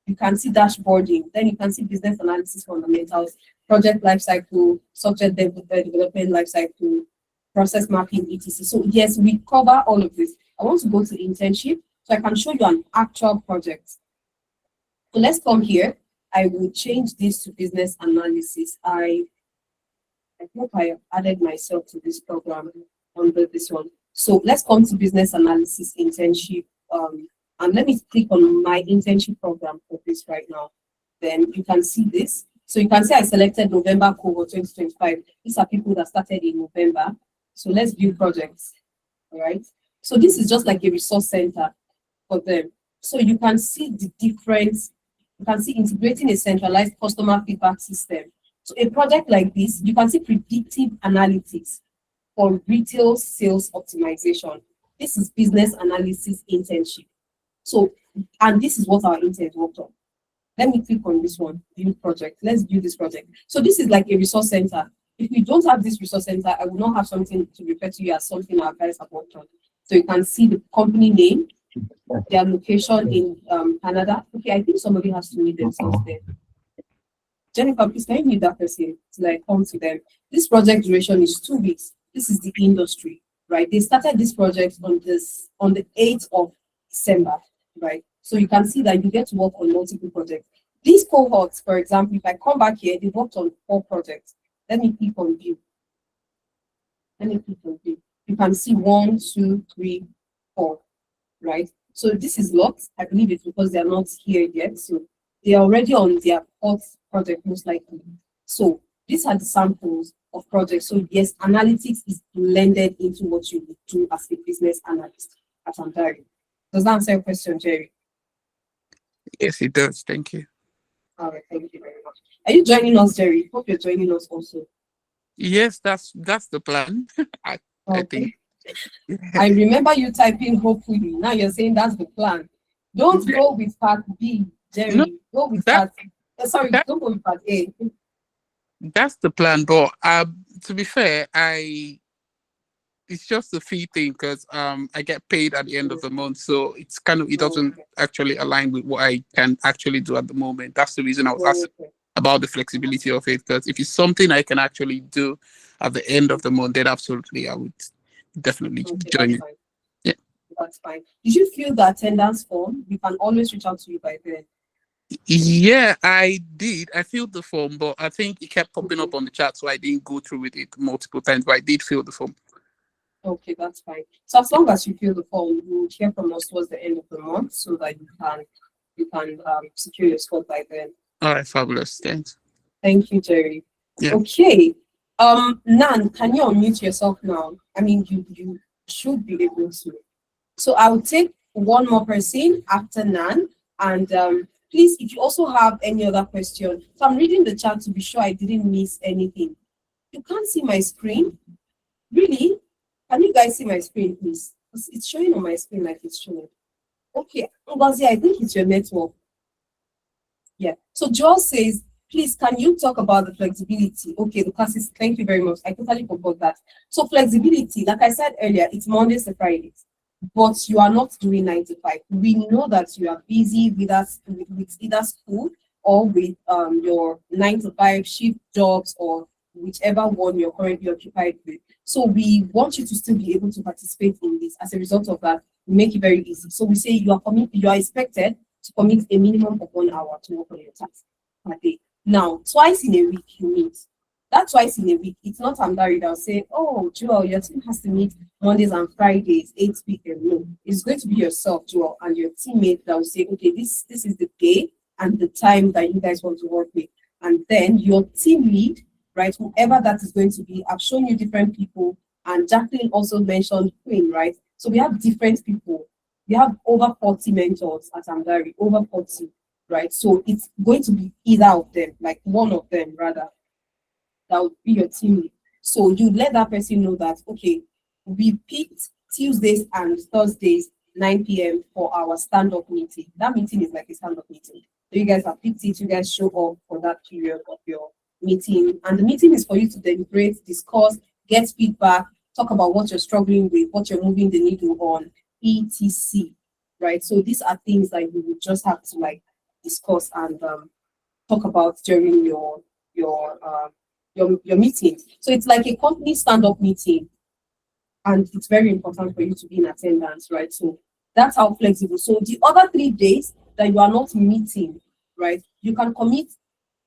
You can see dashboarding. Then you can see business analysis fundamentals, project lifecycle, software development lifecycle, process mapping, etc. So yes, we cover all of this. I want to go to internship so I can show you an actual project. So let's come here. I will change this to business analysis. I hope I added myself to this program under this one. So let's come to business analysis internship. And let me click on my internship program for this right now. Then you can see this. So you can see I selected November cohort 2025. These are people that started in November. So let's view projects. All right. So this is just like a resource center for them. So you can see the difference. You can see integrating a centralized customer feedback system. So a project like this, you can see predictive analytics for retail sales optimization. This is business analysis internship. So, and this is what our interns worked on. Let me click on this one, view project. Let's view this project. So this is like a resource center. If we don't have this resource center, I will not have something to refer to you as something our guys have worked on. So you can see the company name, their location in Canada. Okay, I think somebody has to meet themselves there. Jennifer, please can you meet that person till I come to them? This project duration is 2 weeks. This is the industry, right? They started this project on the 8th of December, right? So you can see that you get to work on multiple projects. These cohorts, for example, if I come back here, they worked on 4 projects. Let me click on view. Let me click on view. You can see 1, 2, 3, 4, right? So this is locked. I believe it's because they're not here yet. So they are already on their 4th project, most likely. So these are the samples of projects. So yes, analytics is blended into what you would do as a business analyst at Amdari. Does that answer your question, Jerry? Yes, it does. Thank you. All right, thank you very much. Are you joining us, Jerry? Hope you're joining us also. Yes, that's the plan. I think. Okay. I remember you typing hopefully. Now you're saying that's the plan. Don't go with part B, No, Jerry. Go with that part. Sorry, that don't go with part A. that's the plan. But to be fair, it's just a fee thing because I get paid at the end of the month, so it's kind of it doesn't Okay. actually align with what I can actually do at the moment. That's the reason I was asking Okay. about the flexibility of it, because if it's something I can actually do at the end of the month, then absolutely I would definitely Okay, join that's it. fine. Yeah. That's fine. Did you fill the attendance form? We can always reach out to you by then. Yeah, I did. I filled the form, but I think it kept popping Mhm. up on the chat, so I didn't go through with it multiple times. But I did fill the form. Okay, that's fine. So as long as you fill the form, you will hear from us towards the end of the month so that you can secure your spot by then. All right, fabulous. Thanks. Thank you, Jerry. Yeah. Okay. Nan, can you unmute yourself now? I mean, you should be able to. So I will take one more person after Nan, and please, if you also have any other question, so I'm reading the chat to be sure I didn't miss anything. You can't see my screen, really? Can you guys see my screen, please? It's showing on my screen like it's showing. Okay, Ngozi, I think it's your network. Yeah. So Joel says, please, can you talk about the flexibility? Okay, the classes, thank you very much. I totally forgot that. So flexibility, like I said earlier, it's Mondays to Fridays, but you are not doing 9 to 5. We know that you are busy with us with either school or with your 9 to 5 shift jobs or whichever one you're currently occupied with. So we want you to still be able to participate in this. As a result of that, we make it very easy. So we say you are expected to commit a minimum of 1 hour to work on your task per day. Now, twice in a week you meet. That twice in a week, it's not Amdari that will say, oh, Joel, your team has to meet Mondays and Fridays, 8 p.m. No, it's going to be yourself, Joel, and your teammate that will say, okay, this is the day and the time that you guys want to work with. And then your team lead, right, whoever that is going to be, I've shown you different people, and Jacqueline also mentioned Queen, right? So we have different people. We have over 40 mentors at Amdari, over 40, right? So it's going to be either of them, like one of them rather, that would be your team lead. So you let that person know that, okay, we picked Tuesdays and Thursdays, 9 p.m. for our stand-up meeting. That meeting is like a stand-up meeting. So you guys have picked it, you guys show up for that period of your meeting. And the meeting is for you to deliberate, discuss, get feedback, talk about what you're struggling with, what you're moving the needle on, etc. Right? So these are things that you would just have to like discuss and talk about during your meeting. So it's like a company stand-up meeting, and it's very important for you to be in attendance, right? So that's how flexible. So the other 3 days that you are not meeting, right, you can commit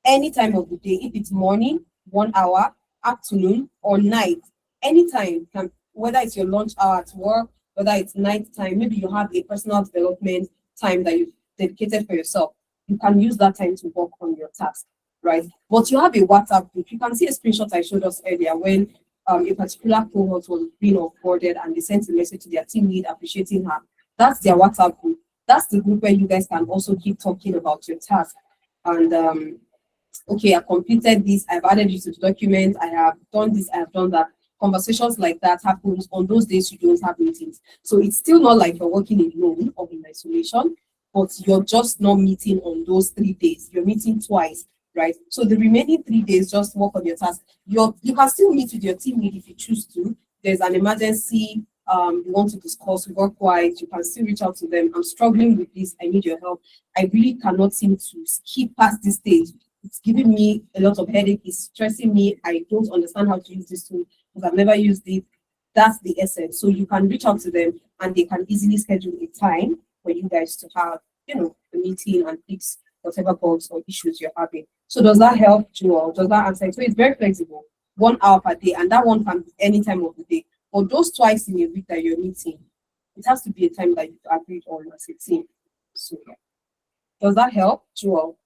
any time of the day. If it's morning, 1 hour, afternoon, or night, anytime, whether it's your lunch hour at work, whether it's night time, maybe you have a personal development time that you've dedicated for yourself, you can use that time to work on your task, right? But you have a WhatsApp group. You can see a screenshot I showed us earlier when a particular cohort was being onboarded and they sent a message to their team lead appreciating her. That's their WhatsApp group. That's the group where you guys can also keep talking about your task. And okay, I completed this, I've added you to the document, I have done this, I have done that. Conversations like that happens on those days you don't have meetings. So it's still not like you're working alone or in isolation, but you're just not meeting on those 3 days. You're meeting twice, right? So the remaining 3 days, just work on your task. You can still meet with your team lead if you choose to. There's an emergency you want to discuss work-wise, you can still reach out to them. I'm struggling with this, I need your help. I really cannot seem to skip past this stage. It's giving me a lot of headache, it's stressing me. I don't understand how to use this tool because I've never used it. That's the essence. So you can reach out to them and they can easily schedule a time for you guys to have, a meeting and fix whatever bugs or issues you're having. So does that help, Joel? Does that answer? So it's very flexible, 1 hour per day, and that one can be any time of the day. Or those twice in a week that you're meeting, it has to be a time that you've agreed on as a team. So yeah. Does that help, Joel?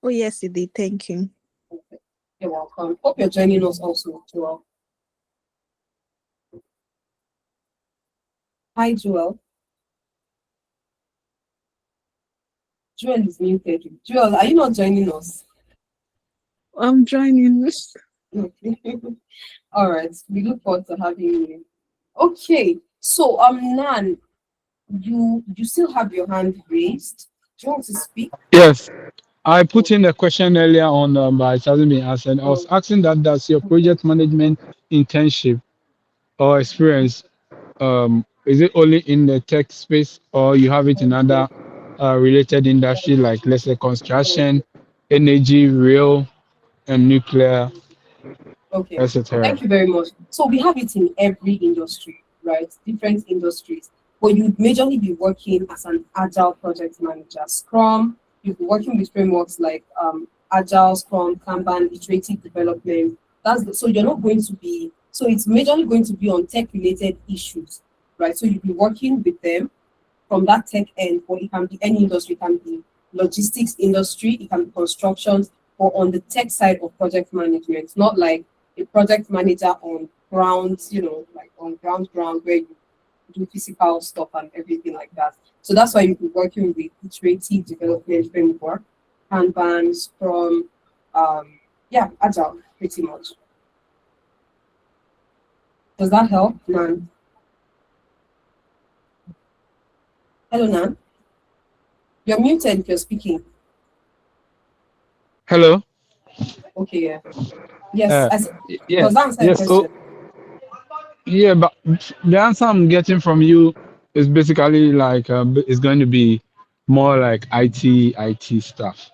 Oh, yes, it did. Thank you. Okay. You're welcome. Hope you're joining us also, Joel. Hi, Joel. Joel is muted. Joel, are you not joining us? I'm joining. Okay. All right. We look forward to having you. Okay. So Nan, you still have your hand raised. Do you want to speak? Yes, I put in a question earlier on, but it hasn't been answered. I was Oh, asking that does your okay. project management internship or experience, is it only in the tech space or you have it in Okay. other related industry like let's say construction, energy, rail, and nuclear, Okay, etc. thank you very much. So we have it in every industry, right? Different industries. But you'd majorly be working as an agile project manager, Scrum. You'll be working with frameworks like Agile, Scrum, Kanban, iterative development. So you're not going to be, so it's majorly going to be on tech related issues, right? So you'll be working with them from that tech end, or it can be any industry, it can be logistics industry, it can be construction, or on the tech side of project management, not like a project manager on ground, like on ground where you do physical stuff and everything like that. So that's why you'll be working with iterative development framework, Kanban, Scrum, Agile, pretty much. Does that help, Nan? Hello, Nan. You're muted if you're speaking. Hello. Okay, yeah. Yes, Uh, does yes, that answer your yes. So question? yeah, but the answer I'm getting from you is basically like it's going to be more like IT stuff.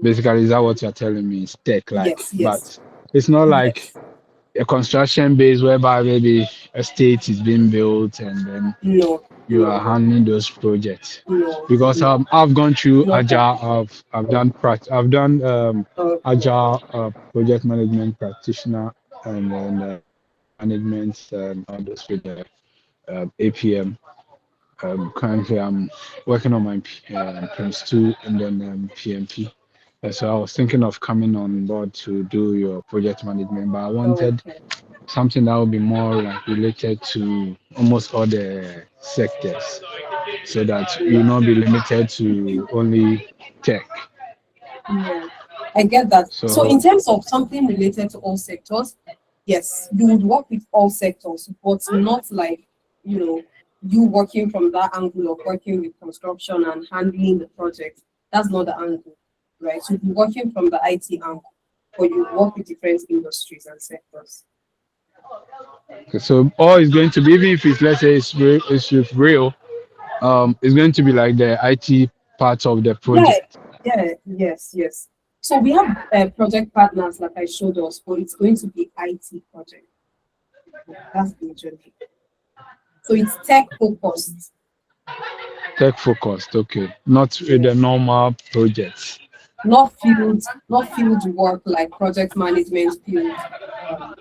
Basically, is that what you're telling me? It's tech like, Yes, yes, but it's not like yes. a construction base whereby maybe a state is being built and then No, you are no, handling those projects. no, Because no, I've gone through not that. agile, I've done Okay, agile project management practitioner and then management all those with the APM. Currently, I'm working on my Prince 2 and then PMP. So I was thinking of coming on board to do your project management, but I wanted okay. something that would be more like related to almost all the sectors, so that you Yeah, will not be limited to only tech. yeah. I get that. So So in terms of something related to all sectors, yes, you would work with all sectors, but not like, you working from that angle of working with construction and handling the project. That's not the angle, right? So you're working from the IT angle, but you work with different industries and sectors. so all is going to be, even if it's let's say it's with real, it's going to be like the IT part of the Yeah, project. yeah, yes, yes. So we have project partners like I showed us, but it's going to be IT project. That's the journey. So it's tech focused, Tech focused, okay, not with the yes. normal projects. Not field work like project management field. Yeah,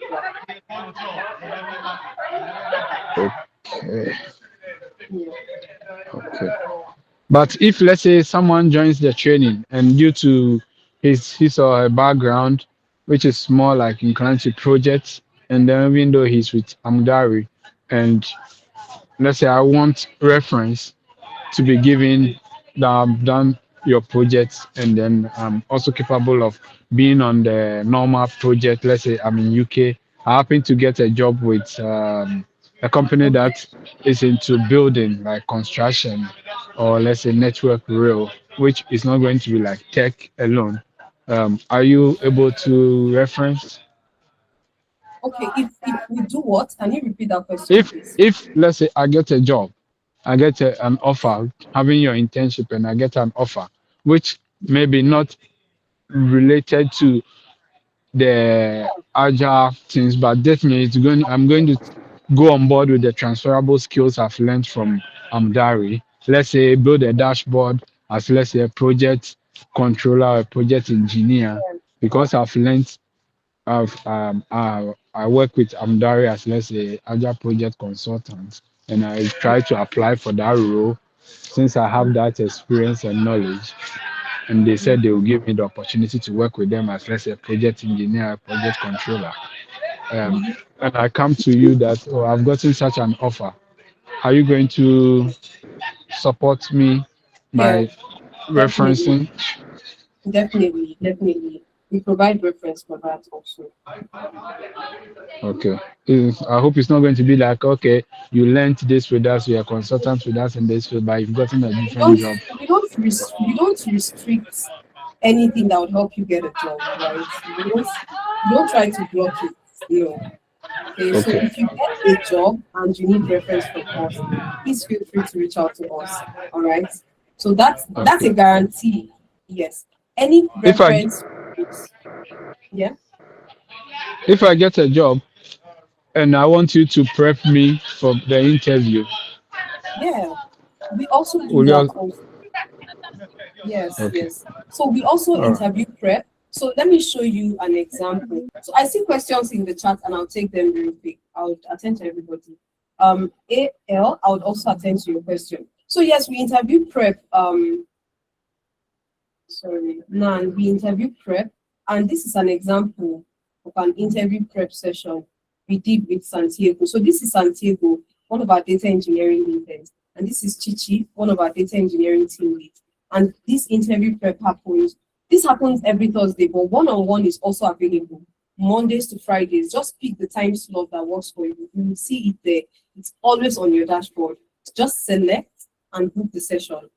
Okay, yeah. okay. But if let's say someone joins the training and due to his or her background, which is more like inclined to projects, and then even though he's with Amdari, and let's say I want reference to be given that I've done your projects and then I'm also capable of being on the normal project. Let's say I'm in UK. I happen to get a job with a company Okay. that is into building like construction or let's say network rail, which is not going to be like tech alone. Are you able to reference Okay. If we do what? Can you repeat that question, if please? let's say I get a job, I get an offer having your internship and I get an offer which maybe not related to the agile things, but definitely I'm going to go on board with the transferable skills I've learned from Amdari. Let's say build a dashboard as let's say a project controller or a project engineer because I work with Amdari as let's say agile project consultant and I try to apply for that role since I have that experience and knowledge and they said they will give me the opportunity to work with them as let's say a project engineer, project controller. Um, Mhm. and I come to you that oh I've gotten such an offer. Are you going to support me Yeah. by? referencing? Definitely. We provide reference for that also. Okay. I hope it's not going to be like, okay, you learned this with us, you are consultants with us in this field, but you've gotten a We different don't job. we don't restrict anything that would help you get a job, right? We don't try to block it. No. Okay, so Okay. if you get a job and you need reference from us, please feel free to reach out to us. All right. So that's Okay. a guarantee. Yes. Any If I reference, yeah. if I get a job and I want you to prep me for the interview, Yeah. We also do will that you? also. Yes, Okay. yes. So we also All right. interview prep. So let me show you an example. So I see questions in the chat and I'll take them real quick. I'll attend to everybody. AL, I would also attend to your question. So yes, we interview prep. We interview prep, and this is an example of an interview prep session we did with Santiago. So this is Santiago, one of our data engineering leaders, and this is Chichi, one of our data engineering team leads. And this interview prep happens. This happens every Thursday, but one-on-one is also available Mondays to Fridays. Just pick the time slot that works for you. You will see it there. It's always on your dashboard. Just select and book the session.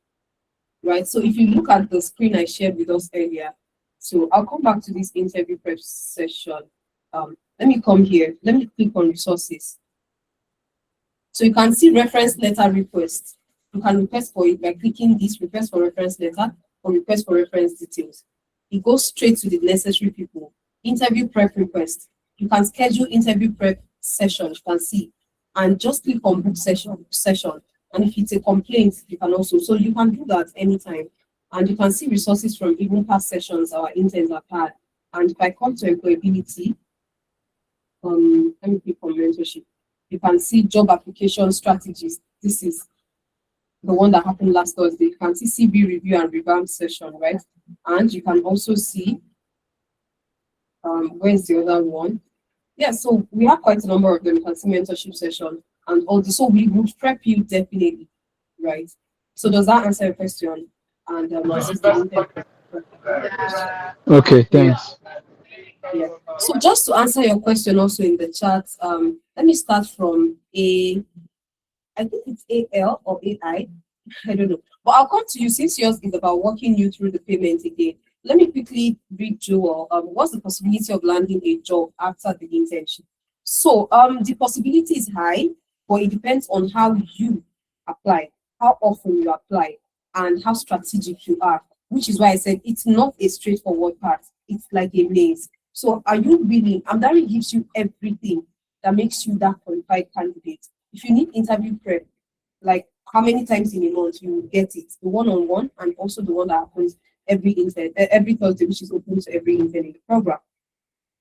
Right, so if you look at the screen I shared with us earlier, so I'll come back to this interview prep session. Let me come here. Let me click on resources. So you can see reference letter request. You can request for it by clicking this request for reference letter or request for reference details. It goes straight to the necessary people. Interview prep request. You can schedule interview prep sessions. You can see, and just click on book session. And if it's a complaint, you can also, so you can do that anytime. And you can see resources from even past sessions our interns have had. And if I come to employability, let me click on mentorship. You can see job application strategies. This is the one that happened last Thursday. You can see CV review and revamp session, right? And you can also see, where's the other one? Yeah, so we have quite a number of them. You can see mentorship session and all this. So we would prep you definitely, right? So does that answer your question? And this is the interview. Okay. Yeah, Thanks. yeah. So just to answer your question also in the chat, let me start from I think it's AL or AI. I don't know. But I'll come to you since yours is about walking you through the payment again. Let me quickly read Joel. What's the possibility of landing a job after the internship? So the possibility is high, but it depends on how you apply, how often you apply, and how strategic you are, which is why I said it's not a straightforward path. It's like a maze. So are you willing? Amdari gives you everything that makes you that qualified candidate. If you need interview prep, like how many times in a month you will get it, the one-on-one and also the one that happens every Thursday, which is open to every intern in the program.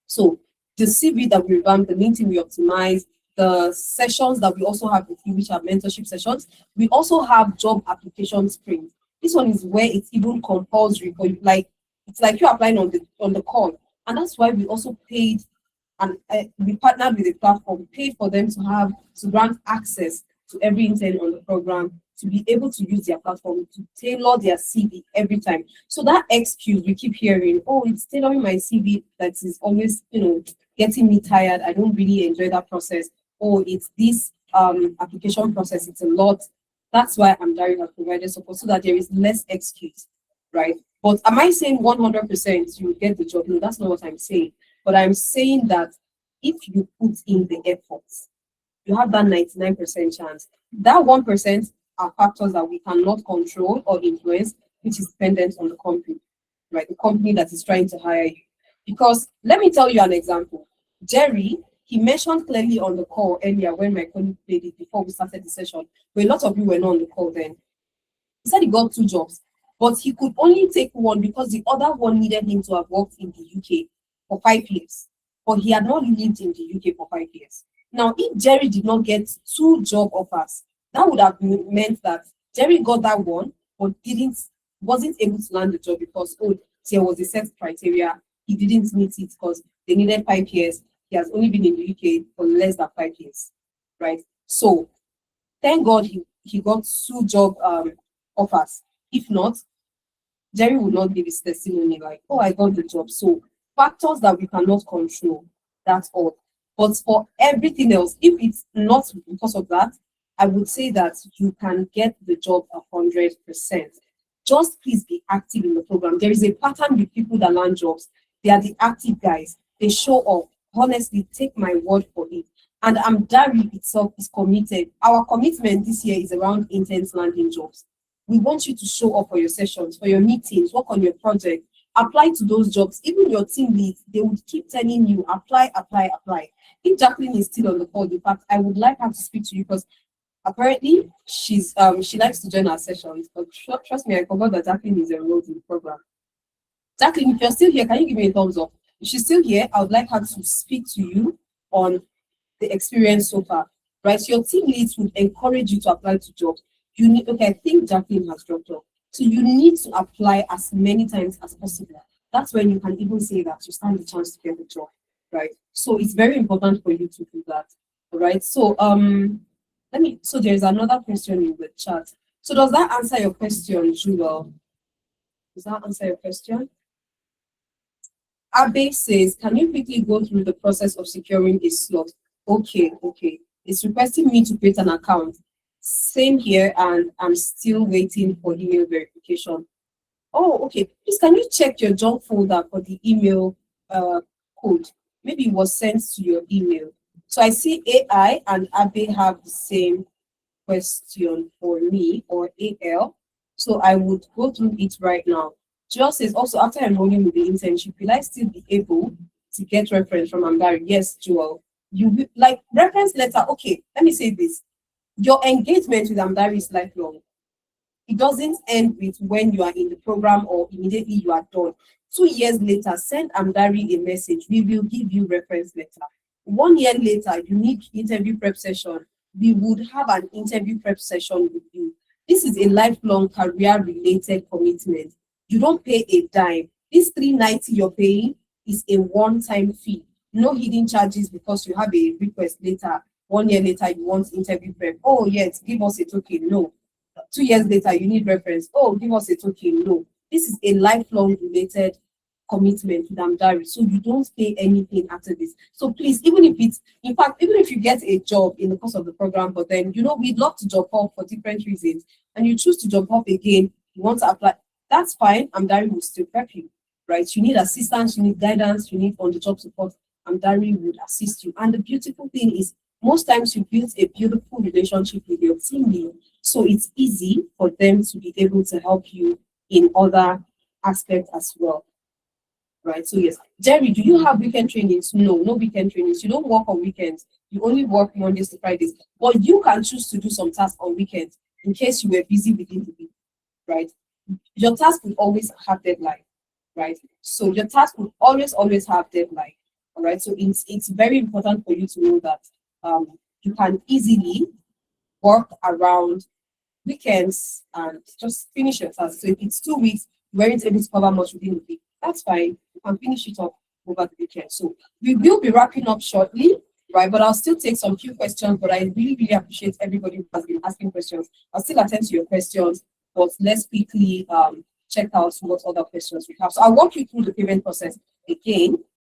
So the CV that we revamp, the meeting we optimize, the sessions that we also have with you, which are mentorship sessions. We also have job application sprints. This one is where it's even compulsory for you, like it's like you're applying on the call, and that's why we also paid and we partnered with a platform, paid for them to grant access to every intern on the program to be able to use their platform to tailor their CV every time. So that excuse we keep hearing, oh, it's tailoring my CV that is always, getting me tired. I don't really enjoy that process. Oh, it's this application process. It's a lot. That's why Amdari has provided support so that there is less excuse, right? But am I saying 100% you will get the job? No, that's not what I'm saying. But I'm saying that if you put in the efforts, you have that 99% chance. That 1% are factors that we cannot control or influence, which is dependent on the company, right? The company that is trying to hire you. Because let me tell you an example. Jerry, he mentioned clearly on the call earlier when my colleague played it before we started the session, but a lot of you were not on the call then. He said he got 2 jobs, but he could only take one because the other one needed him to have worked in the UK for 5 years, but he had not lived in the UK for 5 years. Now, if Jerry did not get 2 job offers, that would have meant that Jerry got that one, but wasn't able to land the job because there was a set criteria. He didn't meet it because they needed 5 years. He has only been in the UK for less than 5 years, right? So, thank God he got 2 job offers. If not, Jerry would not give his testimony like, oh, I got the job. So factors that we cannot control, that's all. But for everything else, if it's not because of that, I would say that you can get the job 100%. Just please be active in the program. There is a pattern with people that land jobs. They are the active guys. They show up. Honestly, take my word for it. And Amdari itself is committed. Our commitment this year is around intense landing jobs. We want you to show up for your sessions, for your meetings, work on your project, apply to those jobs. Even your team leads, they would keep telling you, apply, apply, apply. If Jacqueline is still on the call, in fact, I would like her to speak to you because apparently she likes to join our sessions. But trust me, I forgot that Jacqueline is enrolled in the program. Jacqueline, if you're still here, can you give me a thumbs up? If she's still here, I would like her to speak to you on the experience so far. Right? So your team leads would encourage you to apply to jobs. You need, okay, I think Jacqueline has dropped off. So you need to apply as many times as possible. That's when you can even say that you stand the chance to get the job, right? So it's very important for you to do that. All right. So so there's another question in the chat. So does that answer your question, Jewel? Does that answer your question? Abe says, can you quickly go through the process of securing a slot? Okay. It's requesting me to create an account. Same here, and I'm still waiting for email verification. Oh, okay. Please, can you check your junk folder for the email code? Maybe it was sent to your email. So I see AI and Abe have the same question for me, or AL. So I would go through it right now. Joel says, also after enrolling with the internship, will I still be able to get reference from Amdari? Yes, Joel. You like reference letter. Okay, let me say this. Your engagement with Amdari is lifelong. It doesn't end with when you are in the program or immediately you are done. 2 years later, send Amdari a message. We will give you reference letter. 1 year later, you need interview prep session. We would have an interview prep session with you. This is a lifelong career-related commitment. You don't pay a dime. This $390 you're paying is a one-time fee. No hidden charges because you have a request later. 1 year later, you want interview prep. Oh, yes, give us a token. No. 2 years later, you need reference. Oh, give us a token. No. This is a lifelong related commitment with Amdari. So you don't pay anything after this. So please, even if you get a job in the course of the program, but then, we'd love to job off for different reasons, and you choose to job off again, you want to apply, that's fine. Amdari will still prep you, right? You need assistance, you need guidance, you need on-the-job support. Amdari would assist you. And the beautiful thing is, most times you build a beautiful relationship with your team lead, so it's easy for them to be able to help you in other aspects as well, right? So yes, Jerry, do you have weekend trainings? No weekend trainings. You don't work on weekends. You only work Mondays to Fridays. But you can choose to do some tasks on weekends in case you were busy within the week, right? Your task will always have deadline, right? So your task will always have deadline, all right? So it's very important for you to know that you can easily work around weekends and just finish your task. So if it's 2 weeks, you weren't able to cover much within the week, that's fine. You can finish it up over the weekend. So we will be wrapping up shortly, right? But I'll still take some few questions, but I really appreciate everybody who has been asking questions. I'll still attend to your questions, but let's quickly check out what other questions we have. So I'll walk you through the payment process again.